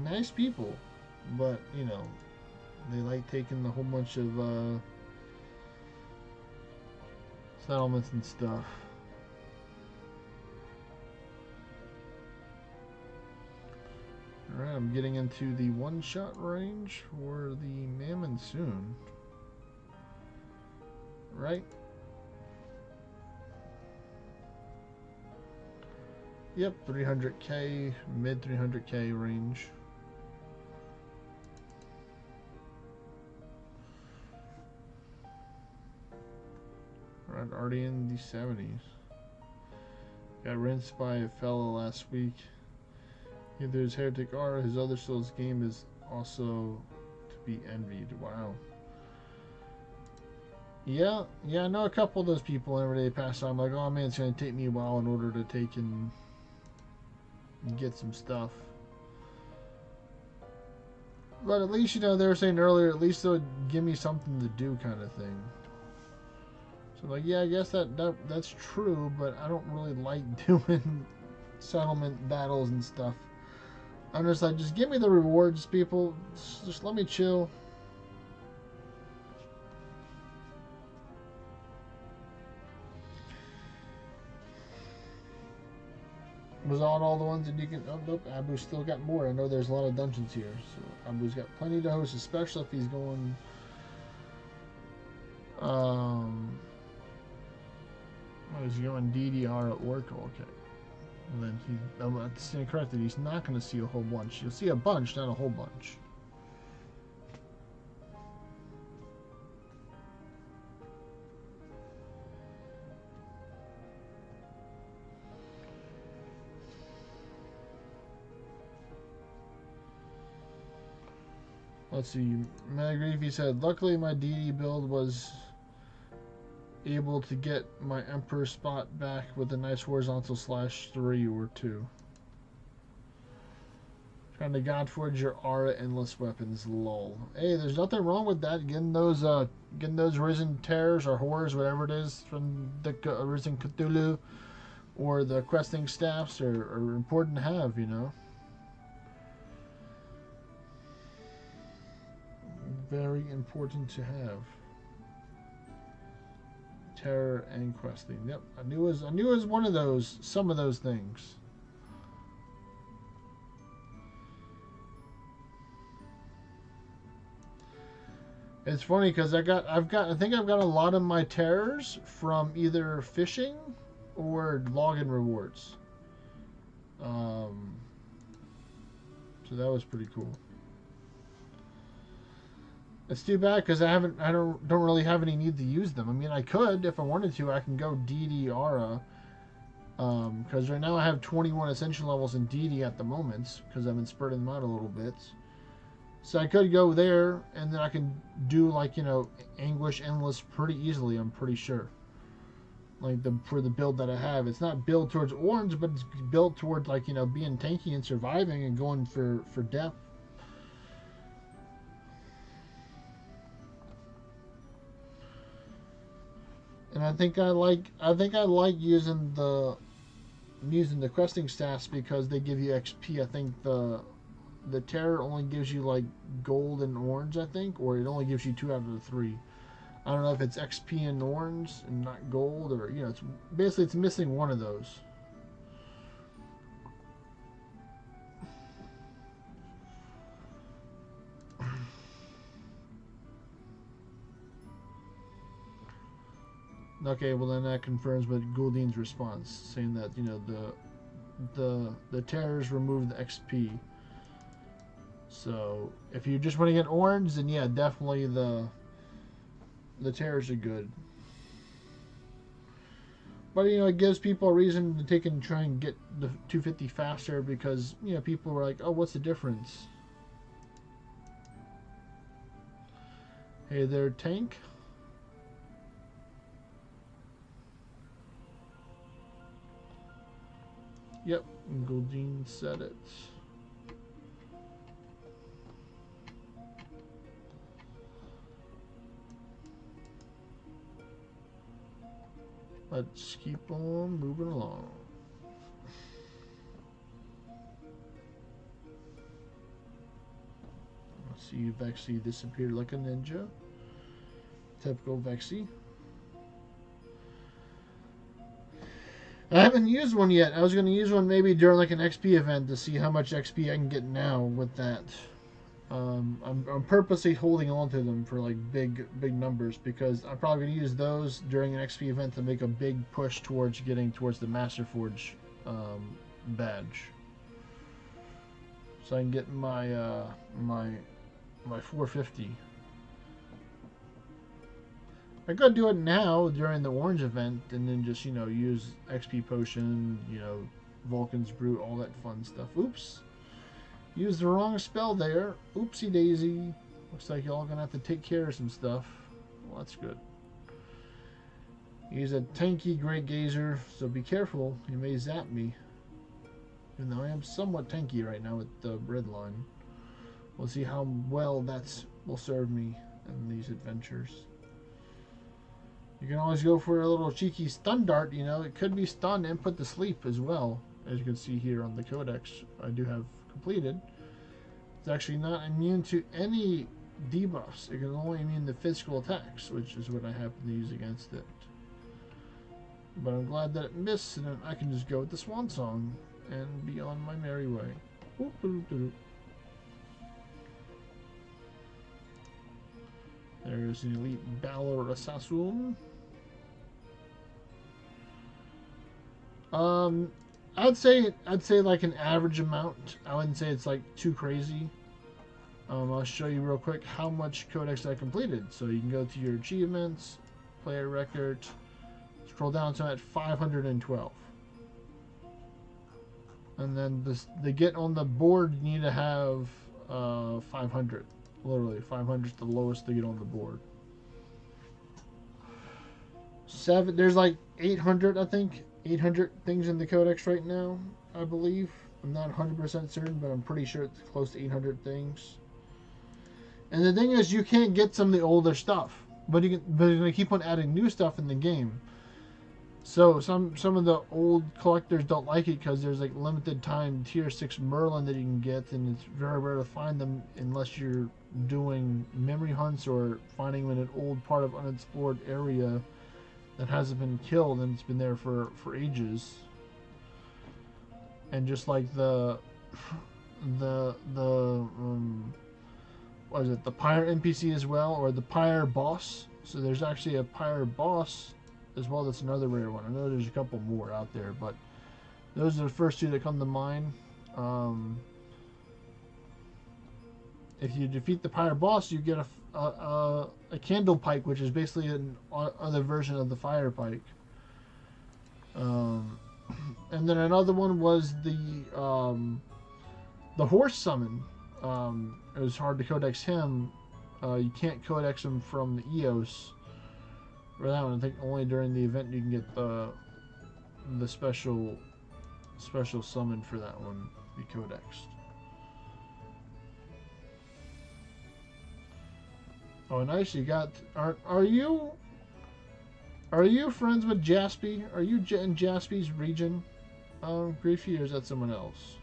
Nice people, but you know, they like taking a whole bunch of settlements and stuff. Alright, I'm getting into the one-shot range for the Mammon soon. Right? Yep, 300k, mid 300k range. Alright, already in the 70s. Got rinsed by a fella last week. There's Heretic R. His other Souls game is also to be envied. Wow. Yeah, I know a couple of those people every day pass on. I'm like, oh man, it's going to take me a while in order to take and get some stuff. But at least, you know, they were saying earlier, at least they'll give me something to do kind of thing. So like, yeah, I guess that's true, but I don't really like doing settlement battles and stuff. I'm just like, just give me the rewards, people. Just let me chill. Was on all the ones that you can... Oh, nope, Abu's still got more. I know there's a lot of dungeons here. So Abu's got plenty to host, especially if he's going... Oh, he's going DDR at work. Okay. And then I'm saying correctly, he's not going to see a whole bunch. You'll see a bunch, not a whole bunch. Let's see. Mad Griefy said, luckily my DD build was able to get my Emperor spot back with a nice horizontal /3 or 2. Trying to Godforge your aura endless weapons, lol. Hey, there's nothing wrong with that. Getting those Risen Terrors or Horrors, whatever it is, from the Risen Cthulhu or the Questing Staffs are important to have, you know. Very important to have. Terror and questing. Yep, I knew it was one of those. Some of those things. It's funny because I think I've got a lot of my terrors from either fishing or login rewards. So that was pretty cool. It's too bad because I don't really have any need to use them. I mean, I could if I wanted to. I can go DD Aura, because right now I have 21 Ascension levels in DD at the moment because I've been spreading them out a little bit. So I could go there and then I can do, like, you know, Anguish Endless pretty easily. I'm pretty sure. Like for the build that I have, it's not built towards orange, but it's built towards, like, you know, being tanky and surviving and going for depth. And I think I like using the questing staffs because they give you XP. I think the the terror only gives you like gold and orange, I think, or it only gives you 2 out of the 3. I don't know if it's XP and orange and not gold, or it's basically it's missing one of those. Okay, well then that confirms with Gul'din's response, saying that the terrors remove the XP. So if you just want to get orange, then yeah, definitely the terrors are good. But it gives people a reason to take and try and get the 250 faster, because people were like, oh, what's the difference? Hey there, tank. Yep, Gul'din said it. Let's keep on moving along. Let's see, Vexy disappeared like a ninja. Typical Vexy. I haven't used one yet. I was going to use one maybe during like an XP event to see how much XP I can get now with that. I'm purposely holding on to them for like big numbers, because I'm probably going to use those during an XP event to make a big push towards getting towards the Master Forge badge, so I can get my my 450. I could do it now during the orange event, and then just use XP potion, Vulcan's Brute, all that fun stuff. Oops. Used the wrong spell there. Oopsie daisy. Looks like y'all gonna have to take care of some stuff. Well, that's good. He's a tanky Great Gazer, so be careful. He may zap me. Even though I am somewhat tanky right now with the red line. We'll see how well that will serve me in these adventures. You can always go for a little cheeky stun dart, It could be stun and put to sleep as well. As you can see here on the codex, I do have completed. It's actually not immune to any debuffs. It can only immune to physical attacks, which is what I happen to use against it. But I'm glad that it missed, and then I can just go with the swan song and be on my merry way. There's an elite Balor Assassin. I'd say like an average amount. I wouldn't say it's like too crazy. I'll show you real quick how much codex I completed. So you can go to your achievements, player record, scroll down to at 512. And then to get on the board, you need to have 500. Literally, 500 is the lowest to get on the board. There's like 800, I think. 800 things in the codex right now, I believe. I'm not 100% certain, but I'm pretty sure it's close to 800 things. And the thing is, you can't get some of the older stuff, but you're going to keep on adding new stuff in the game. So some of the old collectors don't like it because there's like limited time tier 6 Merlin that you can get, and it's very rare to find them unless you're doing memory hunts or finding them in an old part of unexplored area that hasn't been killed and it's been there for ages. And just like the what is it, the Pyre NPC as well, or the Pyre boss. So there's actually a Pyre boss as well. That's another rare one. I know there's a couple more out there, but those are the first two that come to mind. If you defeat the Pyre boss, you get a candle pike, which is basically an other version of the fire pike. And then another one was the horse summon. It was hard to codex him. You can't codex him from the EOS. For that one, I think only during the event you can get the special summon for that one be codexed. Oh, nice! You got. Are you friends with Jaspy? Are you in Jaspy's region? Griefy, or is that someone else?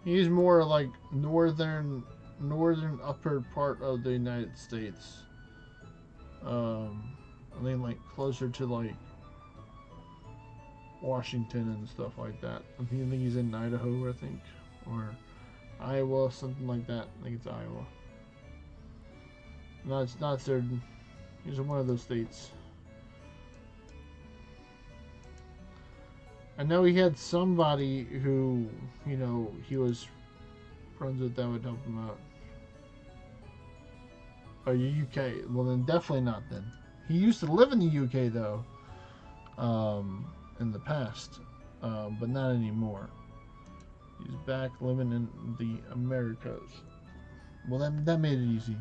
He's more like northern upper part of the United States. I think like closer to like Washington and stuff like that. I think he's in Idaho, I think, or Iowa, something like that. I think it's Iowa. No, it's not certain. He's in one of those states. I know he had somebody who, you know, he was friends with that would help him out. Oh, you UK? Well, then definitely not. Then he used to live in the UK though, in the past, but not anymore. He's back living in the Americas. Well, that made it easy.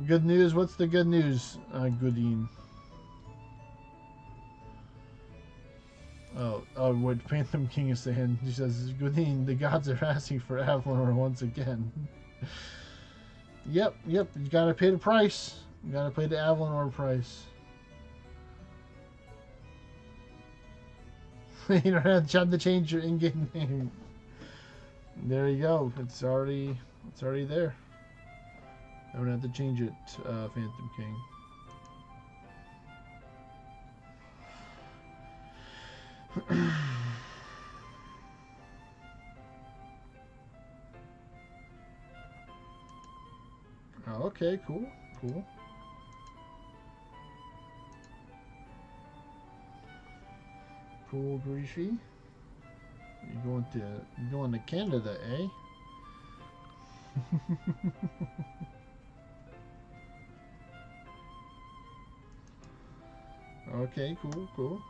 Good news. What's the good news, Goodine? Oh, what Phantom King is saying. He says, Goodine, the gods are asking for Avalor once again. Yep. You gotta pay the price. You gotta pay the Avalor price. You don't have to change your in-game name. There you go. It's already there. I don't have to change it, Phantom King. Oh, okay, cool. Cool, Greasy. You're going to Canada, eh? Okay, cool.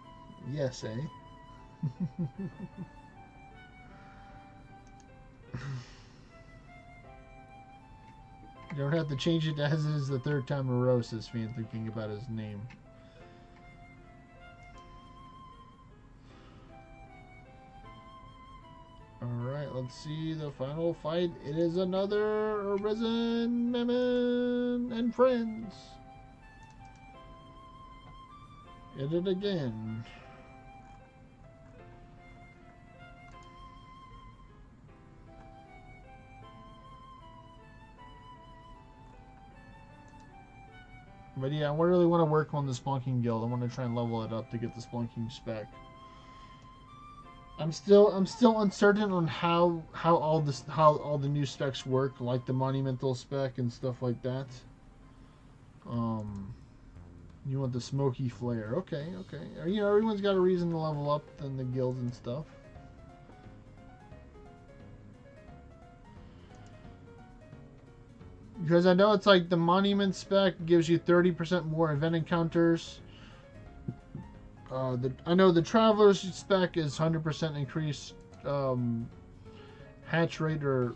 Yes, eh? You don't have to change it as is the third time in a row, says Fan thinking about his name. Alright, let's see the final fight. It is another Arisen Memon and friends. Hit it again. But yeah, I really want to work on the Splunking Guild. I want to try and level it up to get the Splunking spec. I'm still uncertain on how all the new specs work, like the monumental spec and stuff like that. You want the smoky flare? Okay. You know, everyone's got a reason to level up in the guilds and stuff. Because I know it's like the monument spec gives you 30% more event encounters. I know the traveler's spec is 100% increased hatch rate or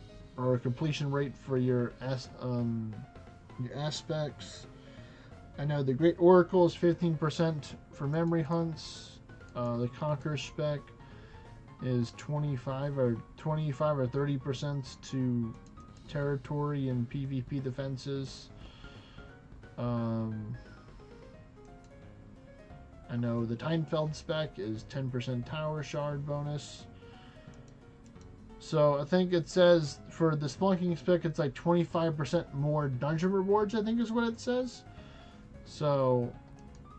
completion rate for your aspects. I know the Great Oracle is 15% for memory hunts. The Conquer spec is 25 or 30% to territory and PvP defenses. I know the Teinfeld spec is 10% tower shard bonus. So I think it says for the Splunking spec it's like 25% more dungeon rewards, I think is what it says. So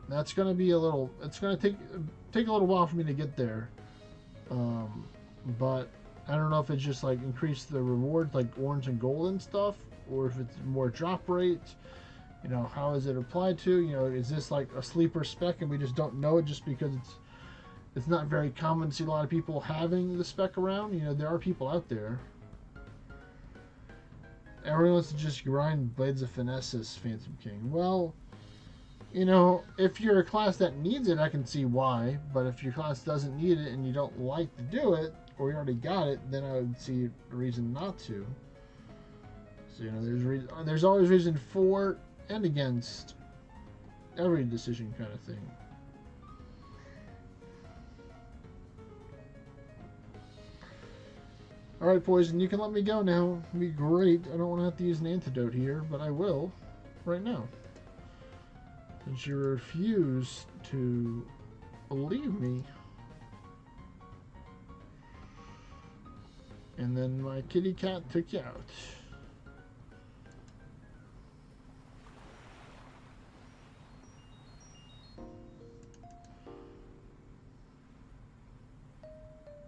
that's gonna be it's gonna take a little while for me to get there. But I don't know if it's just like increase the rewards like orange and gold and stuff, or if it's more drop rate. You know, how is it applied to? You know, is this like a sleeper spec and we just don't know it just because it's not very common to see a lot of people having the spec around? You know, there are people out there. Everyone wants to just grind Blades of Finesse's Phantom King. Well, you know, if you're a class that needs it, I can see why. But if your class doesn't need it and you don't like to do it, or you already got it, then I would see a reason not to. So, you know, there's always reason for and against every decision kind of thing. Alright, Poison, you can let me go now. It'd be great. I don't want to have to use an antidote here, but I will right now. Since you refuse to believe me. And then my kitty cat took you out.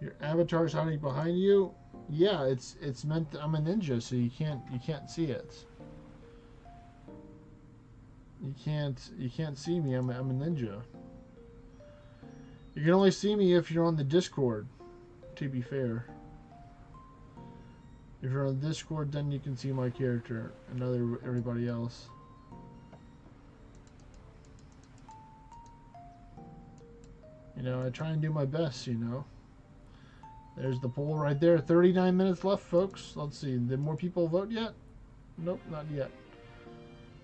Your avatar's hiding behind you. Yeah, it's meant to, I'm a ninja, so you can't see it. You can't see me. I'm a ninja. You can only see me if you're on the Discord, to be fair. If you're on Discord, then you can see my character and everybody else. You know, I try and do my best, you know. There's the poll right there. 39 minutes left, folks. Let's see. Did more people vote yet? Nope, not yet.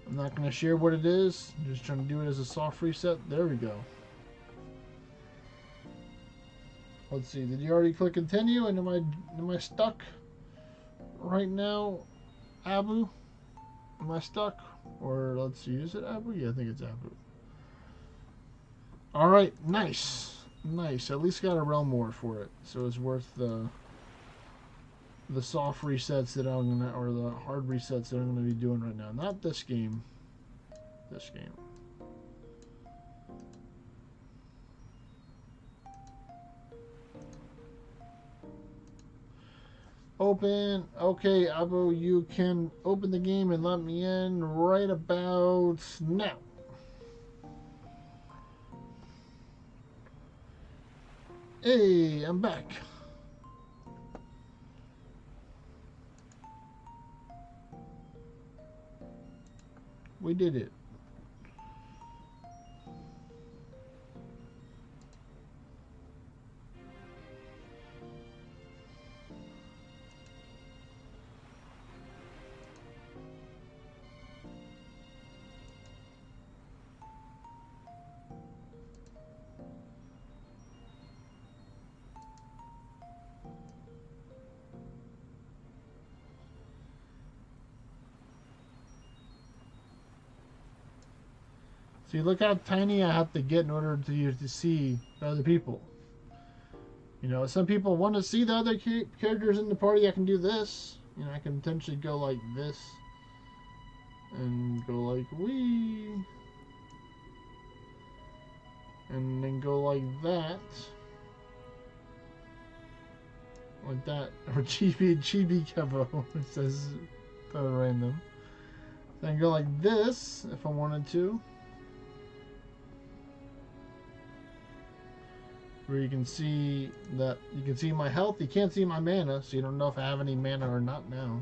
I'm not going to share what it is. I'm just trying to do it as a soft reset. There we go. Let's see. Did you already click continue? And am I stuck right now, Abu? Am I stuck? Or let's see. Is it Abu? Yeah, I think it's Abu. All right. Nice. Nice. At least got a realm war for it, so it's worth the soft resets that I'm gonna, or the hard resets that I'm gonna be doing right now. Not this game. This game. Open. Okay, Abu, you can open the game and let me in right about now. Hey, I'm back. We did it. See, look how tiny I have to get in order to see the other people. You know, some people want to see the other characters in the party. I can do this. You know, I can potentially go like this. And go like wee. And then go like that. Like that. Or Chibi Kevo. It says random. Then go like this if I wanted to. Where you can see that my health. You can't see my mana, so you don't know if I have any mana or not now.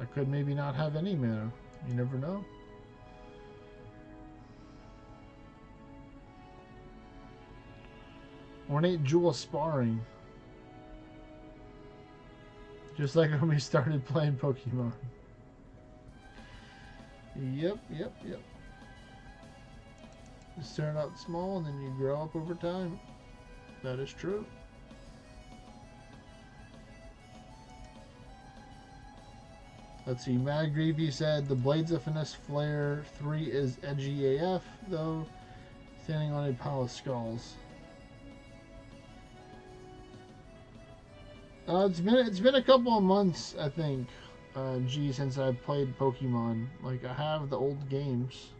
I could maybe not have any mana. You never know. Ornate jewel sparring. Just like when we started playing Pokemon. Yep. You start out small and then you grow up over time. That is true. Let's see, Mad Greavy said the Blades of Finesse Flare 3 is edgy AF, though, standing on a pile of skulls. It's been a couple of months, I think, since I've played Pokemon. Like, I have the old games.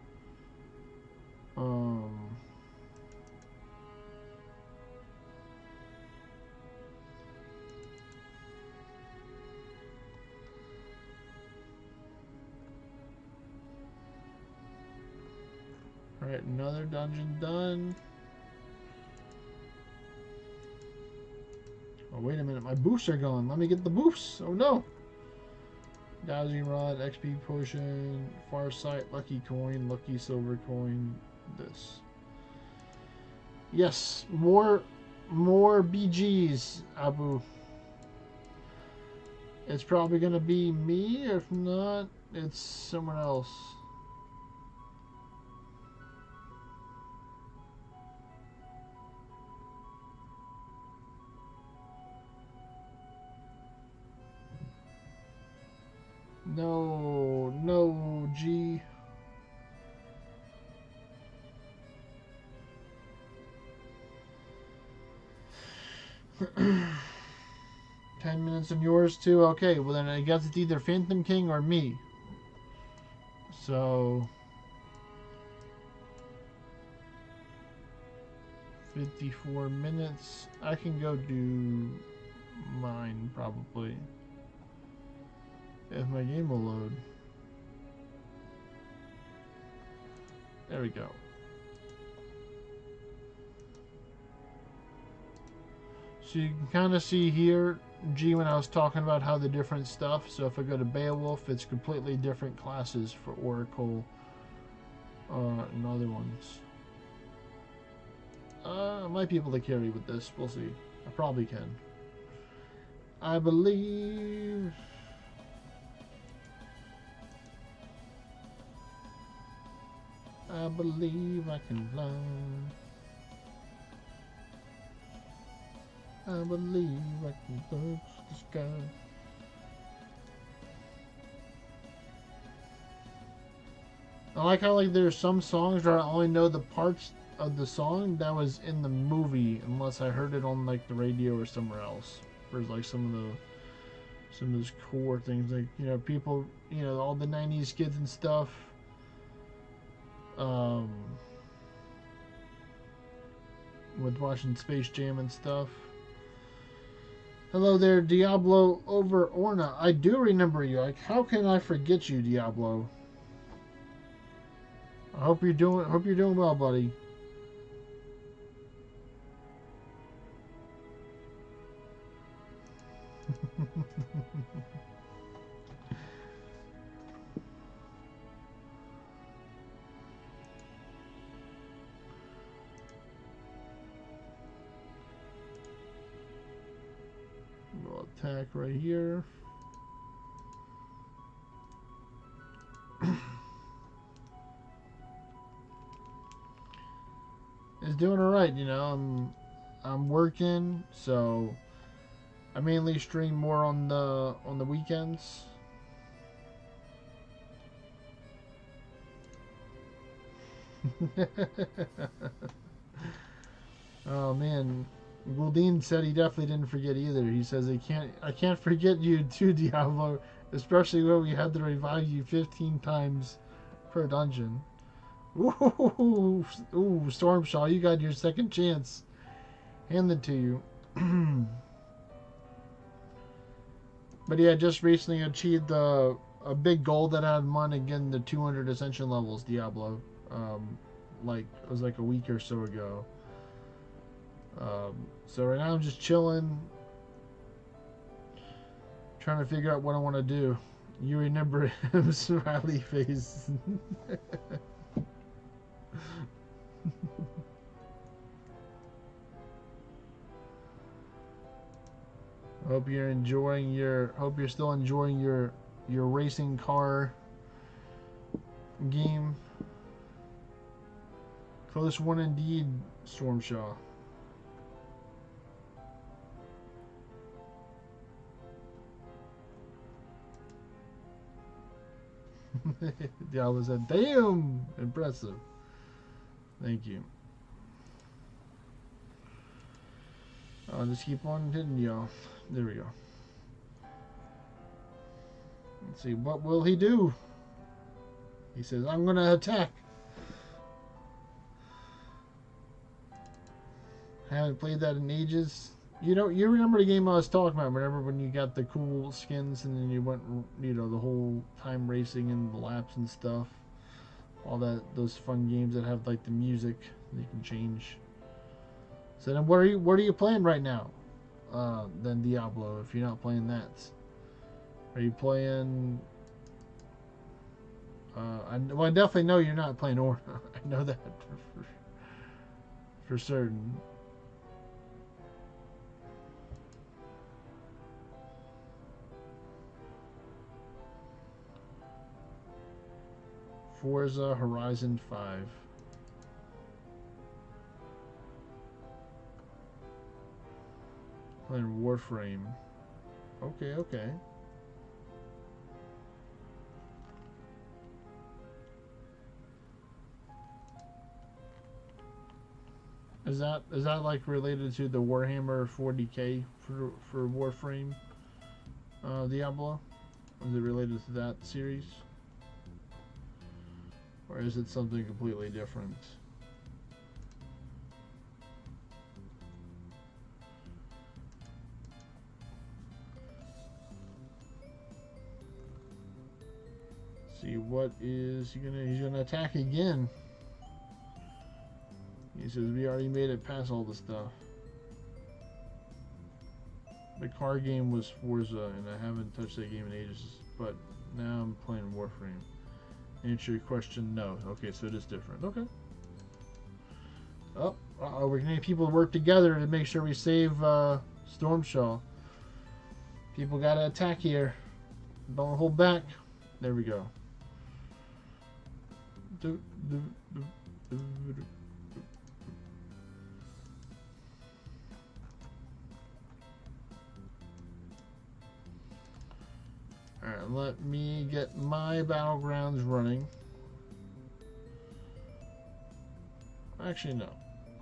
Alright, another dungeon done. Oh, wait a minute, my boosts are gone. Let me get the boosts. Oh no! Dowsing Rod, XP Potion, Farsight, Lucky Coin, Lucky Silver Coin, this. Yes, more BGs, Abu. It's probably gonna be me, if not, it's someone else. No, G. 10 minutes on yours too? Okay, well then I guess it's either Phantom King or me. So 54 minutes. I can go do mine probably. If my game will load. There we go. So you can kind of see here, G, when I was talking about how the different stuff. So if I go to Beowulf, it's completely different classes for Oracle and other ones. I might be able to carry with this. We'll see. I probably can. I believe... I believe I can fly. I believe I can touch the sky. I like how there's some songs where I only know the parts of the song that was in the movie, unless I heard it on the radio or somewhere else. There's some of those core things, people, all the 90s kids and stuff. With watching Space Jam and stuff. Hello there, Diablo over Orna. I do remember you. How can I forget you, Diablo? I hope you're doing well, buddy. We'll attack right here. It's doing alright, I'm working, so I mainly stream more on the weekends. Oh man, Gouldine said he definitely didn't forget either. He says I can't forget you too, Diablo, especially when we had to revive you 15 times per dungeon. Ooh, Stormshaw, you got your second chance handed to you. But yeah, just recently achieved a big goal that I had in mind again, the 200 ascension levels, Diablo. It was a week or so ago. So right now I'm just chilling, trying to figure out what I want to do. You remember him, smiley face. Hope you're still enjoying your racing car game. Close one indeed, Stormshaw. Diablo said, damn, impressive. Thank you. I'll just keep on hitting y'all. There we go. Let's see, what will he do? He says, I'm gonna attack. Haven't played that in ages. You remember the game I was talking about? Remember when you got the cool skins and then you went, the whole time racing and the laps and stuff? All those fun games that have the music that you can change. So then what are you playing right now? Then Diablo, if you're not playing that. Are you playing I definitely know you're not playing Orna. I know that for certain. Forza Horizon 5. Playing Warframe. Okay. Is that related to the Warhammer 40K for Warframe? Diablo? Is it related to that series? Or is it something completely different? See, what is he gonna? He's gonna attack again. He says we already made it past all the stuff. The car game was Forza, and I haven't touched that game in ages. But now I'm playing Warframe. Answer your question, no. Okay, so it is different. Okay. Oh, we're gonna need people to work together to make sure we save Stormshaw. People gotta attack here. Don't hold back. There we go. Alright, let me get my battlegrounds running. Actually, no.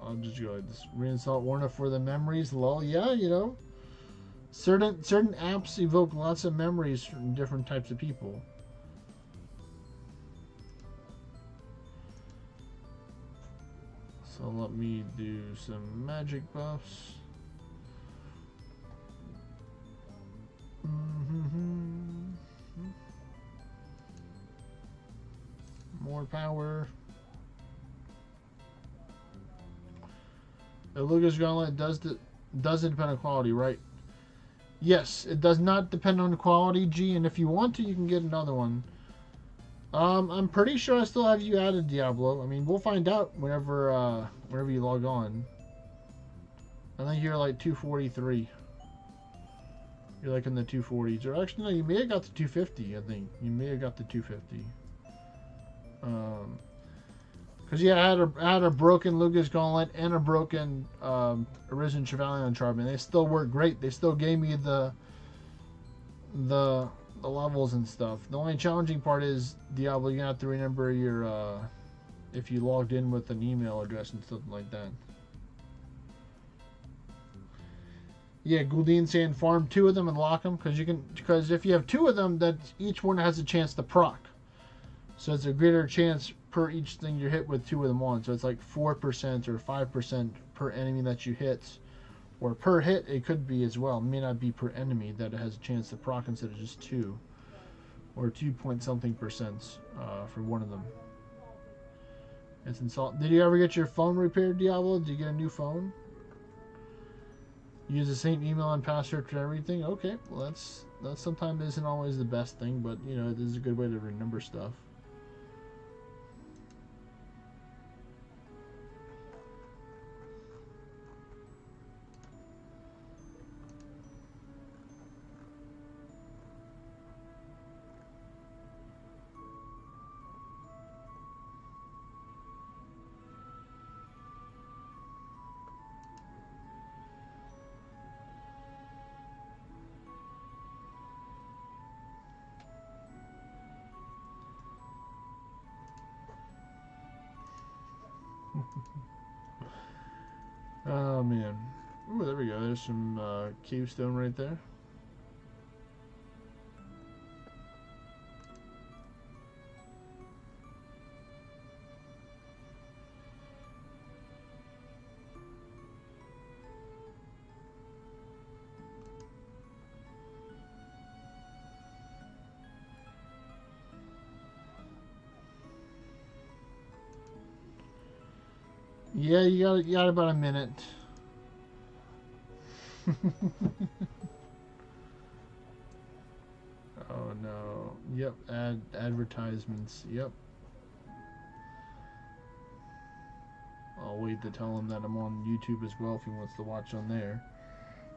I'll just go like this. Reinstall Orna for the memories. Lol. Yeah, you know. Certain apps evoke lots of memories from different types of people. So let me do some magic buffs. More power. The Lucas Gauntlet doesn't depend on quality, right? Yes, it does not depend on quality, G, and if you want to, you can get another one. I'm pretty sure I still have you added, Diablo. I mean, we'll find out whenever you log on. I think you're like 243. You're like in the 240s. Or actually, no, you may have got the 250, I think. You may have got the 250. Because yeah, I had a broken Lucas Gauntlet and a broken Arisen Chevalier Charm, they still work great. They still gave me the levels and stuff. The only challenging part is, Diablo, you're gonna have to remember your if you logged in with an email address and something like that. Yeah, Gouldine saying farm 2 of them and lock them because if you have 2 of them, that each one has a chance to proc. So it's a greater chance per each thing you hit with 2 of them on. So it's like 4% or 5% per enemy that you hit. Or per hit, it could be as well. It may not be per enemy that it has a chance to proc instead of just 2. Or 2 point something percent for one of them. It's insult. Did you ever get your phone repaired, Diablo? Did you get a new phone? Use the same email and password for everything? Okay, well that sometimes isn't always the best thing, but you know, it is a good way to remember stuff. Oh man. Ooh, there we go. There's some cave stone right there. Yeah, you got about a minute. Oh no. Yep, advertisements. Yep. I'll wait to tell him that I'm on YouTube as well if he wants to watch on there.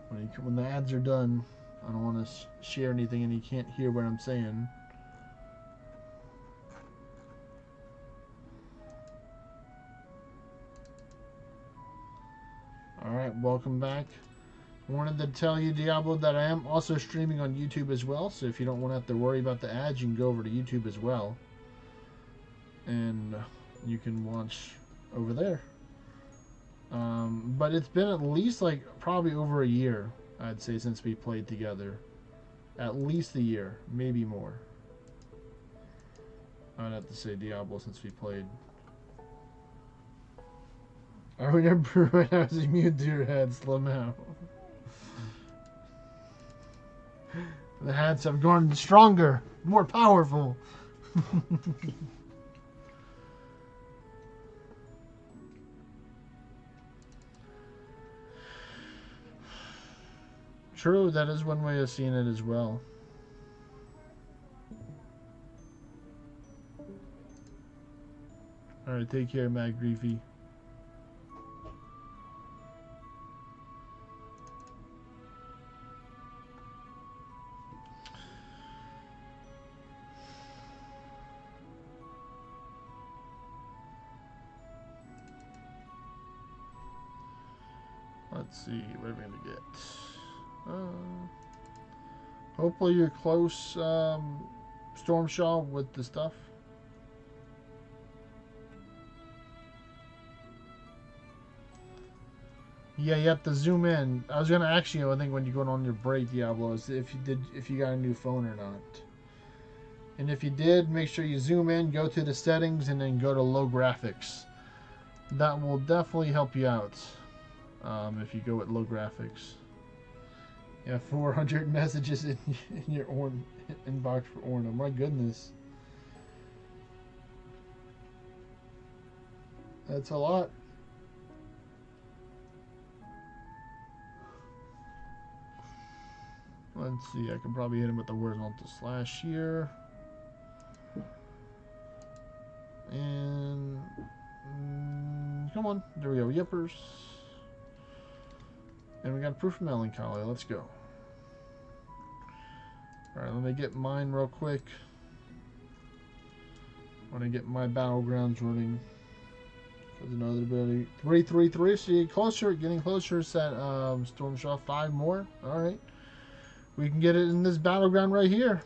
When the ads are done, I don't want to share anything and he can't hear what I'm saying. Alright, welcome back. Wanted to tell you, Diablo, that I am also streaming on YouTube as well, so if you don't want to have to worry about the ads, you can go over to YouTube as well. And you can watch over there. But it's been at least, like, probably over a year, I'd say, since we played together. At least a year, maybe more. I'd have to say Diablo since we played. I remember when I was immune to your head, Slimao. The hats have gone stronger, more powerful. True, that is one way of seeing it as well. Alright, take care, Matt Griefy. Let's see, what are we gonna get? Hopefully you're close, Stormshaw, with the stuff. Yeah, you have to zoom in. I was gonna ask you, I think when you're going on your break, Diablo, is if you got a new phone or not. And if you did, make sure you zoom in, go to the settings, and then go to low graphics. That will definitely help you out. If you go with low graphics. Yeah, 400 messages in your inbox for Orna. My goodness. That's a lot. Let's see, I can probably hit him with the horizontal slash here. And come on, there we go, yippers. And we got proof of melancholy. Let's go. Alright, let me get mine real quick. I want to get my battlegrounds running. There's another ability. 333, so you're closer, getting closer. Set Stormshaw 5 more. Alright. We can get it in this battleground right here.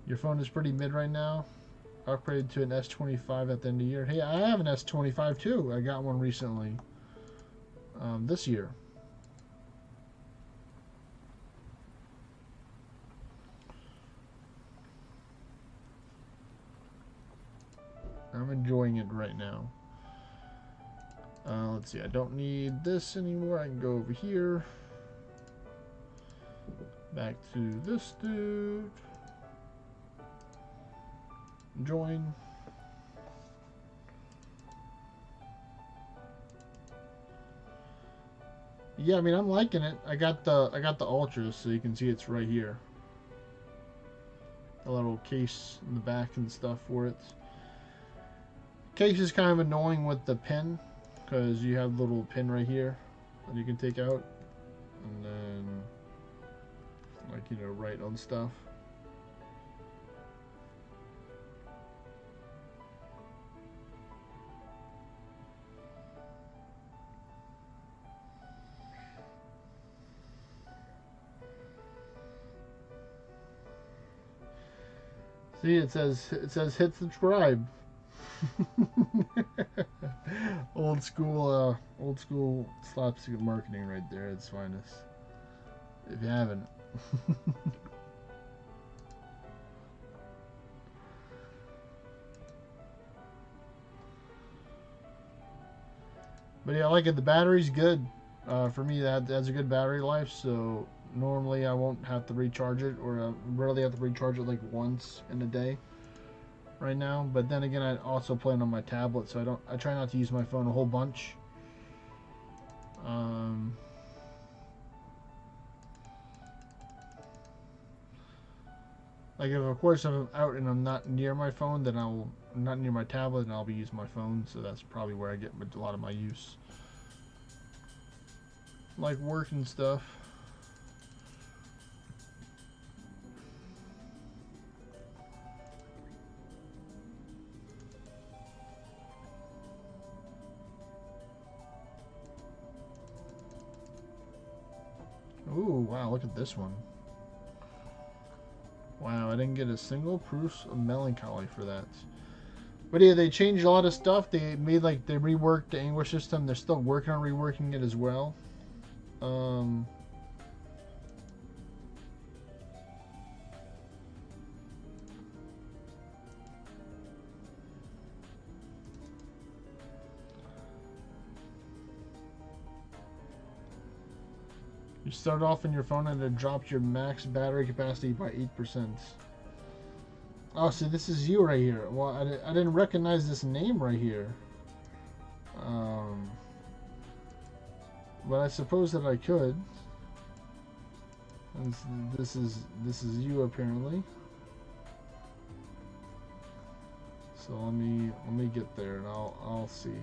Your phone is pretty mid right now. Upgraded to an S25 at the end of the year. Hey, I have an S25 too. I got one recently. This year. I'm enjoying it right now. Let's see, I don't need this anymore. I can go over here. Back to this dude. Join. Yeah, I mean, I'm liking it. I got the Ultra, so you can see it's right here. A little case in the back and stuff for it. Case is kind of annoying with the pin, because you have a little pin right here that you can take out, and then, like, you know, write on stuff. See, it says hit subscribe. old school slapstick marketing right there. It's finest. If you haven't. But yeah, I like it. The battery's good. For me, that's a good battery life. So normally I won't have to recharge it, or I rarely have to recharge it like once in a day right now. But then again, I also play it on my tablet, so I try not to use my phone a whole bunch. Like, if of course if I'm out and I'm not near my phone, then I'm not near my tablet, and I'll be using my phone. So that's probably where I get a lot of my use, like work and stuff. Ooh, wow, look at this one. Wow, I didn't get a single proof of melancholy for that. But yeah, they changed a lot of stuff. They reworked the English system. They're still working on reworking it as well. You start off in your phone and it drops your max battery capacity by 8%. Oh, so this is you right here. Well, I didn't recognize this name right here. But I suppose that I could. And this is you apparently. So let me get there and I'll see.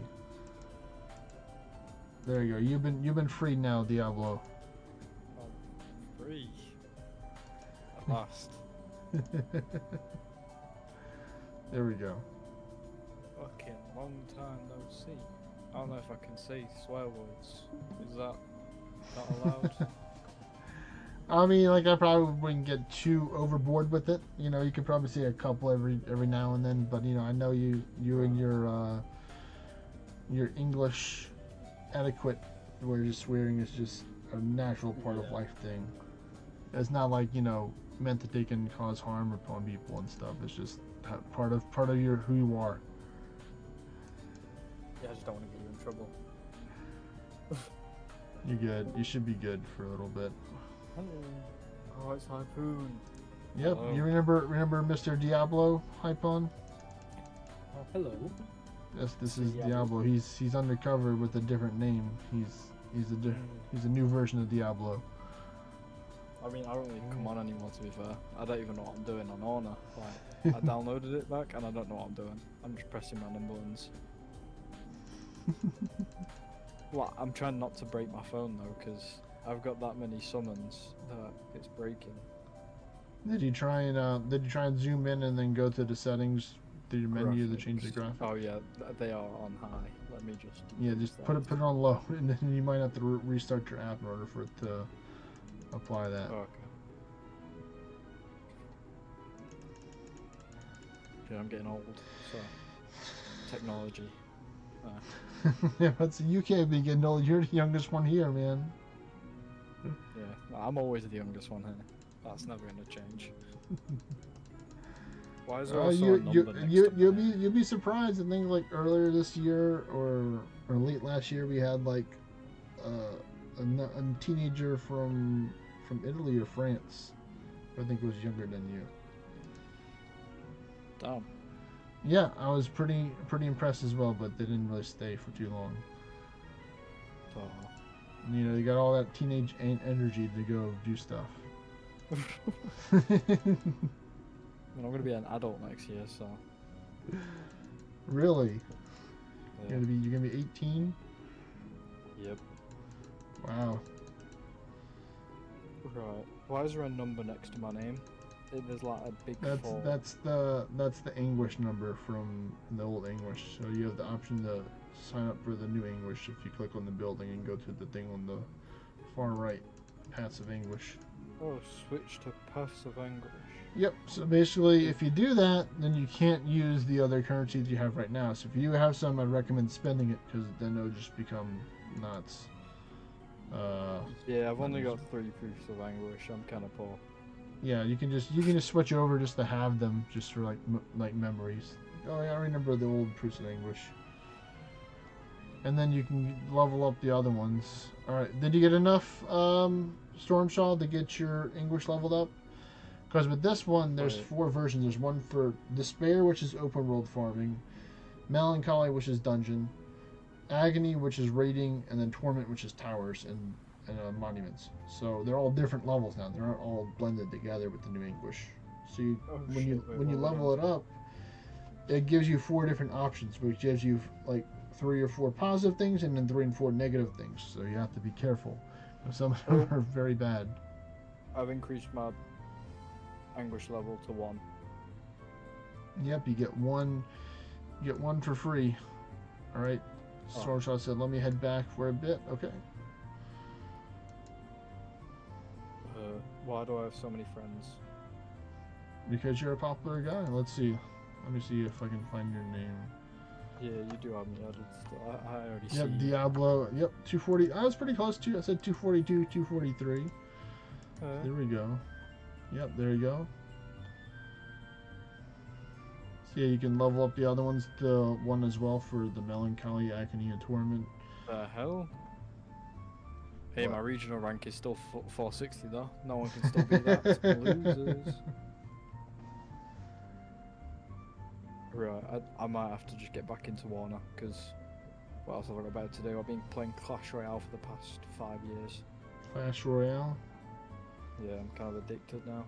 There you go. You've been freed now, Diablo. I'm free. At last. There we go. Fucking long time no see. I don't know if I can say swear words. Is that not allowed? I mean, like, I probably wouldn't get too overboard with it. You know, you could probably say a couple every now and then, but you know, I know you and your English etiquette, where just swearing is just a natural part of life thing. It's not like, you know, meant that they can cause harm upon people and stuff. It's just part of your who you are. Yeah, I just don't want to get you in trouble. You're good. You should be good for a little bit. Hello. Oh, it's Harpoon. Yep. Hello. You remember Mr. Diablo, Hypon? Oh, hello. Yes, this is Diablo. He's undercover with a different name. He's a new version of Diablo. I mean, I don't really come on anymore, to be fair. I don't even know what I'm doing on Orna. Like, I downloaded it back and I don't know what I'm doing. I'm just pressing random buttons. Well, I'm trying not to break my phone though, because I've got that many summons that it's breaking. Did you try and zoom in and then go to the settings through your menu to change the graphics? Oh yeah, they are on high. Let me just. Yeah, just put it on low, and then you might have to restart your app in order for it to apply that. Oh, okay. Yeah, I'm getting old, so technology. Yeah, but you can't be getting old. You're the youngest one here, man. Yeah, I'm always the youngest one here. That's never gonna change. Why is there also a number next to you'll be surprised. I think like earlier this year or late last year we had like a teenager from Italy or France. I think it was younger than you. Damn. Yeah, I was pretty impressed as well, but they didn't really stay for too long. Oh. You know, you got all that teenage energy to go do stuff. I'm gonna be an adult next year, so. Really? Yeah. You're gonna be 18? Yep. Wow. Right. Why is there a number next to my name? There's like a big. That's the English number from the old English. So you have the option to sign up for the new English if you click on the building and go to the thing on the far right, passive English. Oh, switch to passive English. Yep. So basically, if you do that, then you can't use the other currencies you have right now. So if you have some, I'd recommend spending it because then it'll just become nuts. Yeah, I've only got 3 proofs of English. I'm kind of poor. Yeah, you can just switch over just to have them, just for like memories. Oh yeah, I remember the old proofs of English. And then you can level up the other ones. All right, did you get enough Stormshaw to get your English leveled up? Because with this one, there's 4 versions. There's one for Despair, which is open world farming, Melancholy, which is dungeon, Agony, which is raiding, and then Torment, which is towers and monuments. So they're all different levels now. They're not all blended together with the new English. So when you level it up, it gives you 4 different options, which gives you like 3 or 4 positive things and then 3 and 4 negative things. So you have to be careful. Some of them are very bad. I've increased my English level to 1. Yep, you get one for free. All right. Stormshot said, "Let me head back for a bit." Okay. Why do I have so many friends? Because you're a popular guy. Let's see. Let me see if I can find your name. Yeah, you do have me added still. I already see. Yep, Diablo. Yep, 240. I was pretty close to. I said 242, 243. There we go. Yep, there you go. So yeah, you can level up the other ones to 1 as well for the Melancholy, Agony, and Torment. The hell? Hey, What? my regional rank is still 460 though. No one can still beat that. Losers. Right, I might have to just get back into Warner, because what else have I got better to do? I've been playing Clash Royale for the past 5 years. Clash Royale. Yeah, I'm kind of addicted now.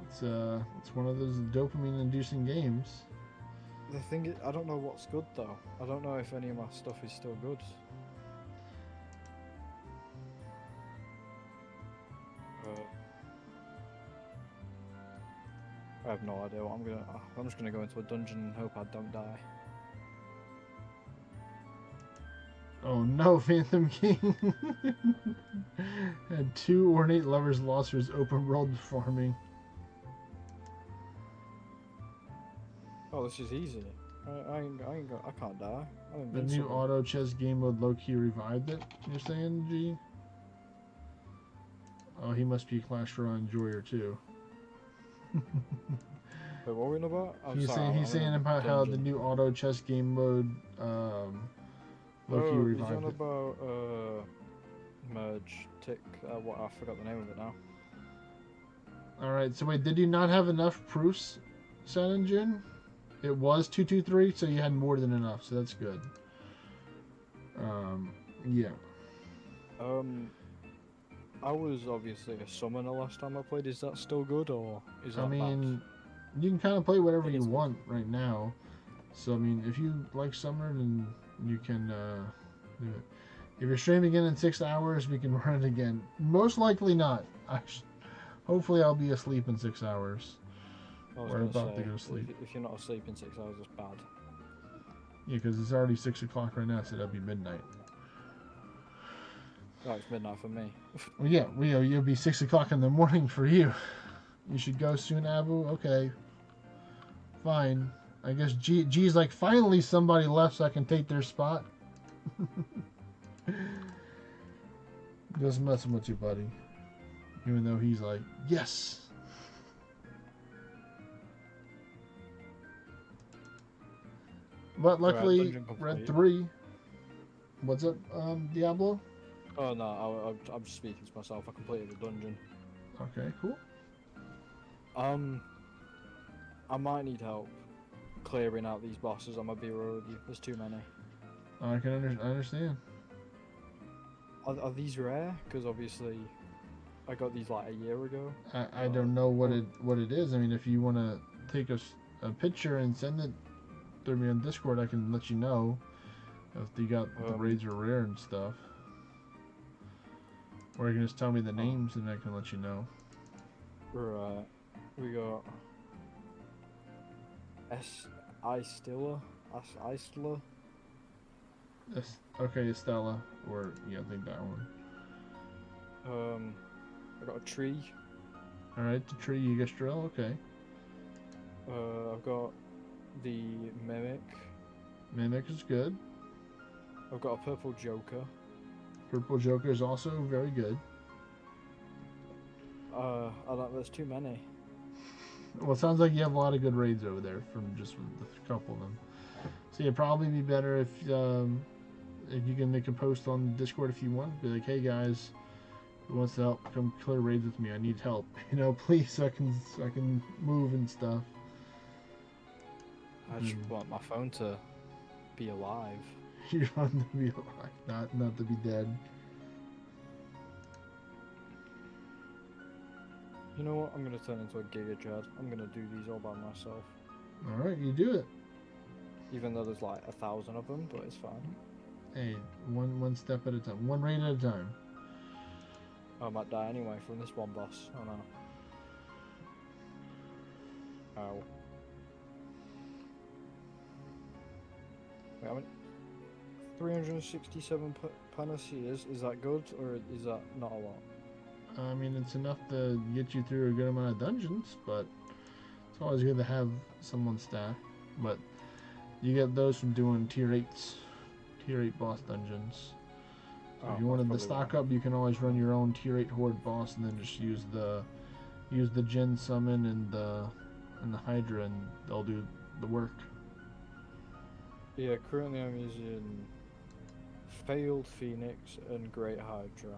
It's one of those dopamine-inducing games. The thing is, I don't know what's good though. I don't know if any of my stuff is still good. I have no idea what I'm gonna. I'm just gonna go into a dungeon and hope I don't die. Oh no, Phantom King! Had 2 ornate lovers lost for his open world farming. Oh, this is easy. I can't die. I'm The new invincible. auto chess game mode low-key revived it, you're saying, G? Oh, he must be a Clash Royale enjoyer too. Wait, what are we on about? I'm He's sorry, saying I'm in a about how the dungeon. new auto chess game mode low-key Oh, he's revived on it. about merge tick. What I forgot the name of it now. Alright, so wait, did you not have enough proofs sent in June? It was 223, so you had more than enough, so that's good. Yeah. I was obviously a summoner last time I played. Is that still good, or is that I bad? mean, you can kind of play whatever It you is good. want right now. So, I mean, if you like Summer, then you can do it. If you're streaming again in 6 hours, we can run it again. Most likely not. Hopefully I'll be asleep in 6 hours. I was We're gonna about to say, go to sleep. If you're not asleep in 6 hours, it's bad. Yeah, because it's already 6 o'clock right now, so that'll be midnight. Oh, it's midnight for me. Well, yeah, you'll be 6 o'clock in the morning for you. You should go soon, Abu? Okay. Fine. I guess G's like, finally somebody left so I can take their spot. Just messing with you, buddy. Even though he's like, yes. But luckily, dungeon Red complete. 3. What's up, Diablo? Oh no, I'm just speaking to myself. I completed the dungeon. Okay, cool. I might need help clearing out these bosses. I'm gonna be real with you. There's too many. I understand. Are these rare? Because obviously, I got these like a year ago. I don't know what it is. I mean, if you want to take a picture and send it through me on Discord, I can let you know if you got the raids are rare and stuff. Or you can just tell me the names and I can let you know. Right. We got Istilla. Okay, Estella, or yeah, I think that one. I got a tree. All right, the tree you get drill. Okay. I've got the mimic. Mimic is good. I've got a purple joker. Purple Joker is also very good. There's too many. Well, it sounds like you have a lot of good raids over there from just a couple of them. So it'd probably be better if you can make a post on Discord if you want. Be like, hey guys, who wants to help come clear raids with me? I need help. You know, please, so I can move and stuff. I just want my phone to be alive. You want to be alive, not to be dead. You know what? I'm gonna turn into a Giga Chad. I'm gonna do these all by myself. All right, you do it. Even though there's like 1,000 of them, but it's fine. Hey, one step at a time, one raid at a time. I might die anyway from this one boss. Oh no. Ow. Wait, I mean, 367 panaceas. Is that good or is that not a lot? I mean, it's enough to get you through a good amount of dungeons, but it's always good to have someone staff. But you get those from doing tier 8 boss dungeons. So if you wanted to stock up, you can always run your own tier 8 horde boss and then just use the Gen summon and the Hydra, and they'll do the work. Yeah, currently I'm using failed phoenix and great hydra,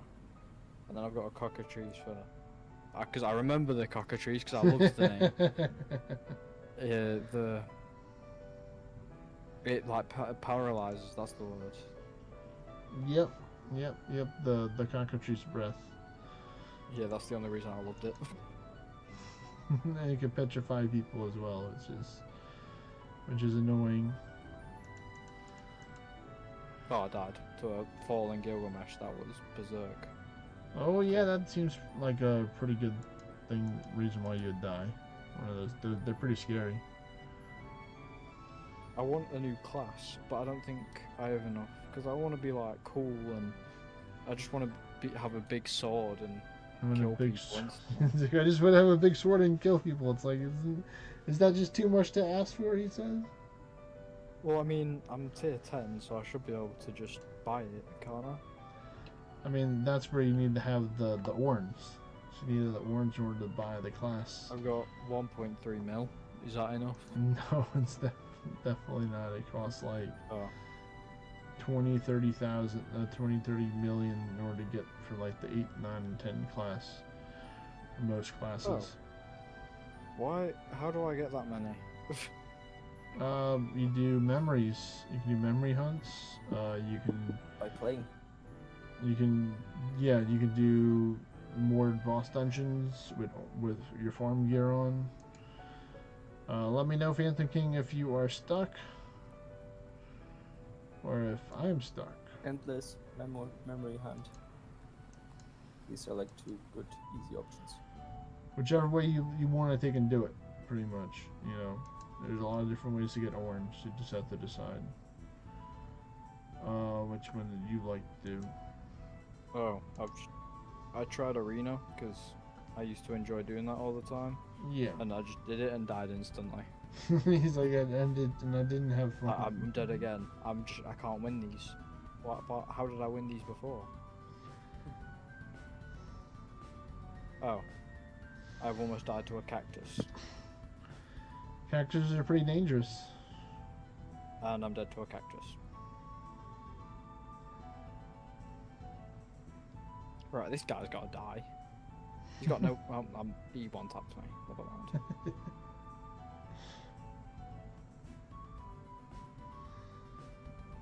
and then I've got a cockatrice for. Because I remember the cockatrice because I loved the name. It like paralyzes. That's the word. Yep. The cockatrice breath. Yeah, that's the only reason I loved it. And you can petrify people as well, which is annoying. Oh, I died to a falling Gilgamesh. That was berserk. Oh yeah, that seems like a pretty good reason why you'd die. One of those. They're pretty scary. I want a new class, but I don't think I have enough because I want to be like cool and I just want to have a big sword and kill people. I just want to have a big sword and kill people. It's like, is that just too much to ask for? He says. Well, I mean, I'm tier 10, so I should be able to just buy it, can't I? I mean, that's where you need to have the orange. So you need the orange in order to buy the class. I've got 1.3 mil. Is that enough? No, it's definitely not. It costs like 20, 30,000, 20, 30 million in order to get for like the 8, 9, and 10 class. For most classes. Oh. Why? How do I get that many? You do memories. You can do memory hunts. You can by playing. You can do more boss dungeons with your farm gear on. Let me know, Phantom King, if you are stuck or if I am stuck. Endless memory hunt. These are like two good, easy options. Whichever way you want to take and do it, pretty much. You know, there's a lot of different ways to get orange. You just have to decide which one that you like to do. Oh, I tried arena because I used to enjoy doing that all the time. Yeah. And I just did it and died instantly. He's like, I ended and I didn't have fun. I'm dead again. I can't win these. How did I win these before? Oh. I've almost died to a cactus. Cactuses are pretty dangerous. And I'm dead to a cactus. Right, this guy's gotta die. He's got no... he one-tapped me. Never mind.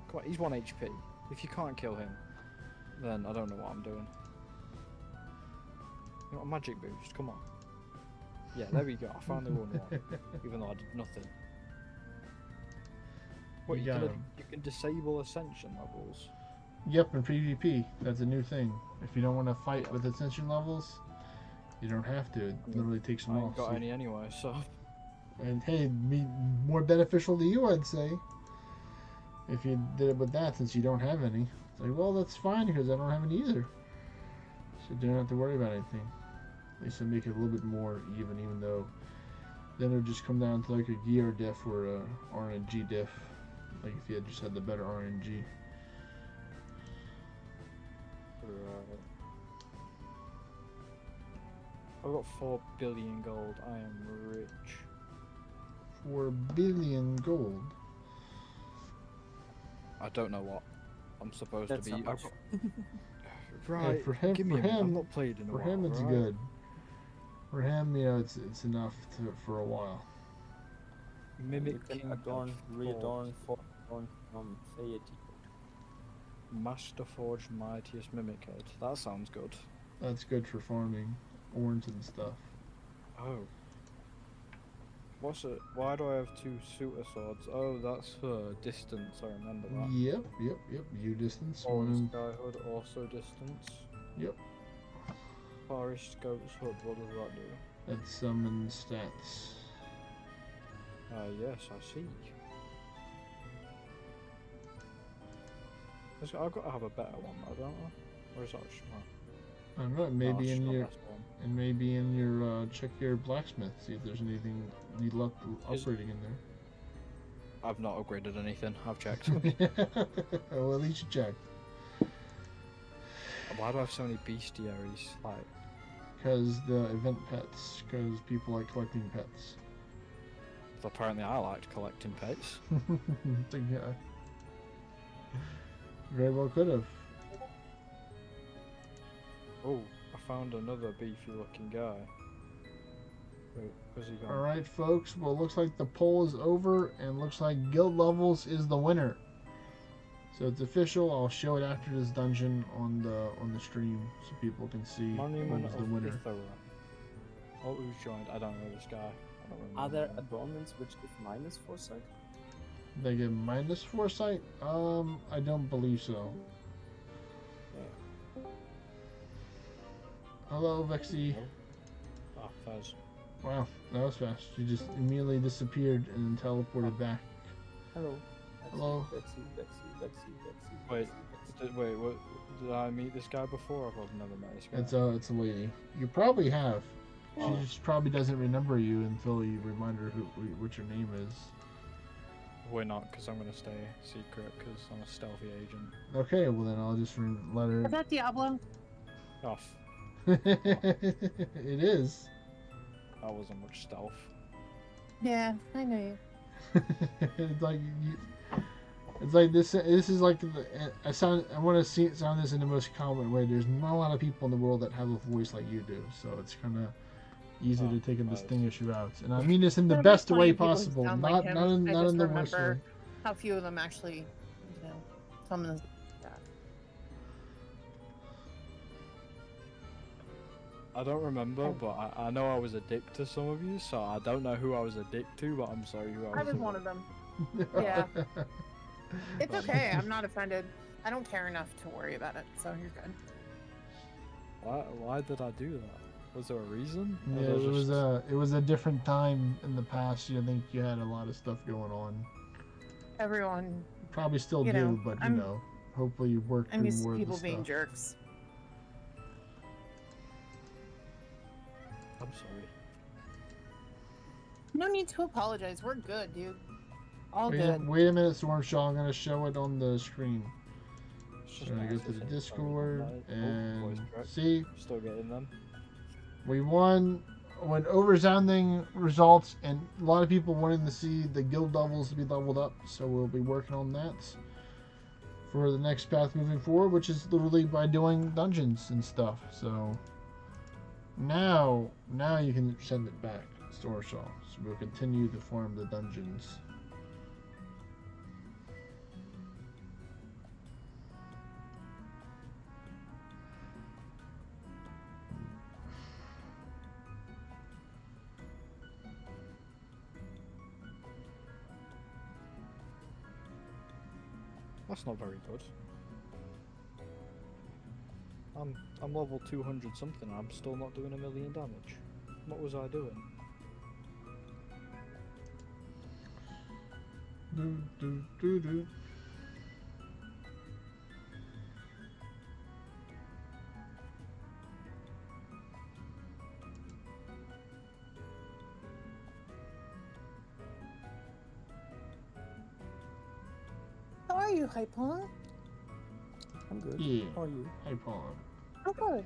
Come on, he's 1 HP. If you can't kill him, then I don't know what I'm doing. You want a magic boost? Come on. Yeah, there we go. I finally won one. Even though I did nothing. What, you can disable ascension levels? Yep, in PvP. That's a new thing. If you don't want to fight with ascension levels, you don't have to. It literally takes them I off. ain't got any anyway, so... And hey, be more beneficial to you, I'd say. If you did it with that, since you don't have any. It's like, well, that's fine, because I don't have any either. So you don't have to worry about anything. At least it'll make it a little bit more even though then it'll just come down to like a gear diff or a RNG diff. Like if you had just had the better RNG. Right. I've got 4 billion gold. I am rich. 4 billion gold. I don't know what I'm supposed That's to be. not much. Right. Yeah, for him, give me a minute. I've not played in a for while. him, it's right? good. For him, you know, it's enough for a while. Mimic You can King adorn, of readorn, adorn from Fayette. Master Forge Mightiest Mimic Head. That sounds good. That's good for farming orange and stuff. Oh. What's it? Why do I have 2 suitor swords? Oh, that's for distance. I remember that. Yep. You distance. Forest Sky Hood also distance. Yep. Forest Goat's Hood. What does that do? That summons stats. Yes, I see. I've got to have a better one, though, don't I? Or is that just I don't know. Maybe that's in not your best one. and maybe in your check your blacksmith. See if there's anything you left upgrading in there. I've not upgraded anything. I've checked. Well, at least you checked. Why do I have so many bestiaries? Like, Because the event pets. Because people like collecting pets. apparently I liked collecting pets. So, yeah. Very well could have. Oh, I found another beefy looking guy. Wait, where's he gone? Alright, folks. Well, it looks like the poll is over, and looks like Guild Levels is the winner. So it's official. I'll show it after this dungeon on the stream, so people can see who Monument was the of winner. Ithera. Oh, who's joined? I don't know this guy. I don't remember. Are there adornments which give minus foresight? They get minus foresight? I don't believe so. Yeah. Hello, Vexy. Ah, Fez. Wow, that was fast. You just immediately disappeared and then teleported back. Hello. Hello. Vexy. Wait, wait, what? Did I meet this guy before? I've never met this guy. It's a lady. You probably have. She just probably doesn't remember you until you remind her what your name is. We're not, because I'm going to stay secret, because I'm a stealthy agent. Okay, well then I'll just let her. Is that Diablo? Off. It is. That wasn't much stealth. Yeah, I know you. It's like it's like this. This is like I want to sound this in the most common way. There's not a lot of people in the world that have a voice like you do, so it's kind of easy to take and distinguish you out. And I mean this in the best way possible, not like not in the worst way. remember how few of them actually, summon that. I don't remember, but I know I was a dick to some of you, so I don't know who I was a dick to, but I'm sorry who I was. I was one of them. Yeah. It's okay. I'm not offended. I don't care enough to worry about it, so you're good. Why did I do that? Was there a reason? Or Yeah, it was a different time in the past. You think you had a lot of stuff going on. Everyone. Probably still You do, know, but I'm- hopefully you work I'm through used more to of the people being stuff. jerks. I'm sorry. No need to apologize. We're good, dude. All Wait, good. wait a minute, Stormshaw. I'm gonna show it on the screen. It's So just I'm gonna nice go to the to say Discord sorry. Oh, and voice crack. see. Still getting them. We won with oversounding results, and a lot of people wanting to see the guild levels to be leveled up. So we'll be working on that for the next path moving forward, which is literally by doing dungeons and stuff. So now you can send it back, Stormshaw. So we'll continue to farm the dungeons. That's not very good. I'm level 200 something. I'm still not doing 1,000,000 damage. What was I doing? Do. How are you, Hypon? I'm good. Yeah. How are you? Hey, Paul. I'm good.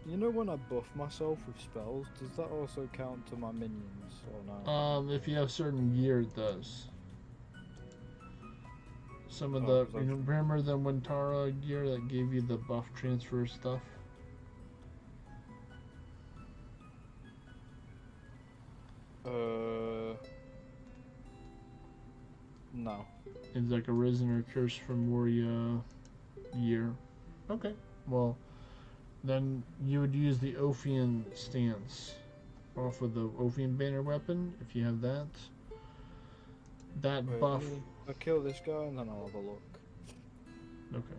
You know when I buff myself with spells, does that also count to my minions or no? If you have certain gear, it does. Some of Oh, the, 'cause I- remember the Wintara gear that gave you the buff transfer stuff? No. It's like a Risen or Curse from Moria gear. Okay, well, then you would use the Ophian stance off of the Ophian banner weapon, if you have that. That Wait, buff. I'll kill this guy and then I'll have a look. Okay.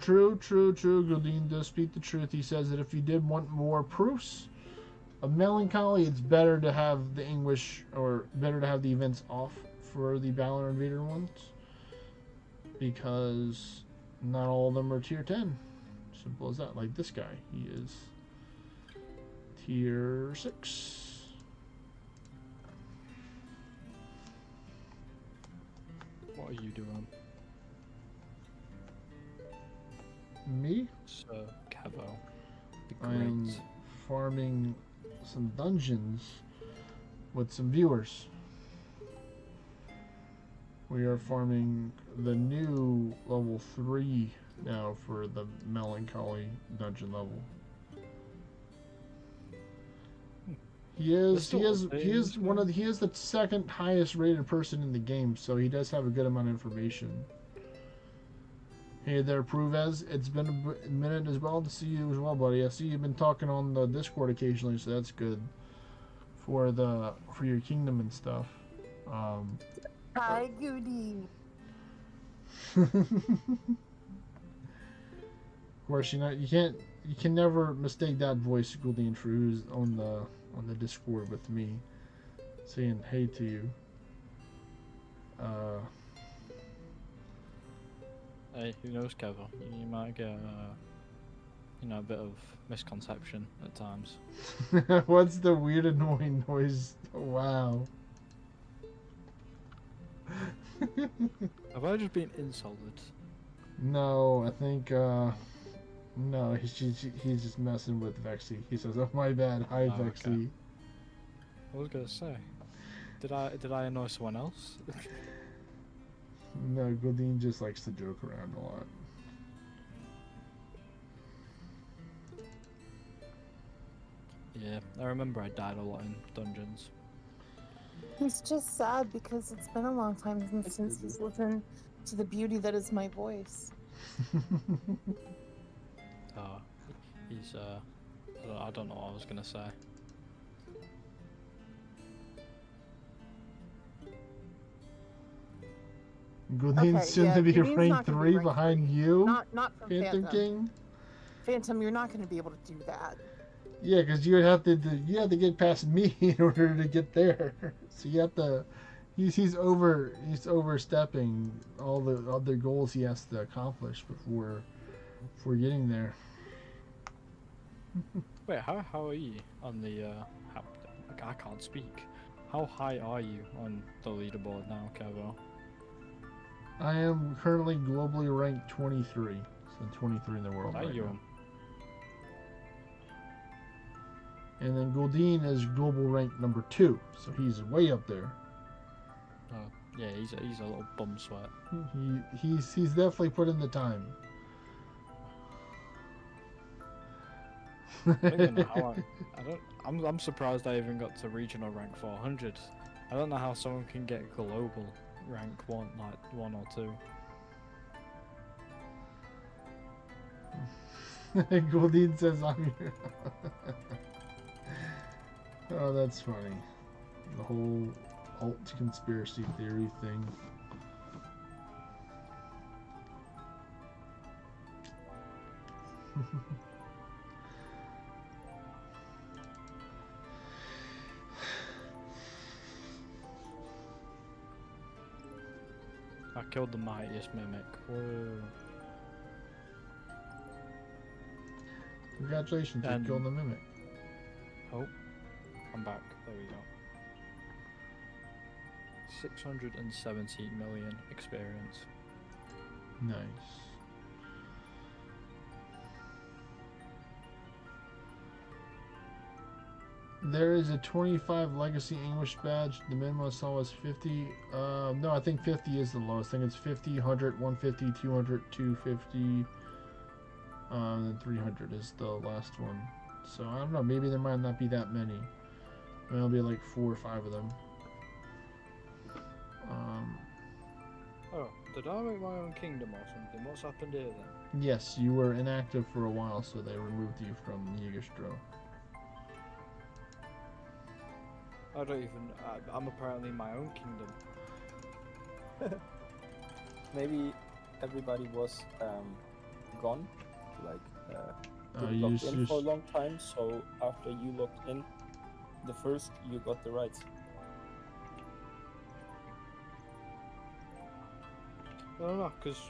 True. Gildine does speak the truth. He says that if you did want more proofs of melancholy, it's better to have the English, or better to have the events off for the Valor Invader ones. because not all of them are tier 10. Simple as that. Like this guy, he is tier 6. What are you doing? Me? Sir Cavo. The I am Great. farming some dungeons with some viewers. We are farming the new level 3 now for the Melancholy dungeon level. He is the second highest rated person in the game, so he does have a good amount of information. Hey there, Pruvez. It's been a minute as well to see you as well, buddy. I see you've been talking on the Discord occasionally, so that's good for your kingdom and stuff. Hi, Goody. Of course, you can never mistake that voice, Gouldine, for who's on the Discord with me, saying hey to you. Hey, who knows, Kevo? You might get, a bit of misconception at times. What's the weird annoying noise? Wow. Have I just been insulted? No, I think no, he's just messing with Vexy. He says, "Oh my bad, hi Oh, Vexy." okay. I was gonna say, did I annoy someone else? No, Gouldine just likes to joke around a lot. Yeah, I remember I died a lot in dungeons. He's just sad because it's been a long time since he's listened to the beauty that is my voice. He's I don't know what I was gonna say. Gouldine's soon to be Goudine's rank not gonna be 3 rank behind 3. you, Not from Phantom Phantom. King. Phantom, you're not going to be able to do that. Yeah, because you would have to get past me in order to get there. So you have to. He's overstepping all the other goals he has to accomplish before getting there. Wait, how are you on the I can't speak. How high are you on the leaderboard now, Kevo? I am currently globally ranked 23, so 23 in the world right now. And then Gouldine is global rank number 2, so he's way up there. Oh, yeah, he's a little bum sweat. He's definitely put in the time. I don't know how I'm surprised I even got to regional rank 400. I don't know how someone can get global rank 1 or 2. Gouldine says I'm here. Oh, that's funny. The whole alt conspiracy theory thing. I killed the mightiest mimic. Whoa. Congratulations, you killed the mimic. Oh, I'm back. There we go. 670 million experience. Nice. There is a 25 legacy English badge. The minimum I saw was 50. No, I think 50 is the lowest. I think it's 50, 100, 150, 200, 250, and then 300 is the last one. So I don't know. Maybe there might not be that many. Maybe there'll be like 4 or 5 of them. Oh, did I make my own kingdom or something? What's happened here then? Yes, you were inactive for a while, so they removed you from Yggdrasil. I don't even. I'm apparently in my own kingdom. Maybe everybody was gone, like You logged in for a long time. So after you logged in, the first you got the rights. I don't know, because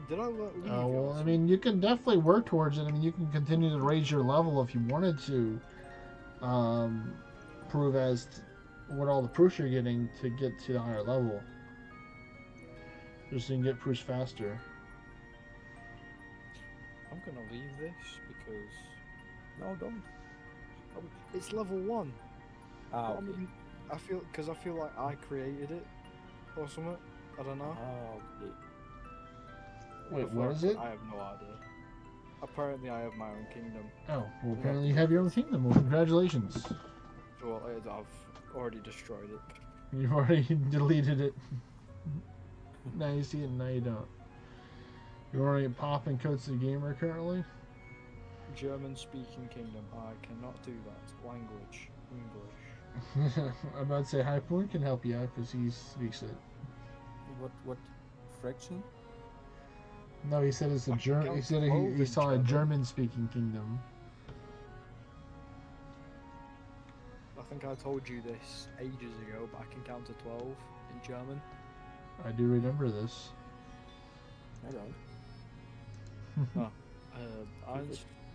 did I leave? Oh, well, yours? I mean, you can definitely work towards it. I mean, you can continue to raise your level if you wanted to. Prove what all the proofs you're getting to get to the higher level. Just so you can get proofs faster. I'm gonna leave this because No, don't. it's level 1. Ah, But I okay. mean, I feel like I created it or something. I don't know. Ah, okay. Wait, Before what is it? I have no idea. Apparently, I have my own kingdom. Oh, well, apparently you have your own kingdom. Well, congratulations. Well, I've already destroyed it. You've already deleted it. Now you see it, now you don't. You're already popping codes to the gamer currently? German-speaking kingdom. I cannot do that. Language. English. I'm about to say Hypoon can help you out because he speaks it. What fraction? No, he said it's a I can He count said he 12 in saw a German. German-speaking kingdom. I think I told you this ages ago, but I can count to 12 in German. I do remember this. I don't.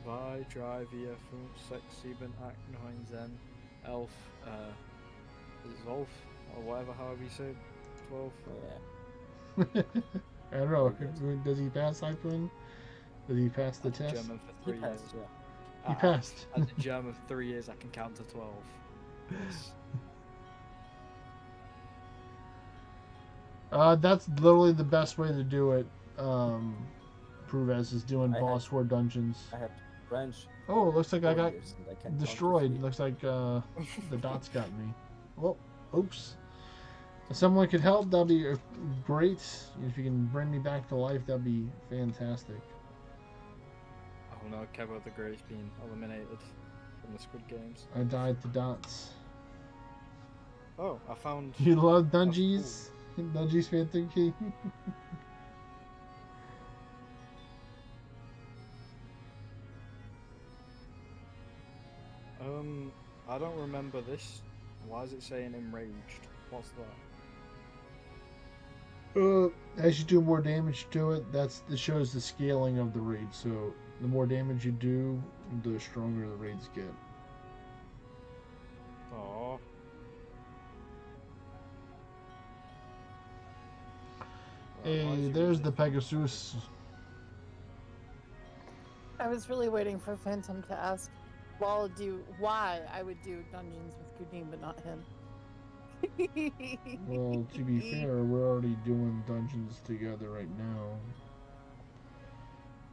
1, 2, 3, 4, 5, 6, 7, 8, 9, 10, 11, is it 12? Or whatever, however you say it. 12. Oh, yeah. I don't know. Very Does he pass Hypoon? Did he pass the I did test? German for He 3 passed, years. yeah. He passed. I did German for 3 years, I can count to 12. Yes. That's literally the best way to do it. Prove as is doing I boss war dungeons. I had French. Oh, it looks like I 4 got years and I can count to destroyed. 3. Looks like the dots got me. Well, oops. If someone could help, that'd be great. If you can bring me back to life, that'd be fantastic. Oh no, Kevo the Great's been eliminated from the Squid Games. I died to dots. Oh, I found. You love Dungees? Dungees Phantom King? I don't remember this. Why is it saying enraged? What's that? As you do more damage to it, that shows the scaling of the raid. So the more damage you do, the stronger the raids get. Oh. Hey, there's the Pegasus. I was really waiting for Phantom to ask why I would do dungeons with Goodin but not him. Well, to be fair, we're already doing dungeons together right now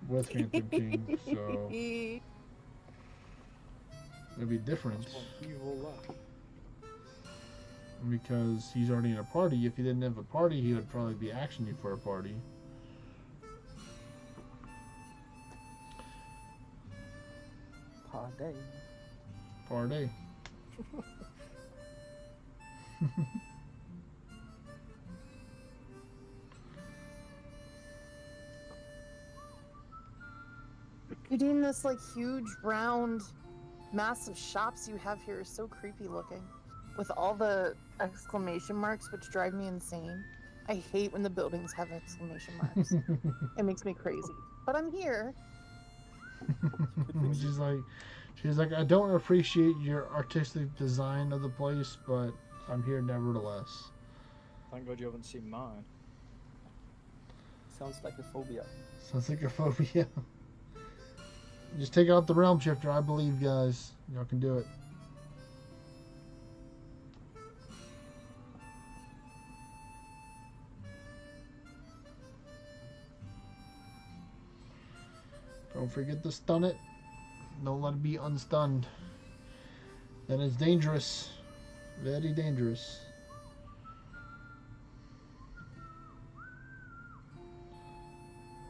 with Phantom King, so it'd be different Evil laugh. because he's already in a party. If he didn't have a party, he would probably be asking you for a party. Party. Party. Goodin, this like huge, round, massive shops you have here are so creepy looking. With all the exclamation marks, which drive me insane. I hate when the buildings have exclamation marks. It makes me crazy. But I'm here. She's like, I don't appreciate your artistic design of the place, but I'm here nevertheless. Thank God you haven't seen mine. Sounds like a phobia. Sounds like a phobia. Just take out the realm shifter. I believe, guys. Y'all can do it. Don't forget to stun it. Don't let it be unstunned. Then it's dangerous. Very dangerous.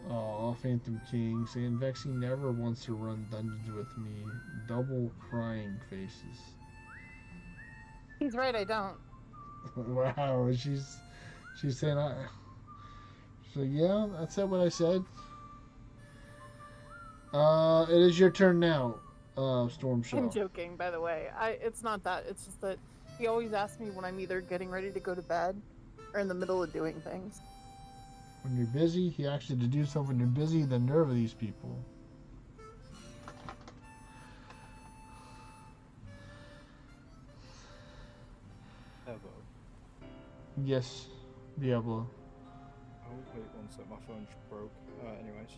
Aw, Phantom King saying Vexy never wants to run dungeons with me. Double crying faces. He's right, I don't. Wow, she's saying so yeah, that's what I said. It is your turn now, Storm Shaw. I'm joking, by the way. It's not that. It's just that he always asks me when I'm either getting ready to go to bed or in the middle of doing things. When you're busy, he actually to do stuff when you're busy. The nerve of these people. Evo. Yes, Diablo. Oh wait, one sec. My phone just broke. Anyways,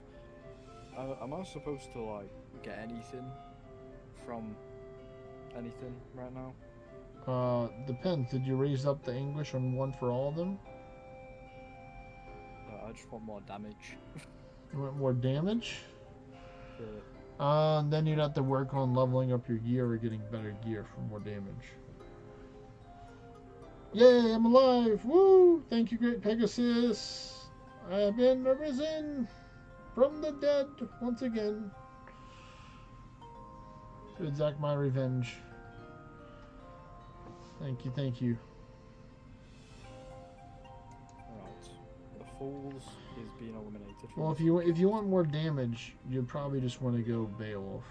am I supposed to like get anything from anything right now? Depends. Did you raise up the English on one for all of them? I just want more damage. You want more damage? Yeah. Then you'd have to work on leveling up your gear or getting better gear for more damage. Yay, I'm alive! Woo! Thank you, Great Pegasus! I have been arisen from the dead once again to exact my revenge. Thank you, thank you. Alright. The Fools is being eliminated. Well, if you want more damage, you'd probably just want to go Beowulf.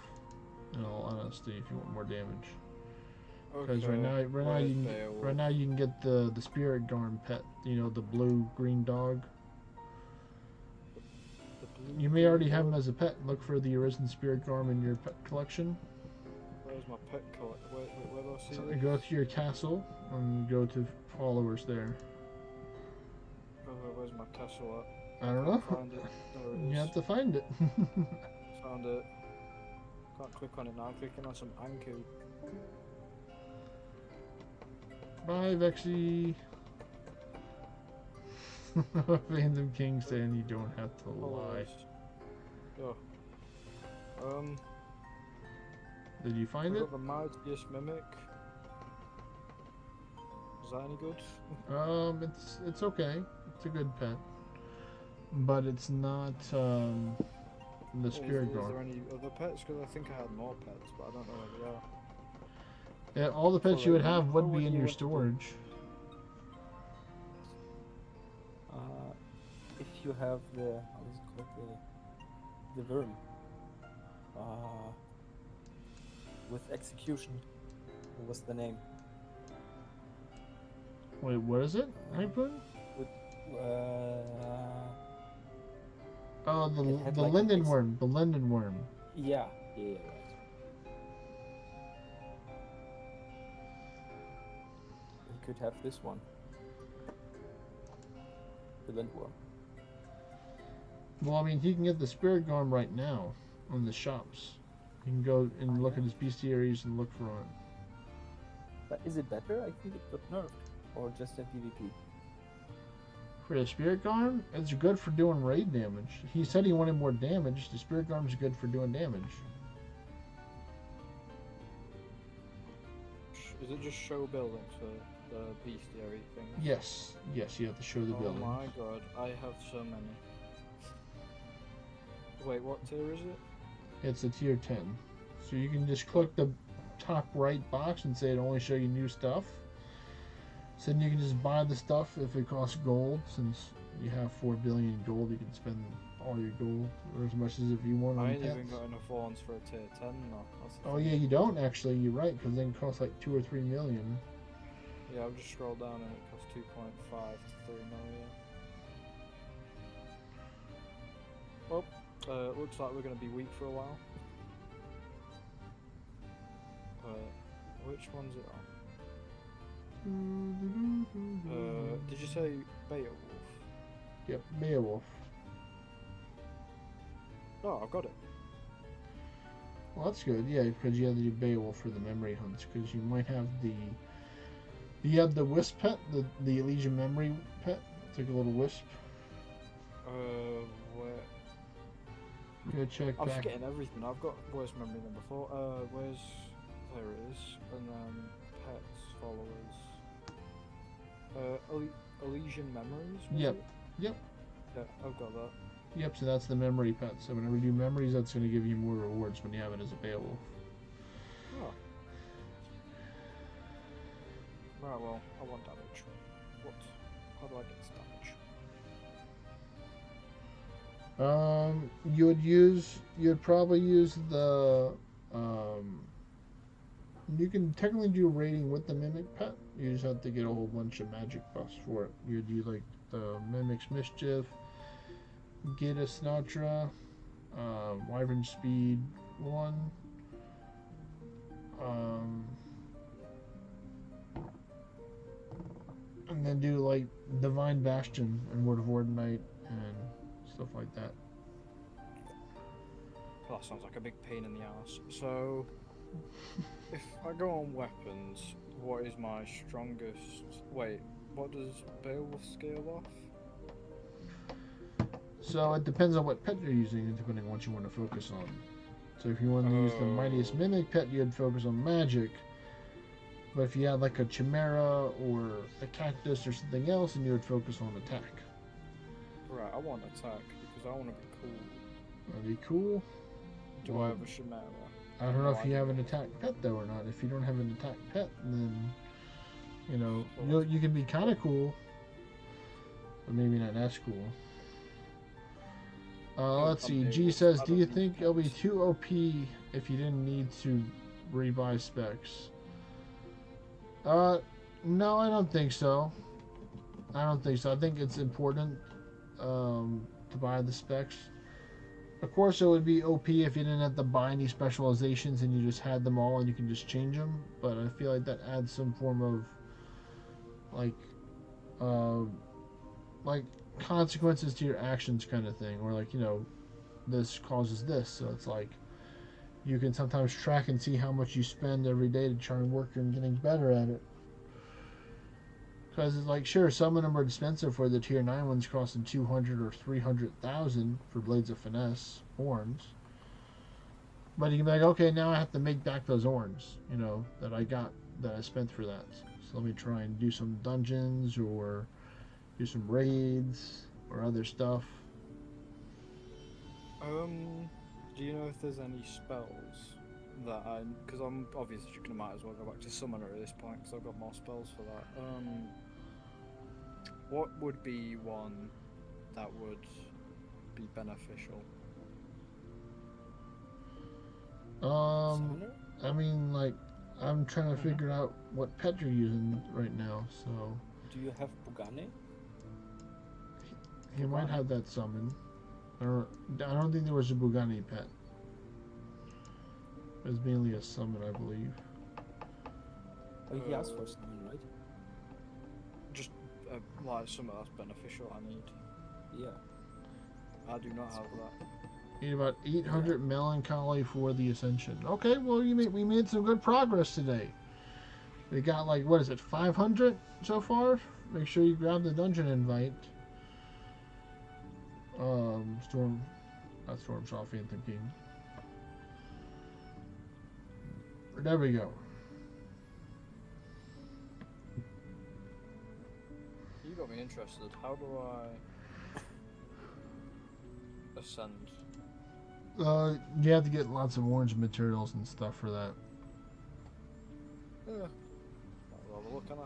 In all honesty, if you want more damage. Because right now you can get the Spirit Garm pet. You know, the blue-green dog. You may already have him as a pet. Look for the Arisen Spirit Garm in your pet collection. Where's my pet collection? Where do I see So this? go to your castle and go to followers there. Where's my castle at? I don't know. Find it. There it You is. have to find it. Found it. Can't click on it now. I'm clicking on some Anku. Bye, Vexy. Phantom King saying you don't have to lie. Oh. Did you find I it? got the mightiest mimic. Is that any good? It's okay. It's a good pet, but it's not the Spirit Is Garm. there any other pets? Because I think I had more pets, but I don't know where they are. Yeah, all the pets you would have would What be in you your want to do? storage. If you have the how is it called, the worm with execution, what was the name? Wait, what is it? Harpoon? Uh, Oh, It had the like linden ex- worm. The linden worm. yeah, right. You could have this one, the lindworm. Well, I mean, he can get the Spirit Garm right now on the shops. You can go and look at his bestiaries and look for it. But is it better? I think it got nerfed, or just a PvP. For the Spirit Garm, it's good for doing raid damage. He said he wanted more damage. The Spirit Garm's good for doing damage. Is it just show buildings for the bestiary thing? Yes, yes, you have to show the Oh building. my god, I have so many. Wait, what tier is it? It's a tier 10. So you can just click the top right box and say it only show you new stuff. So then you can just buy the stuff if it costs gold. Since you have 4 billion gold, you can spend all your gold or as much as if you want I on ain't even pets. got enough horns for a tier 10 now. That's the Oh thing. yeah, you don't actually. You're right, because then it costs like 2 or 3 million. Yeah, I've just scrolled down and it costs 2.5 to 3 million. Well, looks like we're going to be weak for a while. Which one's it on? Did you say Beowulf? Yep, Beowulf. Oh, I've got it. Well, that's good. Yeah, because you have to do Beowulf for the memory hunts. Because you might have the. You have the wisp pet, the Elysian memory pet. It's like a little wisp. Where? Go check I'm back. forgetting everything. I've got voice memory number 4. Where's... There it is. And then pets, followers. Elysian memories? was Yep. it? Yep. Yeah, I've got that. Yep, so that's the memory pet. So whenever you do memories, that's going to give you more rewards when you have it as a Beowulf. Oh. Right, well, I want damage. What? How do I get this damage? You'd probably use the, you can technically do raiding with the Mimic pet. You just have to get a whole bunch of magic buffs for it. You'd do like the Mimic's Mischief, Gita Sinatra, Wyvern Speed 1, and then do like Divine Bastion and Word of Ordinite and stuff like that. That sounds like a big pain in the ass. So, if I go on weapons, what is my strongest? Wait, what does Beowulf scale off? So it depends on what pet you're using, depending on what you want to focus on. So if you want to use the Mightiest Mimic pet, you'd focus on magic. But if you had like a Chimera or a Cactus or something else, then you would focus on attack. Right, I want attack because I want to be cool. That'd be cool. Do I have a Chimera? I don't know if you have an attack pet though or not. If you don't have an attack pet, then you know you can be kind of cool, but maybe not as cool. Let's see. G says, do you think it'll be too OP if you didn't need to rebuy specs? No, I don't think so. I think it's important to buy the specs. Of course, it would be OP if you didn't have to buy any specializations and you just had them all and you can just change them. But I feel like that adds some form of like consequences to your actions kind of thing, or like, you know, this causes this, so it's like you can sometimes track and see how much you spend every day to try and work on getting better at it. Because it's like, sure, some of them are expensive for the tier 9 ones, costing 200 or 300,000 for Blades of Finesse horns, but you can be like, okay, now I have to make back those horns, you know, that I spent for that. So let me try and do some dungeons or do some raids or other stuff. Do you know if there's any spells that because I'm obviously I might as well go back to Summoner at this point because I've got more spells for that. What would be one that would be beneficial? Summoner? I mean, like, I'm trying to figure out what pet you're using right now, so... Do you have Bugane? He might have that summon. I don't think there was a Bugani pet. It was mainly a summon, I believe. Oh, he asked for summon, right? Just like something that's beneficial I need. Yeah. I do not have that. Need about 800 melancholy for the ascension. Okay, well we made some good progress today. We got like, what is it, 500 so far? Make sure you grab the dungeon invite. Not Stormshaw, Phantom King. There we go. You got me interested. How do I ascend? You have to get lots of orange materials and stuff for that. Yeah. I'll have a look, can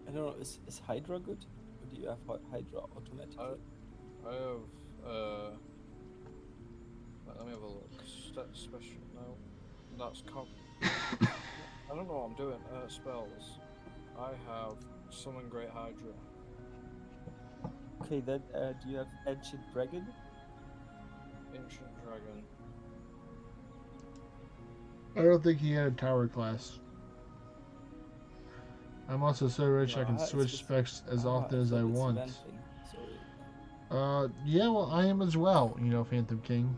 I don't know, is Hydra good? Or do you have Hydra automatically? I have, let me have a look. Special, no. That's I don't know what I'm doing. Spells. I have Summon Great Hydra. Okay, then do you have Ancient Dragon? Ancient Dragon. I don't think he had a tower class. I'm also so rich I can switch specs as often as I want. Yeah, well, I am as well, you know, Phantom King.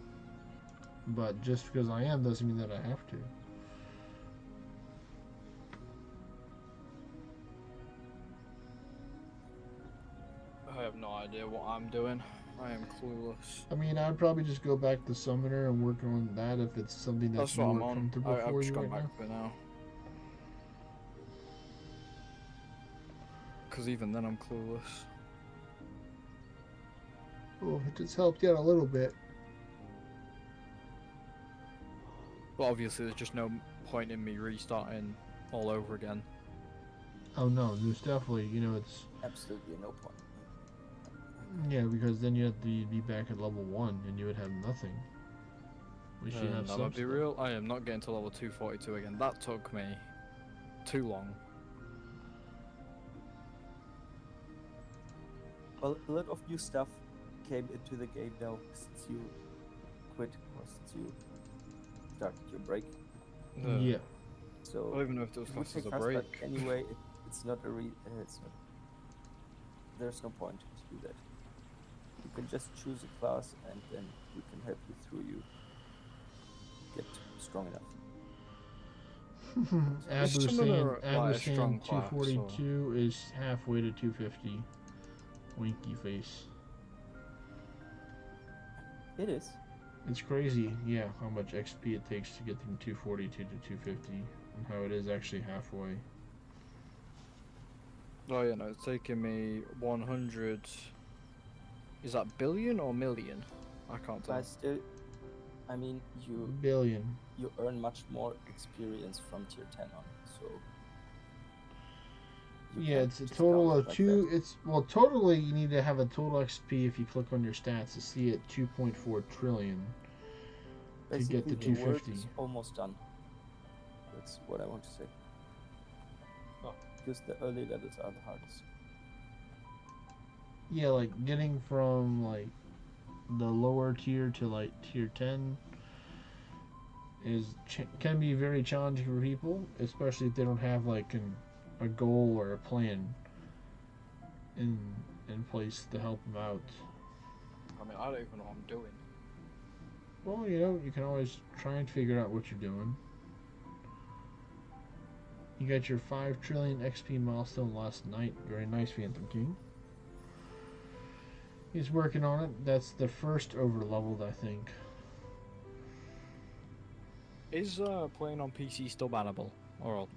But just because I am doesn't mean that I have to. I have no idea what I'm doing. I am clueless. I mean, I'd probably just go back to Summoner and work on that if it's something that's what more I'm on. comfortable I've for just you gone right back now. to it now. Because even then I'm clueless. Oh, it just helped you out a little bit. But obviously there's just no point in me restarting all over again. Oh no, there's definitely, you know, it's... Absolutely no point. Yeah, because then you have to be back at level 1 and you would have nothing. We should have I'm some gonna be stuff. real, I am not getting to level 242 again. That took me too long. Well, a lot of new stuff came into the game now since you quit or since you started your break. Yeah. So I don't even know if those it would classed take as a fast, but break. anyway, it's not a it's not. There's no point to do that. You can just choose a class, and then we can help you through you get strong enough. Ab was some of them saying, are, like, a strong class, 242 is halfway to 250. Winky face. It is. It's crazy, yeah, how much XP it takes to get from 242 to 250, and how it is actually halfway. Oh yeah, no, it's taking me 100. Is that billion or million? I can't tell. But still, I mean, Billion. you earn much more experience from tier 10 on, so you Yeah, can't it's a just total count of like two. that. It's well, totally you need to have a total XP if you click on your stats to see it 2.4 trillion to get Basically, to the work 250. is almost done. That's what I want to say. Because the early levels are the hardest. Yeah, like getting from like the lower tier to like tier 10 can be very challenging for people, especially if they don't have like a goal or a plan in place to help them out. I mean, I don't even know what I'm doing. Well, you can always try and figure out what you're doing. You got your 5 trillion XP milestone last night. Very nice, Phantom King. He's working on it. That's the first over leveled, I think. Is playing on PC still bannable, or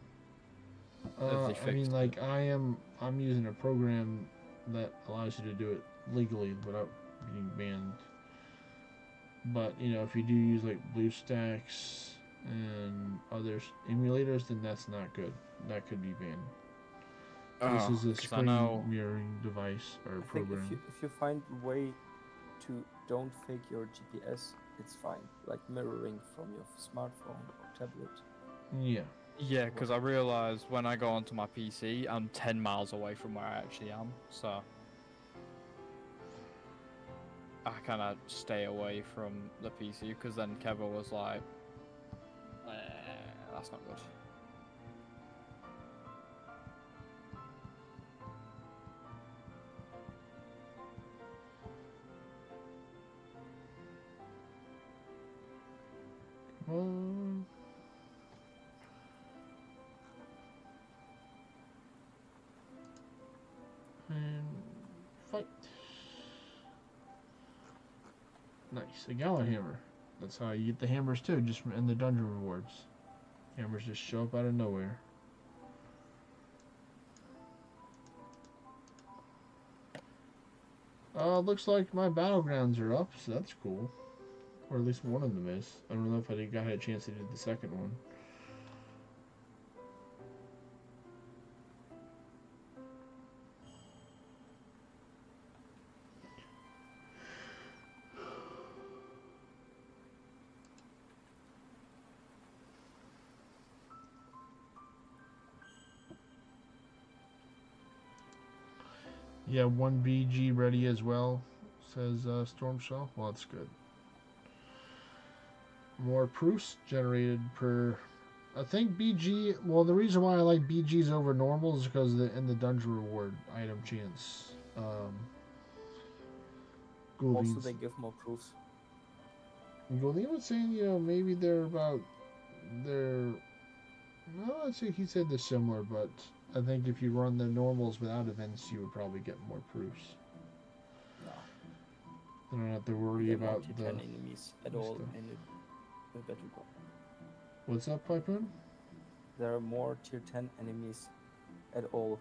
have they I fixed mean, it? like I'm using a program that allows you to do it legally without getting banned. But if you do use like BlueStacks and other emulators, then that's not good. That could be banned. This is a 'cause I screen know mirroring device or I think program. if you find a way to don't fake your GPS, it's fine. Like mirroring from your smartphone or tablet. Yeah. Yeah, because I realised when I go onto my PC, I'm 10 miles away from where I actually am, so I kind of stay away from the PC, because then Keva was like, that's not good. Well, and fight. Nice, a Gala hammer. That's how you get the hammers too, just in the dungeon rewards. Hammers just show up out of nowhere. Looks like my battlegrounds are up, so that's cool. Or at least one of them is. I don't know if I had a chance to do the second one. Yeah, 1 BG ready as well, says Stormshell. Well, that's good. More proofs generated per. I think BG. Well, the reason why I like BGs over normal is because in the dungeon reward item chance. Also, they give more proofs. Goulding was saying, maybe they're about. They're. Well, I'd say he said they're similar, but I think if you run the normals without events, you would probably get more proofs. No. You don't have to worry There are about no the Tier 10 enemies at all stuff. in the battleground. What's up, Pipeline? There are more tier 10 enemies at all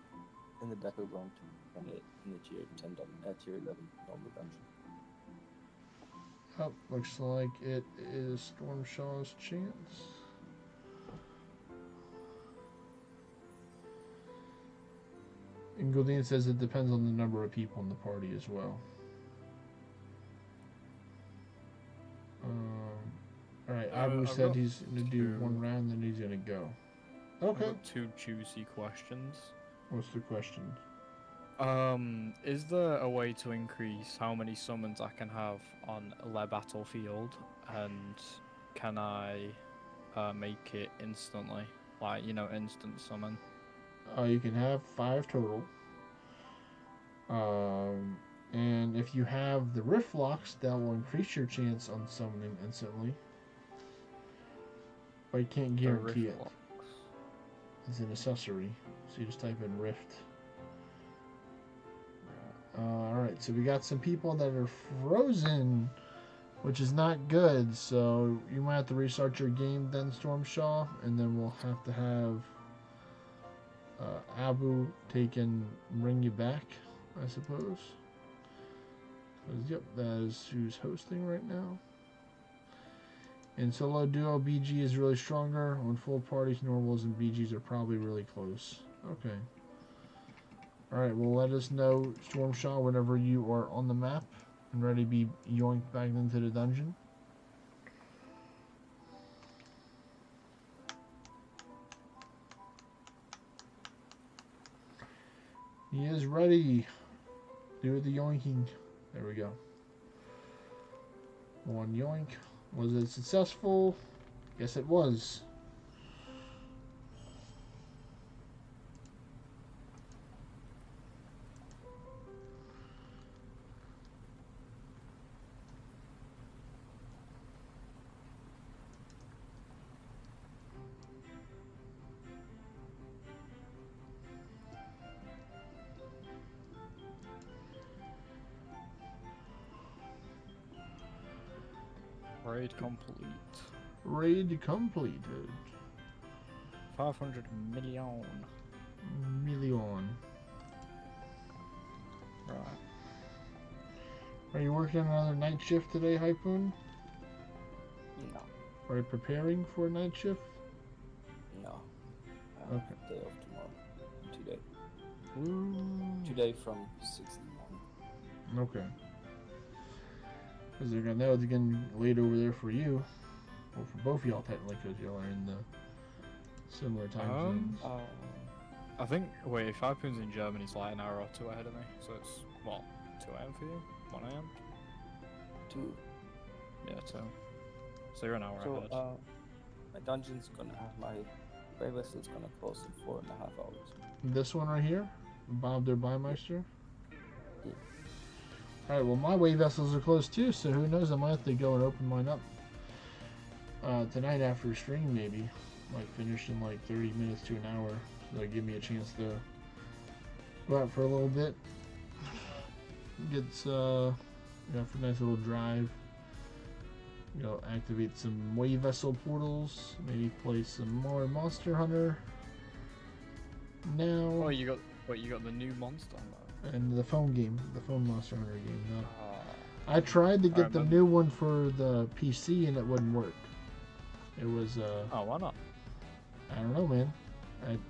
in the battleground than in the tier 10 tier 11 normal dungeon. Oh, looks like it is Stormshaw's chance. And Goldine says it depends on the number of people in the party as well. Alright, Abu I've said got he's going to do 1 two. round, then he's going to go. I've Okay. got 2 juicy questions. What's the question? Is there a way to increase how many summons I can have on Le Battlefield, and can I make it instantly, like instant summon? You can have 5 total. And if you have the Rift Locks, that will increase your chance on summoning instantly. But you can't guarantee it. It's an accessory, so you just type in Rift. Alright, so we got some people that are frozen, which is not good, so you might have to restart your game then, Stormshaw, and then we'll have to have Abu take and bring you back, I suppose. Yep, that is who's hosting right now. In solo duo, BG is really stronger. On full parties, normals and BGs are probably really close. Okay. Alright, well let us know, Stormshaw, whenever you are on the map and ready to be yoinked back into the dungeon. He is ready. Do the yoinking. There we go. One yoink. Was it successful? Yes, it was. Raid complete. Raid completed. 500 million. Million. Right. Are you working another night shift today, Hypoon? No. Are you preparing for a night shift? No. I have Okay. day off tomorrow. Today. Woo. Today from 6 in the morning. Okay. Because they're gonna know it's getting late over there for you. Well, for both of y'all technically, because y'all are in the similar time zones. I think, wait, if Harpoon's in Germany, it's like an hour or 2 ahead of me. So it's, what, 2 a.m. for you? 1 a.m.? 2. Yeah, 2. So you're an hour So, ahead. my dungeon's gonna have my way vessel's gonna close in 4.5 hours. This one right here, Bob der Beimeister. Yeah. Alright, well my way vessels are closed too, so who knows, I might have to go and open mine up tonight after stream maybe. Might finish in like 30 minutes to an hour, so that'll give me a chance to go out for a little bit. Get for a nice little drive. Activate some way vessel portals, maybe play some more Monster Hunter. Now Oh, you got the new monster on and the phone game, the phone Monster Hunter game. No. that. I tried to get the remember. new one for the PC and it wouldn't work. It was Oh, why not? I don't know, man.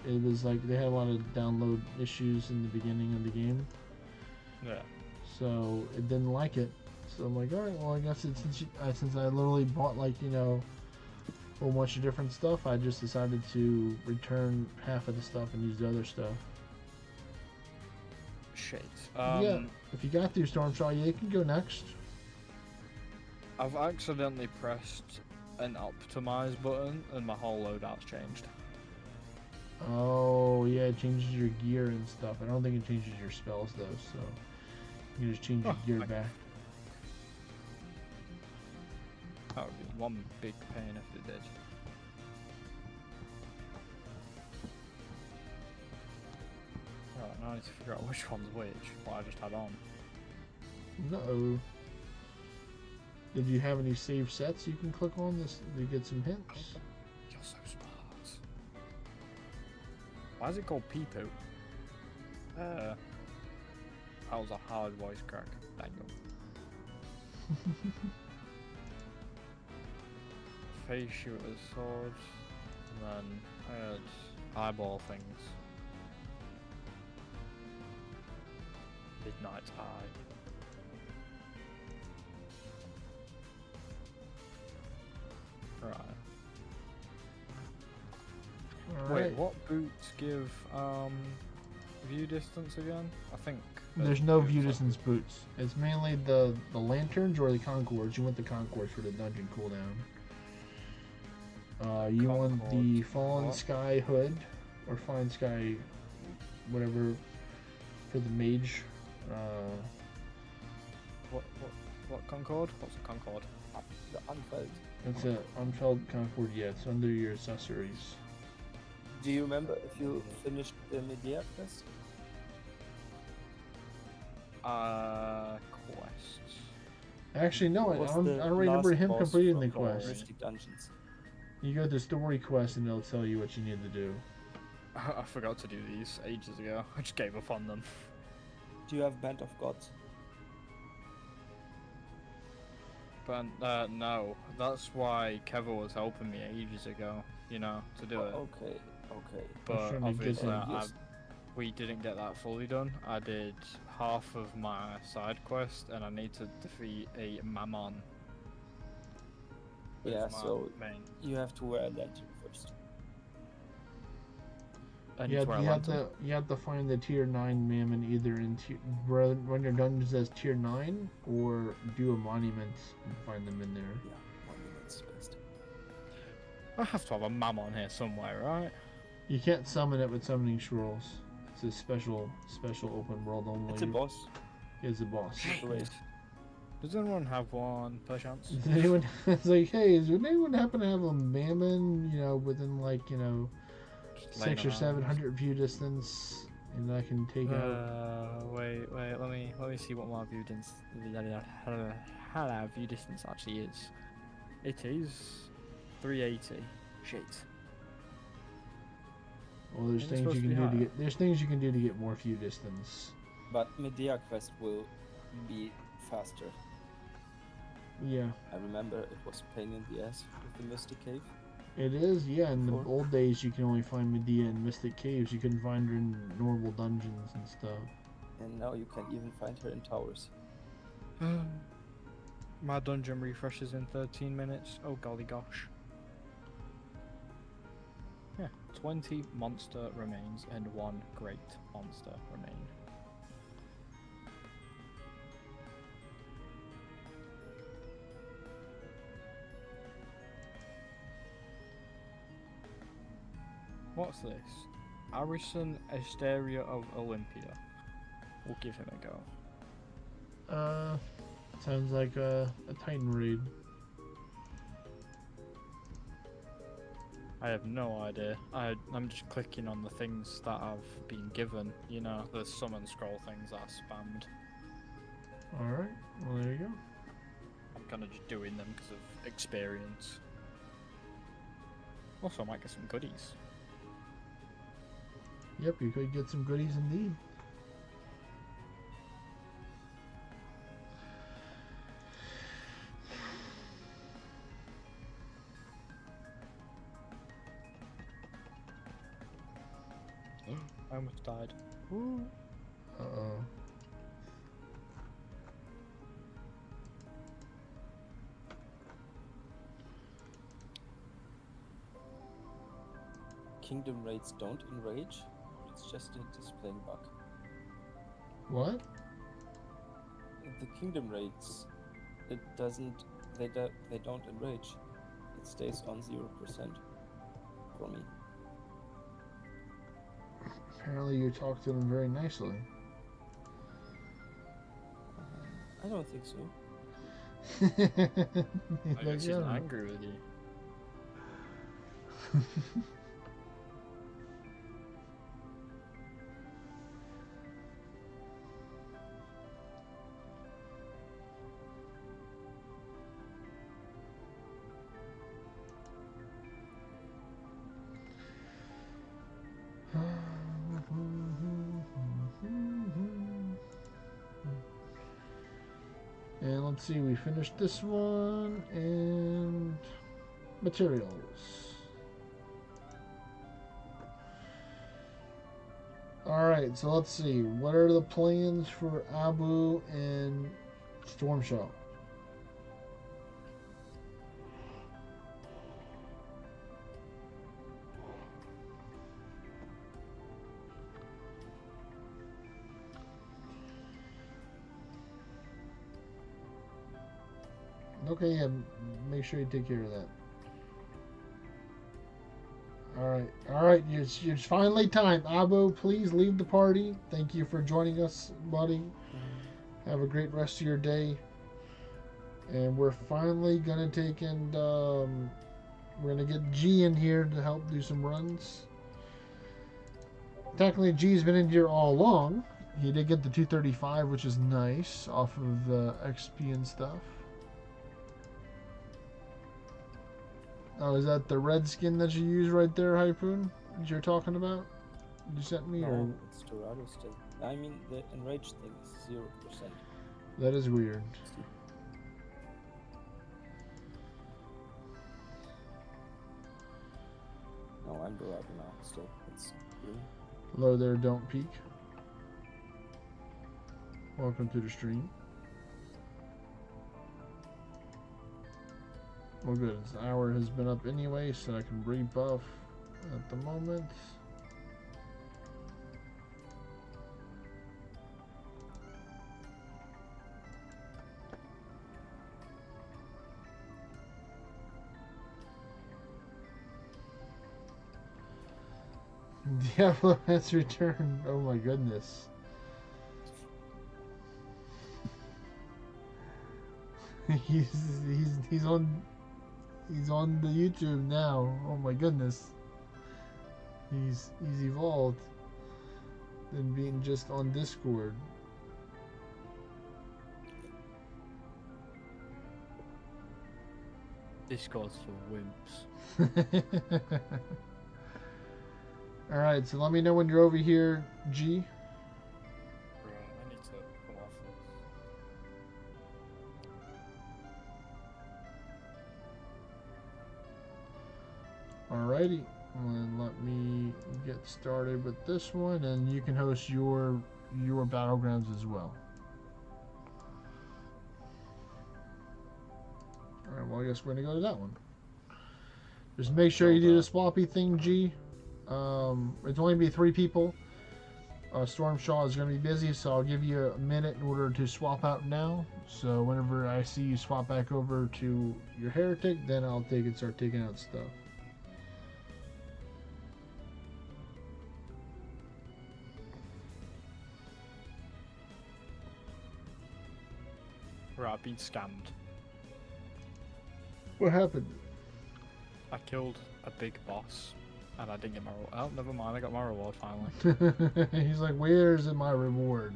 It was like they had a lot of download issues in the beginning of the game, Yeah. so it didn't like it. So I'm like, all right, well, I guess since I literally bought like a whole bunch of different stuff, I just decided to return half of the stuff and use the other stuff. Shit. Yeah, if you got through Stormshaw, yeah, you can go next. I've accidentally pressed an optimize button and my whole loadout's changed. Oh, yeah, it changes your gear and stuff. I don't think it changes your spells, though, so you can just change your gear back. That would be one big pain if it did. Right, now I need to figure out which one's which, what I just had on. No. Did you have any save sets you can click on this to get some hints? You're so smart. Why is it called Peepo? That was a hard voice crack. Thank you. Face shooters, swords, and then I had eyeball things. Midnight's Eye. Right. All Wait, right. what boots give view distance again? I think. There's no view distance boots. It's mainly the lanterns or the concords. You want the concords for the dungeon cooldown. You want the Fallen Sky hood or Fine Sky, whatever, for the mage. What Concord? What's a Concord? The unfelt. It's a unfelt concord. Yeah, it's under your accessories. Do you remember if you finished the Medea quest? Quests. Actually, no. What was I the don't remember last him boss completing the from quest. Mystic Dungeons? You go to story quest and it'll tell you what you need to do. I forgot to do these ages ago. I just gave up on them. Do you have Band of Gods? But no, that's why Kevin was helping me ages ago. You know, to do it. Okay, okay. But trying to get obviously, that. we didn't get that fully done. I did half of my side quest, and I need to defeat a Mammon. Yeah, It's my so main. you have to wear a lantern first. I need You to have, wear a you, have lantern. you have to find the tier 9 mammon either in run your dungeons as tier 9 or do a monument and find them in there. Yeah, monuments best. I have to have a Mammon here somewhere, right? You can't summon it with summoning scrolls. It's a special open world only. It's a boss. It's a boss. Great. Does anyone have one, perchance? Does anyone? It's like, hey, would anyone happen to have a mammon? You know, within like Just laying 600 or around. 700 view distance, and I can take out. Wait, let me see what my view distance view distance actually is. It is 380. Shit. Well, there's Isn't it things supposed you to can be do to higher? get. There's things you can do to get more view distance. But Medea quest will be faster. Yeah, I remember it was pain in the ass with the Mystic Cave. it is. Yeah, in the Before. old days, you can only find Medea in Mystic Caves. You couldn't find her in normal dungeons and stuff. And now you can even find her in towers. My dungeon refreshes in 13 minutes. Oh golly gosh. Yeah, 20 monster remains and 1 great monster remain. What's this? Arison Asteria of Olympia. We'll give him a go. Sounds like a Titan raid. I have no idea. I'm just clicking on the things that I've been given. You know, the summon scroll things that I spammed. Alright, well there you go. I'm kind of just doing them because of experience. Also, I might get some goodies. Yep, you could get some goodies indeed. I almost died. Woo. Uh-oh. Kingdom raids don't enrage, or it's just a displaying bug. What? The kingdom raids, it doesn't. They don't enrage. It stays on 0% for me. Apparently you talk to them very nicely. I don't think so. He's I like, guess he's yeah. angry with you. And let's see, we finished this one and materials. Alright, so let's see. What are the plans for Abu and Stormshaw? Okay, yeah, make sure you take care of that. Alright, it's finally time. Abo, please leave the party. Thank you for joining us, buddy. Have a great rest of your day. And we're finally gonna take and we're gonna get G in here to help do some runs. Technically, G's been in here all along. He did get the 235, which is nice, off of the XP and stuff. Oh, is that the red skin that you use right there, Hypoon? That you're talking about? You sent me, or No, it's Dorado still. I mean, the enraged thing is 0%. that is weird. See? No, I'm Dorado now. Still, it's green. Hello there, don't peek. Welcome to the stream. Well, good. This hour has been up anyway, so I can rebuff at the moment. Diablo has returned. Oh my goodness. he's on the YouTube now. Oh my goodness. He's evolved than being just on Discord. Discord's for wimps. Alright, so let me know when you're over here, G. Right, I need to come off this. Alrighty, and let me get started with this one, and you can host your battlegrounds as well. Alright, well I guess we're gonna go to that one. Just make sure you do the sloppy thing, G. It's only be 3 people. Storm Shaw is going to be busy, so I'll give you a minute in order to swap out now. So whenever I see you swap back over to your heretic, then I'll start taking out stuff. Right, I've been scammed. What happened? I killed a big boss, and I didn't get my reward. Oh, never mind, I got my reward finally. He's like, where's my reward?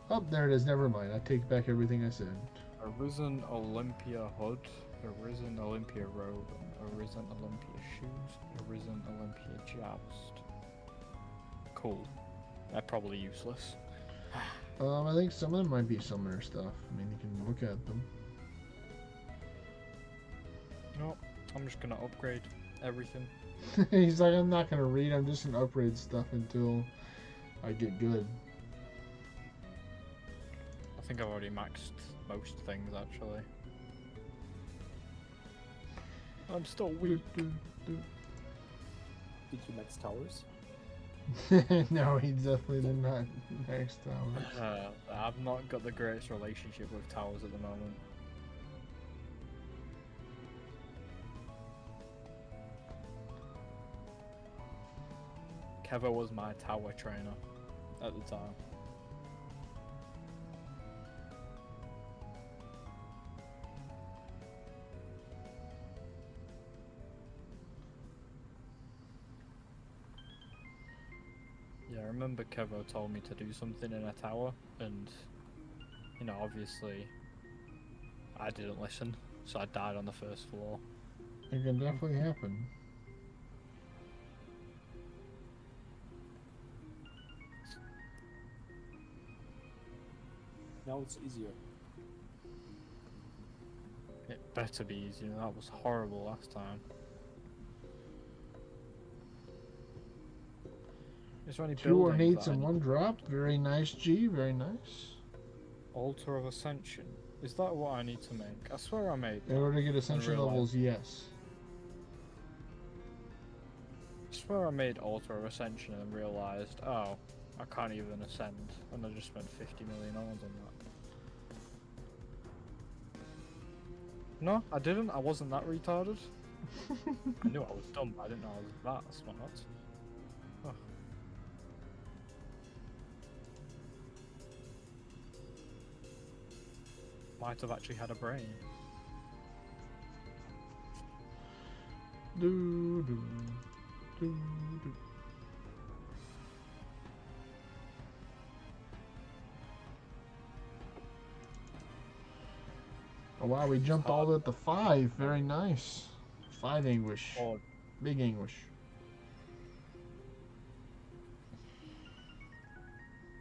Oh, there it is. Never mind. I take back everything I said. Arisen Olympia hood, Arisen Olympia robe, Arisen Olympia shoes, Arisen Olympia joust. Cool. They're probably useless. I think some of them might be summoner stuff. I mean, you can look at them. No, I'm just gonna upgrade everything. He's like, I'm not gonna read. I'm just gonna upgrade stuff until I get good. I think I've already maxed most things actually. I'm still weak. Did you max towers? No, he definitely did not max towers. I've not got the greatest relationship with towers at the moment. Kevo was my tower trainer at the time. Yeah, I remember Kevo told me to do something in a tower, and, you know, obviously, I didn't listen, so I died on the first floor. It can definitely happen. Now it's easier. It better be easier, that was horrible last time. Is there any 2 buildings ornates that I and need- 1 drop. Very nice, G. Very nice. Altar of Ascension. Is that what I need to make? I swear I made In that. order to get ascension real life. levels, yes. I swear I made Altar of Ascension and realised, oh, I can't even ascend, and I just spent 50 million on that. No, I didn't. I wasn't that retarded. I knew I was dumb, but I didn't know I was that smart. Oh. Might have actually had a brain. Do, do, do, do. Oh wow, we jumped all the way up to 5. Very nice. 5 anguish. Oh, Big anguish.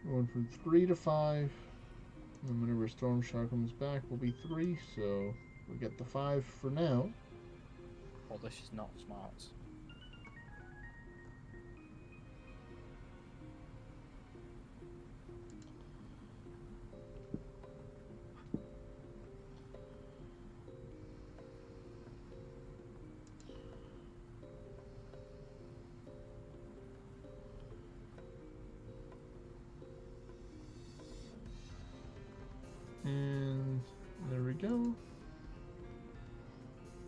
Going from 3 to 5. And whenever Storm Shock comes back, will be 3. So we get the 5 for now. well, this is not smart. And there we go.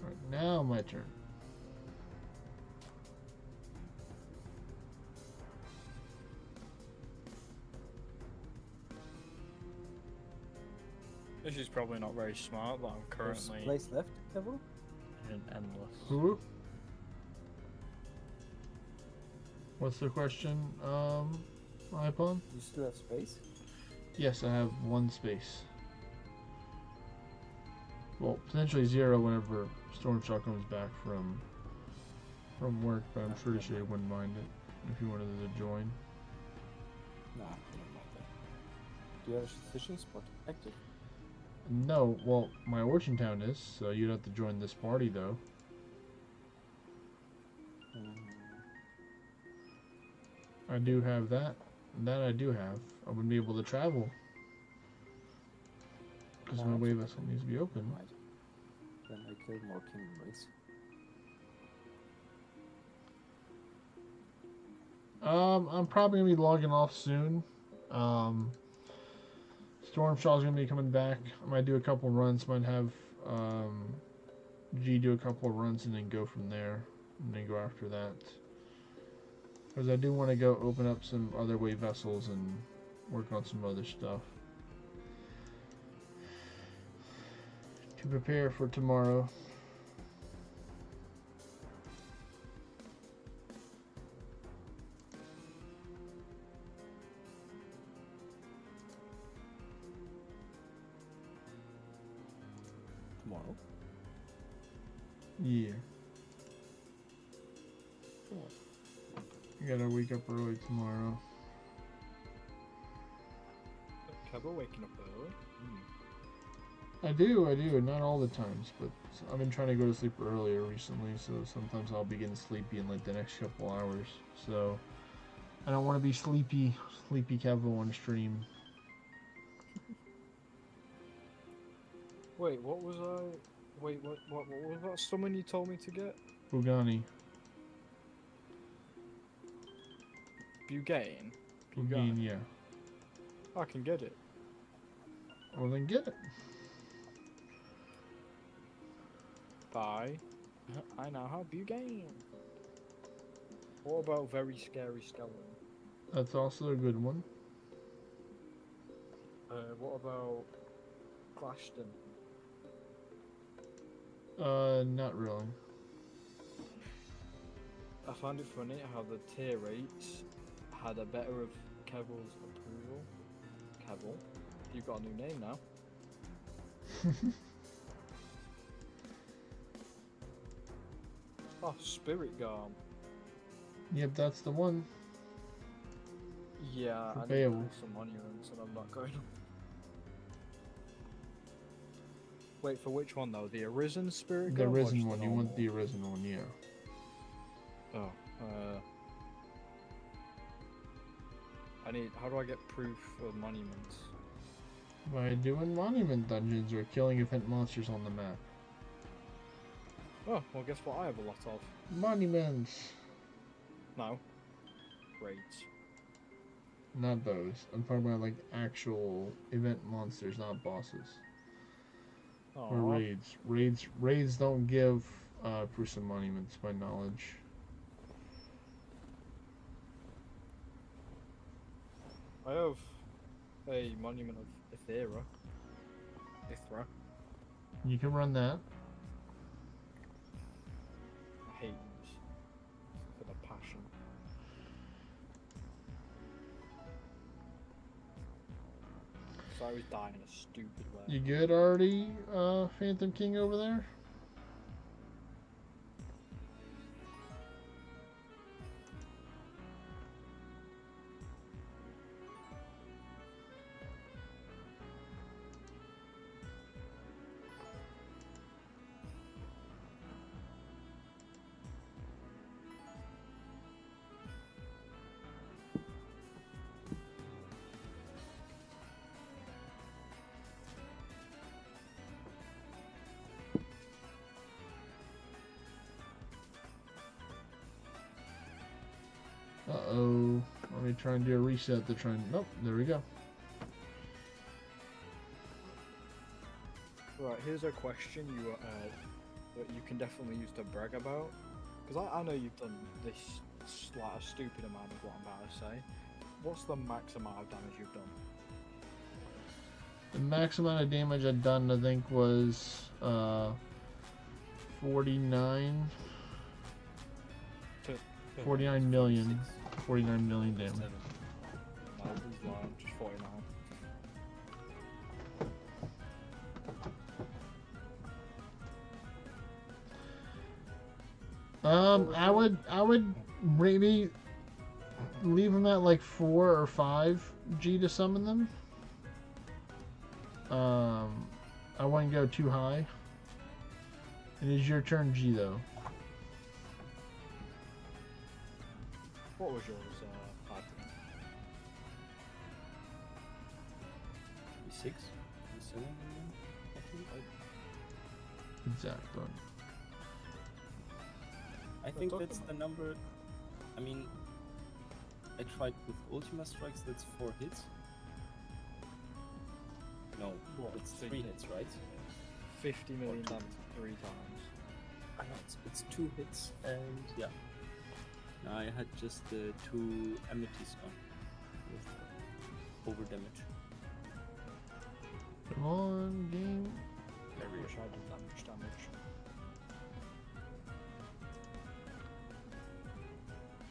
Alright, now my turn. This is probably not very smart, but I'm There's currently place left, Kevo? in endless. Who? What's the question, Ipon? You still have space? Yes, I have 1 space. Well, potentially 0 whenever Storm Shock comes back from work, but I'm pretty sure he wouldn't mind it if he wanted to join. Nah, I don't mind that. Do you have a fishing spot active? No, well, my Ocean Town is, so you'd have to join this party though. I do have that. That I do have. I wouldn't be able to travel. Because my wave vessel needs to be open. Right. Then I killed more Kingdom Race. I'm probably gonna be logging off soon. Storm Shaw's gonna be coming back. I might do a couple runs. Might have G do a couple of runs and then go from there, and then go after that. Because I do want to go open up some other wave vessels and work on some other stuff to prepare for tomorrow. Tomorrow? Yeah. Cool. I gotta wake up early tomorrow. Kevo waking up early? I do, not all the times, but I've been trying to go to sleep earlier recently, so sometimes I'll be getting sleepy in like the next couple hours. So I don't want to be sleepy Kevo on stream. Wait, what was I? Wait, what was that summon you told me to get? Bugani. Bugane? Bugani, yeah. I can get it. Well then get it. Bye. I now have Bugane. What about very scary skeleton? That's also a good one. What about Clashton? Not really. I found it funny how the tier rates had a better of Kevil's approval. Kevil, you've got a new name now. Oh, Spirit Garm. Yep, that's the one. Yeah, For I need to Beowulf. pull some monuments and I'm not going on. Wait, for which one though? The Arisen Spirit The Garm? or Arisen just one. You normal want the Arisen one, yeah. Oh, how do I get proof of monuments? By doing monument dungeons or killing event monsters on the map. Oh, well guess what I have a lot of? Monuments! No. Raids. Not those. I'm talking about like actual event monsters, not bosses. Or raids. Raids don't give proofs of monuments, by knowledge. I have a monument of Ithra. You can run that. I hate these with a passion. So I was dying in a stupid way. You good already, Phantom King over there? Uh-oh. Let me try and do a reset to try and... Nope, there we go. Right, here's a question that you can definitely use to brag about. Because I know you've done this like a stupid amount of what I'm about to say. What's the max amount of damage you've done? The max amount of damage I've done, I think, was 49 million. 49 million damage. No, he's lying, just 49. I would maybe leave them at like 4 or 5 G to summon them. I wouldn't go too high. It is your turn, G, though. What was yours, Patrick? 6? 7? I think. Exactly. I think that's the number. I mean, I tried with Ultima Strikes, that's 4 hits. No, What, it's so 3 you- hits, right? 50 million damage 3 times. I know, it's 2 hits, and yeah. Now I had just the 2 amities on with over damage. Come on, game. I wish I did that much damage.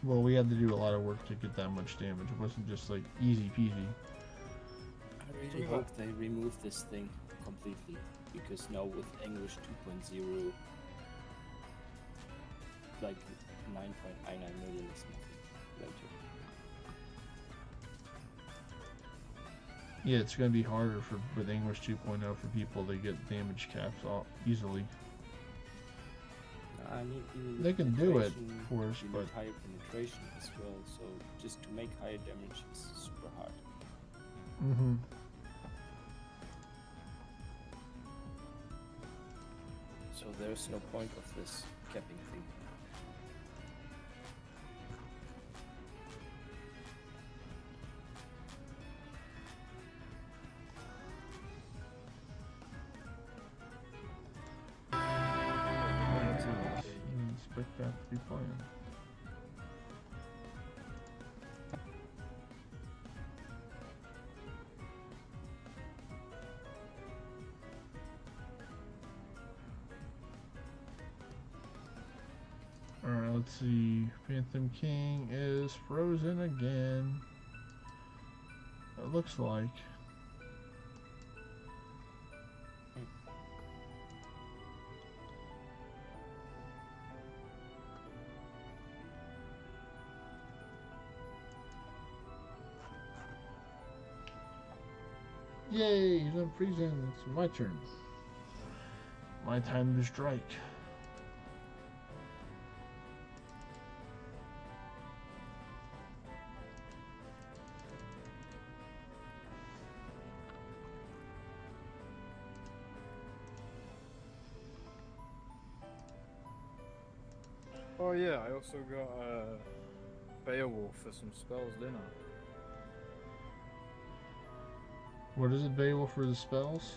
Well, we had to do a lot of work to get that much damage. It wasn't just like easy peasy. I really hope they remove this thing completely, because now with English 2.0, like 9.99 million is nothing later. Yeah, it's gonna be harder for with English 2.0 for people to get damage caps off easily. I mean, even They can do it penetration, for us, you but need higher penetration as well, so just to make higher damage is super hard. mm-hmm. So there's no point of this capping thing. Expect that to be playing. Alright, let's see. Phantom King is frozen again. It looks like. Yay, he's unfreezing. It's my turn. My time to strike. Oh yeah, I also got Beowulf for some spells, didn't I? What is it, Beowulf, for the spells?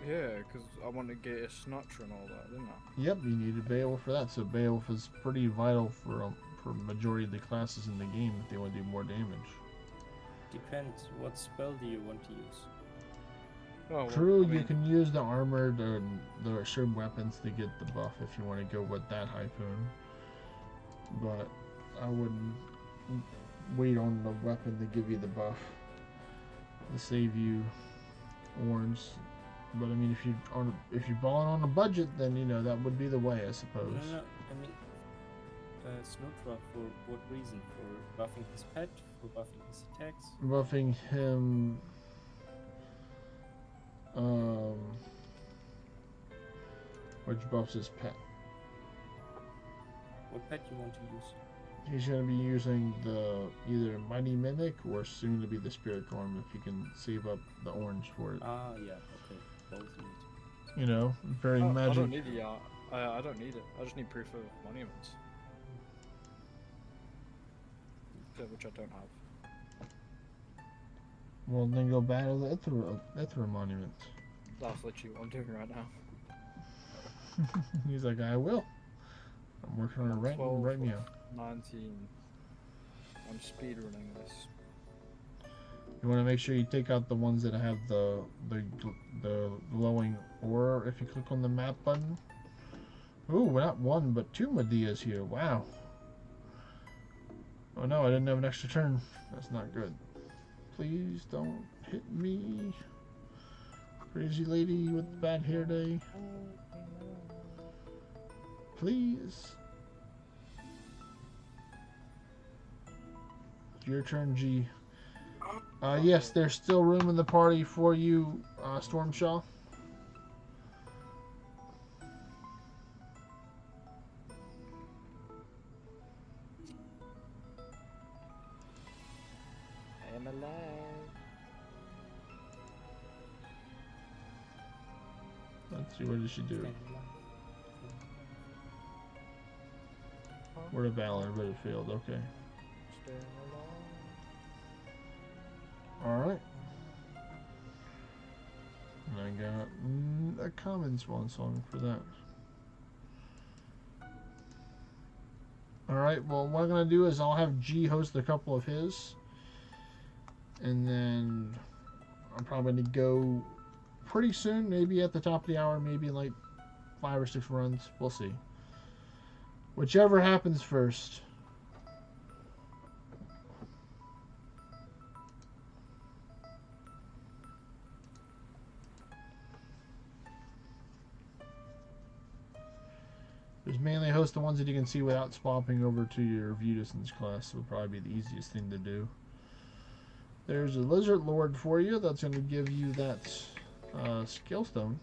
Yeah, because I want to get a snatcher and all that, didn't I? Yep, you needed Beowulf for that. So Beowulf is pretty vital for majority of the classes in the game if they want to do more damage. Depends. What spell do you want to use? Oh, well, True, I you mean, can use the armored or the assured weapons to get the buff if you want to go with that harpoon. But I wouldn't wait on the weapon to give you the buff to save you orange. But I mean, if you're balling on a budget, then you know that would be the way, I suppose. No. I mean, Snotra, for what reason? For buffing his pet? For buffing his attacks? Buffing him. Which buffs his pet? What pet you want to use? He's going to be using the either Mighty Mimic or soon to be the Spirit Gorm if he can save up the orange for it. Ah, yeah, okay. Both need. You know, very I magic. don't need the art. I don't need it. I just need proof of monuments. Which I don't have. Well, then go battle the Ithra monument. That's literally what I'm doing right now. He's like, I will. I'm working on it right 12, now. 19. I'm speedrunning this. You want to make sure you take out the ones that have the glowing aura if you click on the map button. Ooh, not one, but two Medeas here. Wow. Oh no, I didn't have an extra turn. That's not good. Please don't hit me. Crazy lady with the bad hair day. Please. Your turn, G. Yes, there's still room in the party for you, Stormshaw. I'm alive. Let's see, what did she do? Word of Valor, but it failed, okay. Staying alive. Alright. And I got a common swan song for that. Alright, well what I'm going to do is I'll have G host a couple of his. And then I'm probably going to go pretty soon, maybe at the top of the hour, maybe like 5 or 6 runs. We'll see. Whichever happens first. There's mainly host the ones that you can see without swapping over to your view distance class. Would probably be the easiest thing to do. There's a Lizard Lord for you. That's going to give you that skill stone.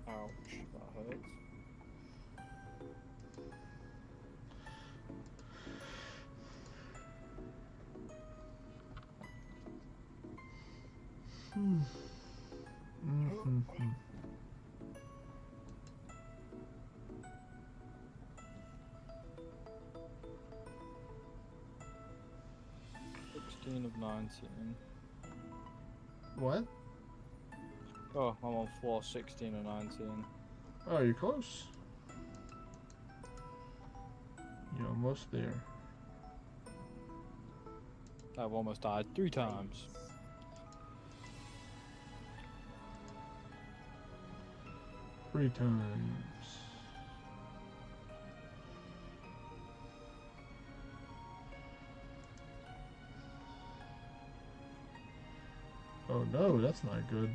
Ouch, that hurts. Mm-hmm. 16 of 19. What? Oh, I'm on floor 16 of 19. Oh, you're close. You're almost there. I've almost died 3 times. Three times. Oh no, that's not good.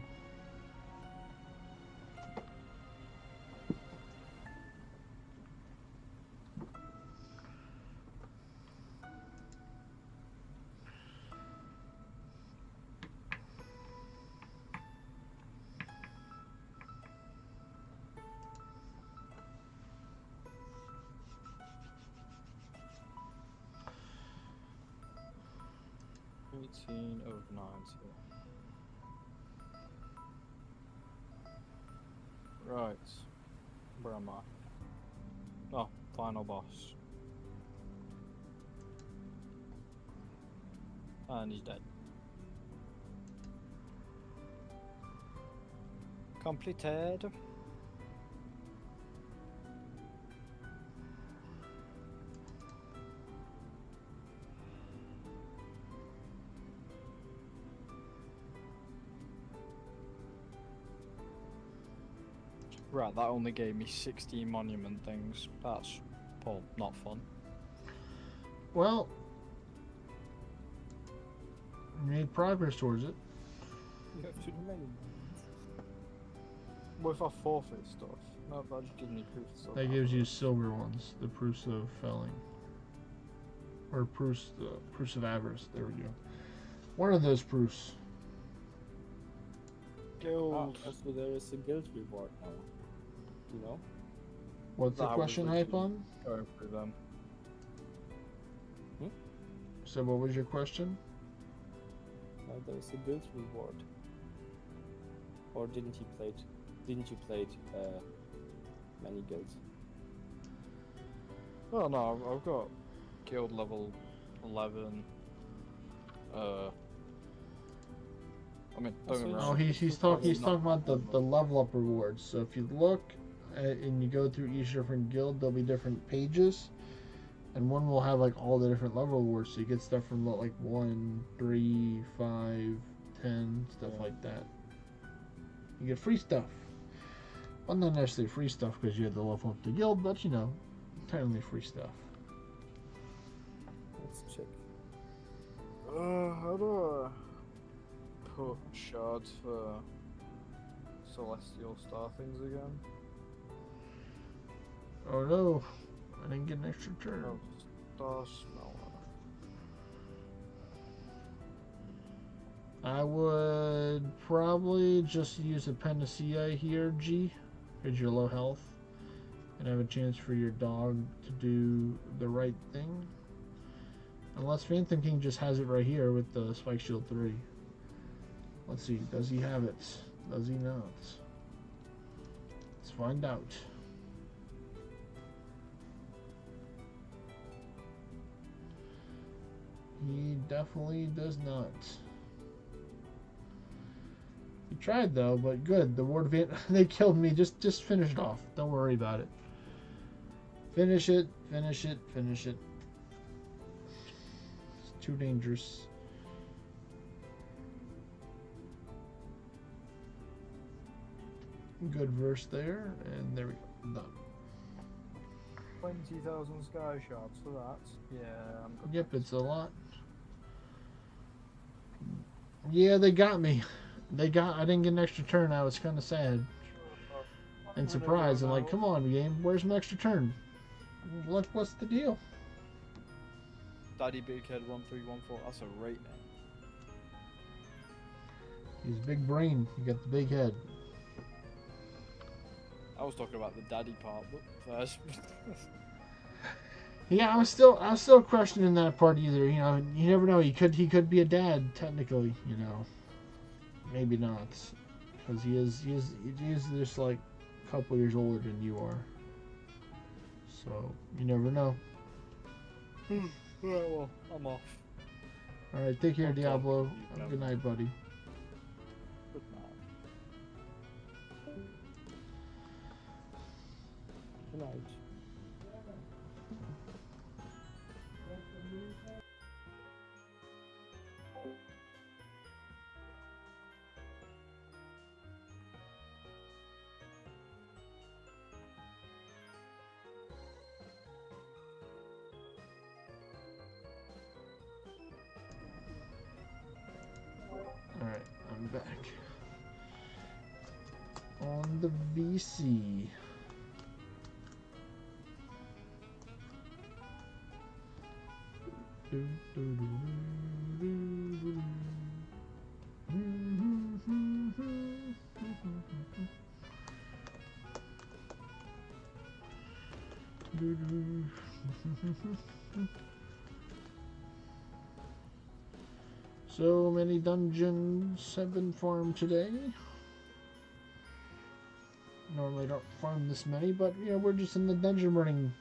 Of 19. Right. Where am I? Oh, final boss. And he's dead. Completed. Right, that only gave me 16 monument things. That's, well, not fun. Well, you made progress towards it. You have too many. What if I forfeit stuff? No, that just gives me proof of stuff. That gives you silver ones, the proofs of felling. Or proofs of avarice. There we go. One of those proofs. Guild. Also, there is a guild reward now. You know? What's the That was question, literally- Hypon? Going through them. So what was your question? Now there is a guild reward. Or didn't you play it? Didn't you play it, many guilds? Well, no, I've got guild level 11. I mean, don't get me Oh, wrong. he's talking about the level up rewards. So if you look and you go through each different guild, there'll be different pages, and one will have like all the different level rewards. So you get stuff from like 1, 3, 5, 10, stuff like that. You get free stuff. Well, not necessarily free stuff because you had to level up the guild, but you know, technically free stuff. Let's check. How do I put shards for celestial star things again? Oh no, I didn't get an extra turn. Oh, star smeller. I would probably just use a panacea here, G, because you're low health, and have a chance for your dog to do the right thing. Unless Phantom King just has it right here with the Spike Shield 3. Let's see, does he have it? Does he not? Let's find out. He definitely does not. He tried though, but good. The Ward of they killed me. Just finish it off. Don't worry about it. Finish it. Finish it. Finish it. It's too dangerous. Good verse there, and there we go. Done. 20,000 sky shards for that. Yeah, I'm good. Yep, it's a lot. Yeah, they got me. I didn't get an extra turn. I was kind of sad and surprised. I'm like, come on, game. Where's my extra turn? What's the deal? Daddy Big Head 1314. That's a right name. He's big brain. You got the big head. I was talking about the daddy part, but first. Yeah, I was still questioning that part either. You know, you never know. He could be a dad technically. You know, maybe not, because he is just like a couple years older than you are. So you never know. Well, I'm off. All right, take care, Okay. Diablo. Yeah. Good night, buddy. Good night. Good night. Alright, I'm back. On the VC. So many dungeons have been farmed today. Normally don't farm this many, but yeah, we're just in the dungeon running.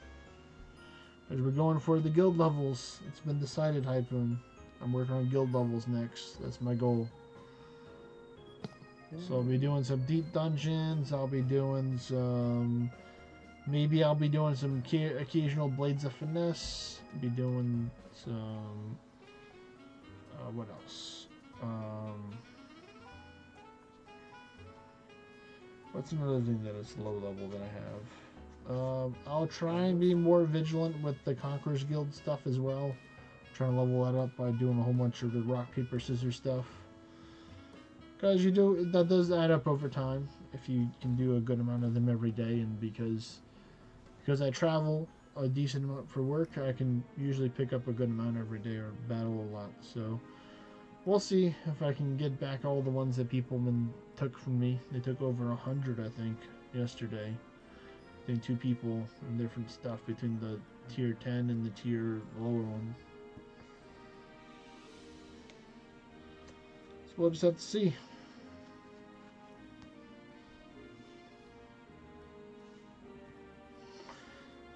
As we're going for the guild levels. It's been decided, Hypoon. I'm working on guild levels next. That's my goal. So I'll be doing some deep dungeons. I'll be doing some. Maybe I'll be doing some occasional Blades of Finesse. Be doing some. What else? What's another thing that is low level that I have? I'll try and be more vigilant with the Conqueror's Guild stuff as well. Trying to level that up by doing a whole bunch of the rock, paper, scissors stuff. Because that does add up over time if you can do a good amount of them every day, and because I travel a decent amount for work, I can usually pick up a good amount every day or battle a lot. So we'll see if I can get back all the ones that people took from me. They took over 100, I think, yesterday. I think 2 people and different stuff between the tier 10 and the tier lower one. So we'll just have to see.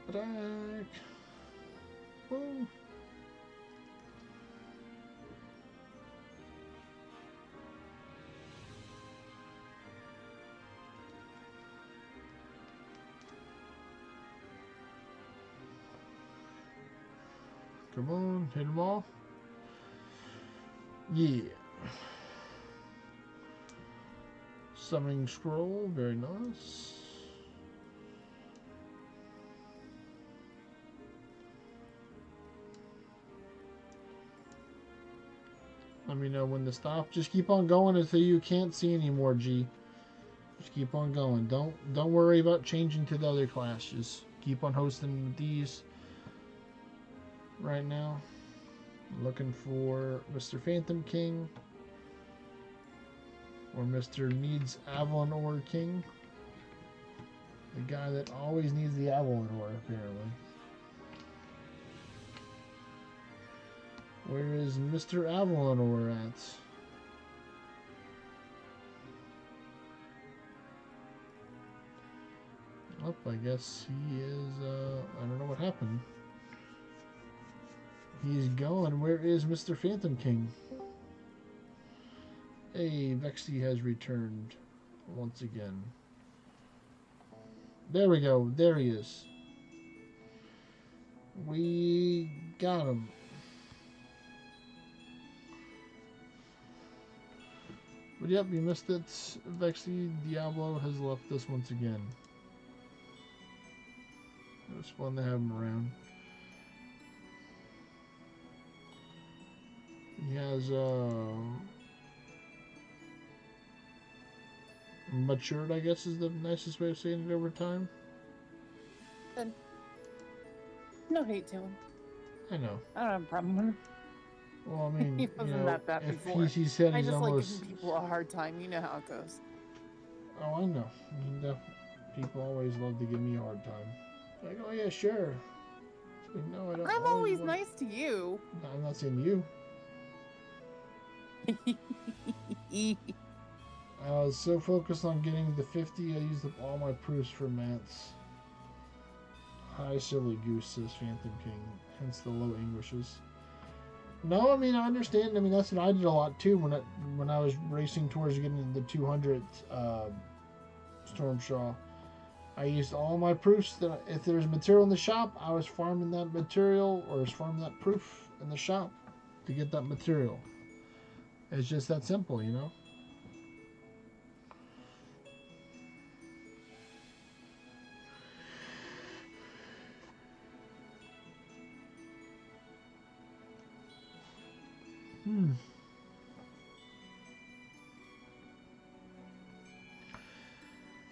Attack! Woo! Come on, hit them all. Yeah. Summoning scroll, very nice. Let me know when to stop. Just keep on going until you can't see anymore, G. Just keep on going. Don't worry about changing to the other class. Just keep on hosting these. Right now, I'm looking for Mr. Phantom King or Mr. Needs Avalon Ore King. The guy that always needs the Avalon Ore, apparently. Where is Mr. Avalon Ore at? Oh, I guess he is, I don't know what happened. He's gone. Where is Mr. Phantom King? Hey, Vexy has returned once again. There we go. There he is. We got him. But yep, you missed it. Vexy Diablo has left us once again. It was fun to have him around. He has matured, I guess is the nicest way of saying it over time. Good. No hate to him. I know. I don't have a problem with him. Well, I mean, He wasn't that bad if before. he said I he's just almost... like giving people a hard time. You know how it goes. Oh, I know. I mean, people always love to give me a hard time. Like, oh yeah, sure. Like, no, I don't. I'm always nice to you. No, I'm not saying you. I was so focused on getting the 50, I used up all my proofs for mats. Hi, silly goose, says Phantom King. Hence the low Englishes. No, I mean, I understand. I mean, that's what I did a lot too when I was racing towards getting the 200th Stormshaw. I used all my proofs that if there was material in the shop, I was farming that material or was farming that proof in the shop to get that material. It's just that simple, you know?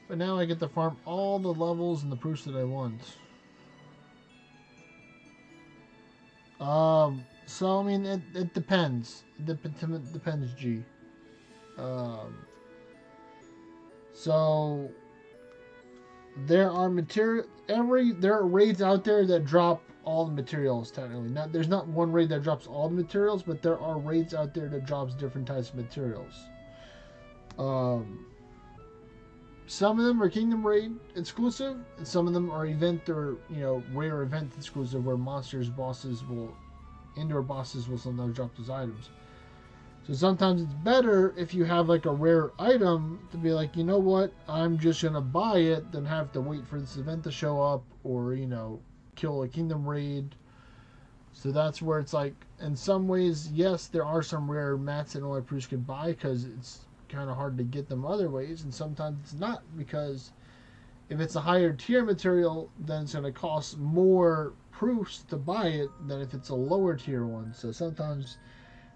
But now I get to farm all the levels and the proofs that I want. So I mean, it depends. It depends, G. So there are there are raids out there that drop all the materials technically. There's not one raid that drops all the materials, but there are raids out there that drops different types of materials. Some of them are Kingdom Raid exclusive, and some of them are event or rare event exclusive, where indoor bosses will sometimes drop those items. So sometimes it's better if you have like a rare item to be like, you know what, I'm just gonna buy it than have to wait for this event to show up or, you know, kill a kingdom raid. So that's where it's like, in some ways, yes, there are some rare mats that only proofs can buy because it's kind of hard to get them other ways, and sometimes it's not because if it's a higher tier material, then it's going to cost more proofs to buy it than if it's a lower tier one. So sometimes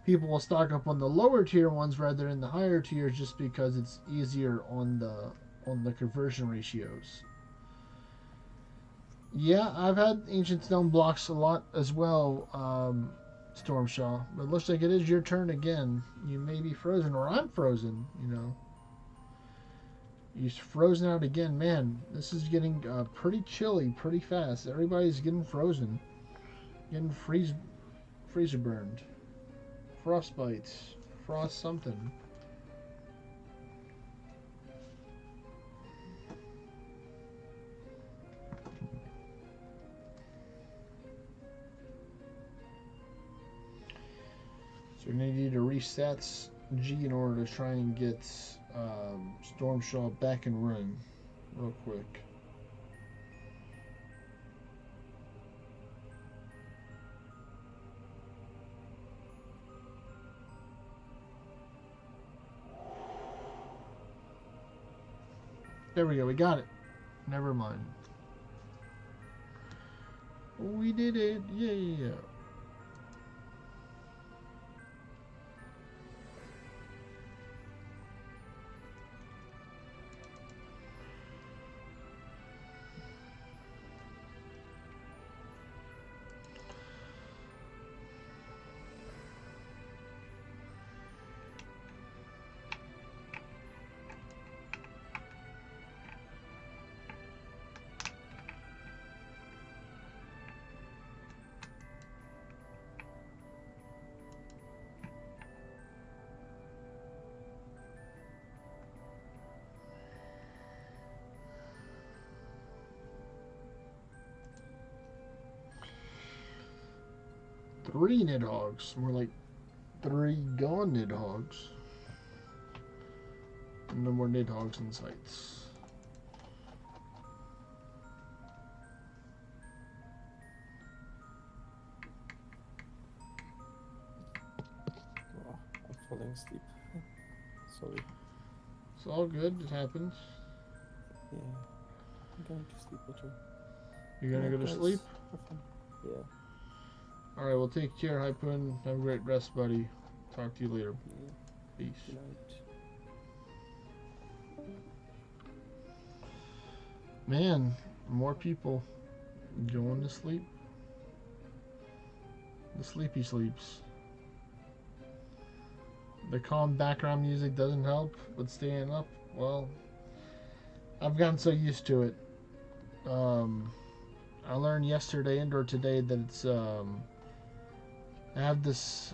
people will stock up on the lower tier ones rather than the higher tiers just because it's easier on the conversion ratios. Yeah, I've had ancient stone blocks a lot as well, Stormshaw. But it looks like it is your turn again. You may be frozen, or I'm frozen, you know. You're frozen out again. Man, this is getting pretty chilly pretty fast. Everybody's getting frozen. Getting freezer burned. Frostbite. Frost something. So we need to reset G in order to try and get Stormshaw back and running real quick. There we go, we got it. Never mind. We did it, yeah. Three Nidhogs. More like 3 gone Nidhogs. No more Nidhogs in sights. Oh, I'm falling asleep. Sorry. It's all good. It happens. Yeah. I'm going to sleep later. You're gonna Yeah, go to guys, sleep? have fun. Yeah. Alright, well, take care, Hypun. Have a great rest, buddy. Talk to you later. Yeah. Peace. Good night. Man, more people going to sleep. The sleepy sleeps. The calm background music doesn't help, but staying up, well, I've gotten so used to it. I learned yesterday and or today that it's I have this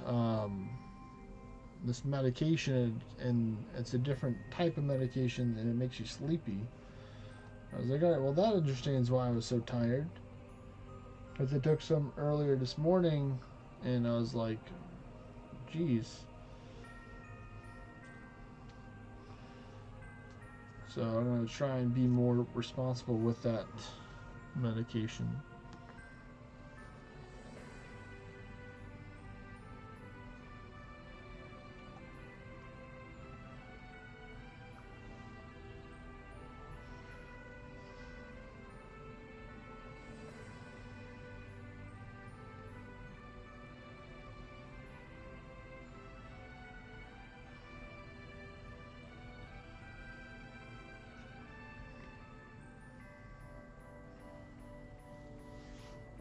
this medication, and it's a different type of medication, and it makes you sleepy. I was like, all right, well, that understands why I was so tired. Because I took some earlier this morning, and I was like, geez. So I'm going to try and be more responsible with that medication.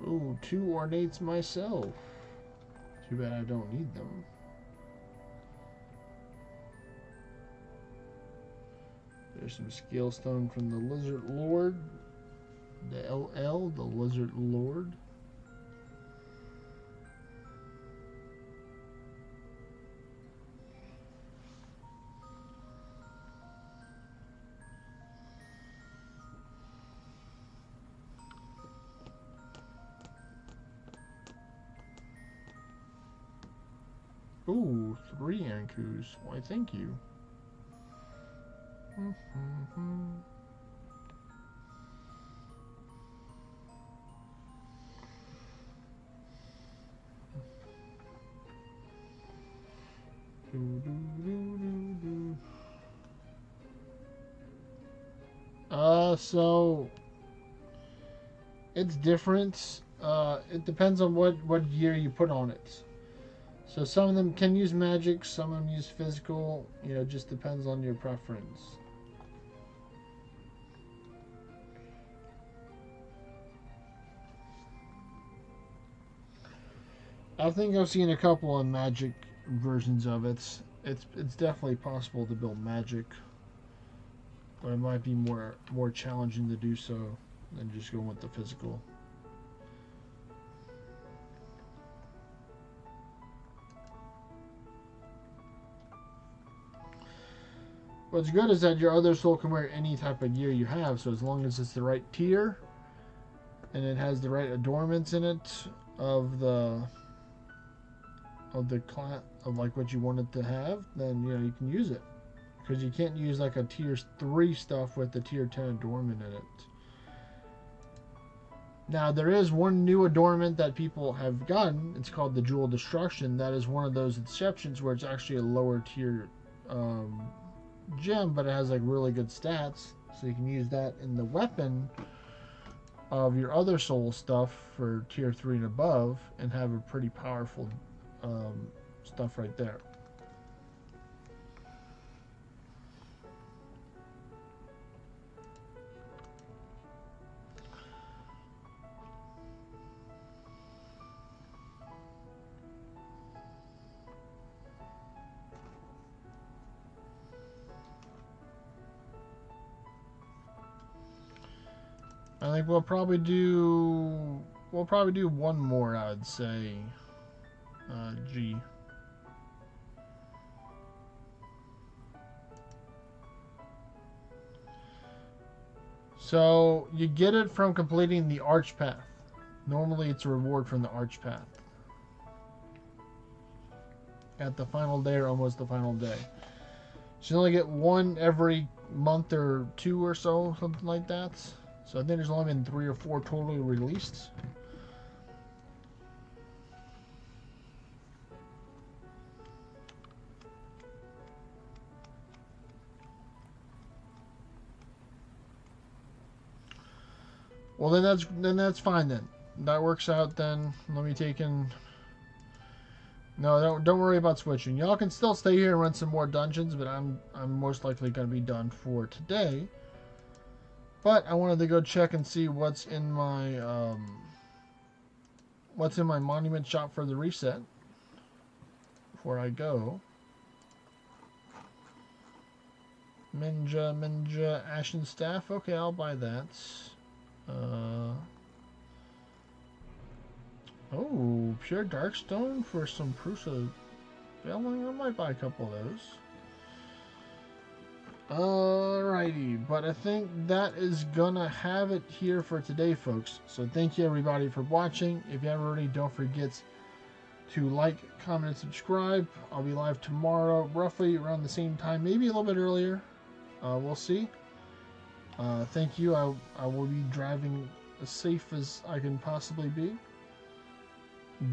Ooh, 2 ornates myself. Too bad I don't need them. There's some scale stone from the Lizard Lord. The LL, the Lizard Lord. Ooh, 3 Ankus. Why, thank you. So it's different. It depends on what gear you put on it. So some of them can use magic, some of them use physical. You know, it just depends on your preference. I think I've seen a couple of magic versions of it. It's definitely possible to build magic, but it might be more challenging to do so than just going with the physical. What's good is that your other soul can wear any type of gear you have, so as long as it's the right tier and it has the right adornments in it of the class of like what you want it to have, then you know you can use it. Because you can't use like a tier 3 stuff with the tier 10 adornment in it. Now there is one new adornment that people have gotten. It's called the Jewel Destruction. That is one of those exceptions where it's actually a lower tier gem, but it has like really good stats, so you can use that in the weapon of your other soul stuff for tier 3 and above and have a pretty powerful stuff right there. I think we'll probably do one more, I'd say. G. So you get it from completing the arch path. Normally it's a reward from the arch path. At the final day or almost the final day. So you only get one every month or 2 or so, something like that. So I think there's only been 3 or 4 totally released. Well, then that's fine then. That works out then. Let me take in. No, don't worry about switching. Y'all can still stay here and run some more dungeons, but I'm most likely going to be done for today. But I wanted to go check and see what's in my monument shop for the reset before I go. Menja Ashen Staff. Okay, I'll buy that. Oh, pure darkstone for some proofs of failing. I might buy a couple of those. Alrighty, but I think that is gonna have it here for today, folks. So thank you everybody for watching. If you haven't already, don't forget to like, comment, and subscribe. I'll be live tomorrow, roughly around the same time, maybe a little bit earlier. We'll see. Thank you. I will be driving as safe as I can possibly be.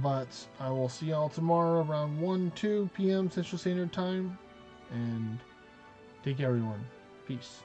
But I will see y'all tomorrow around 1-2 p.m. Central Standard Time. And take care, everyone. Peace.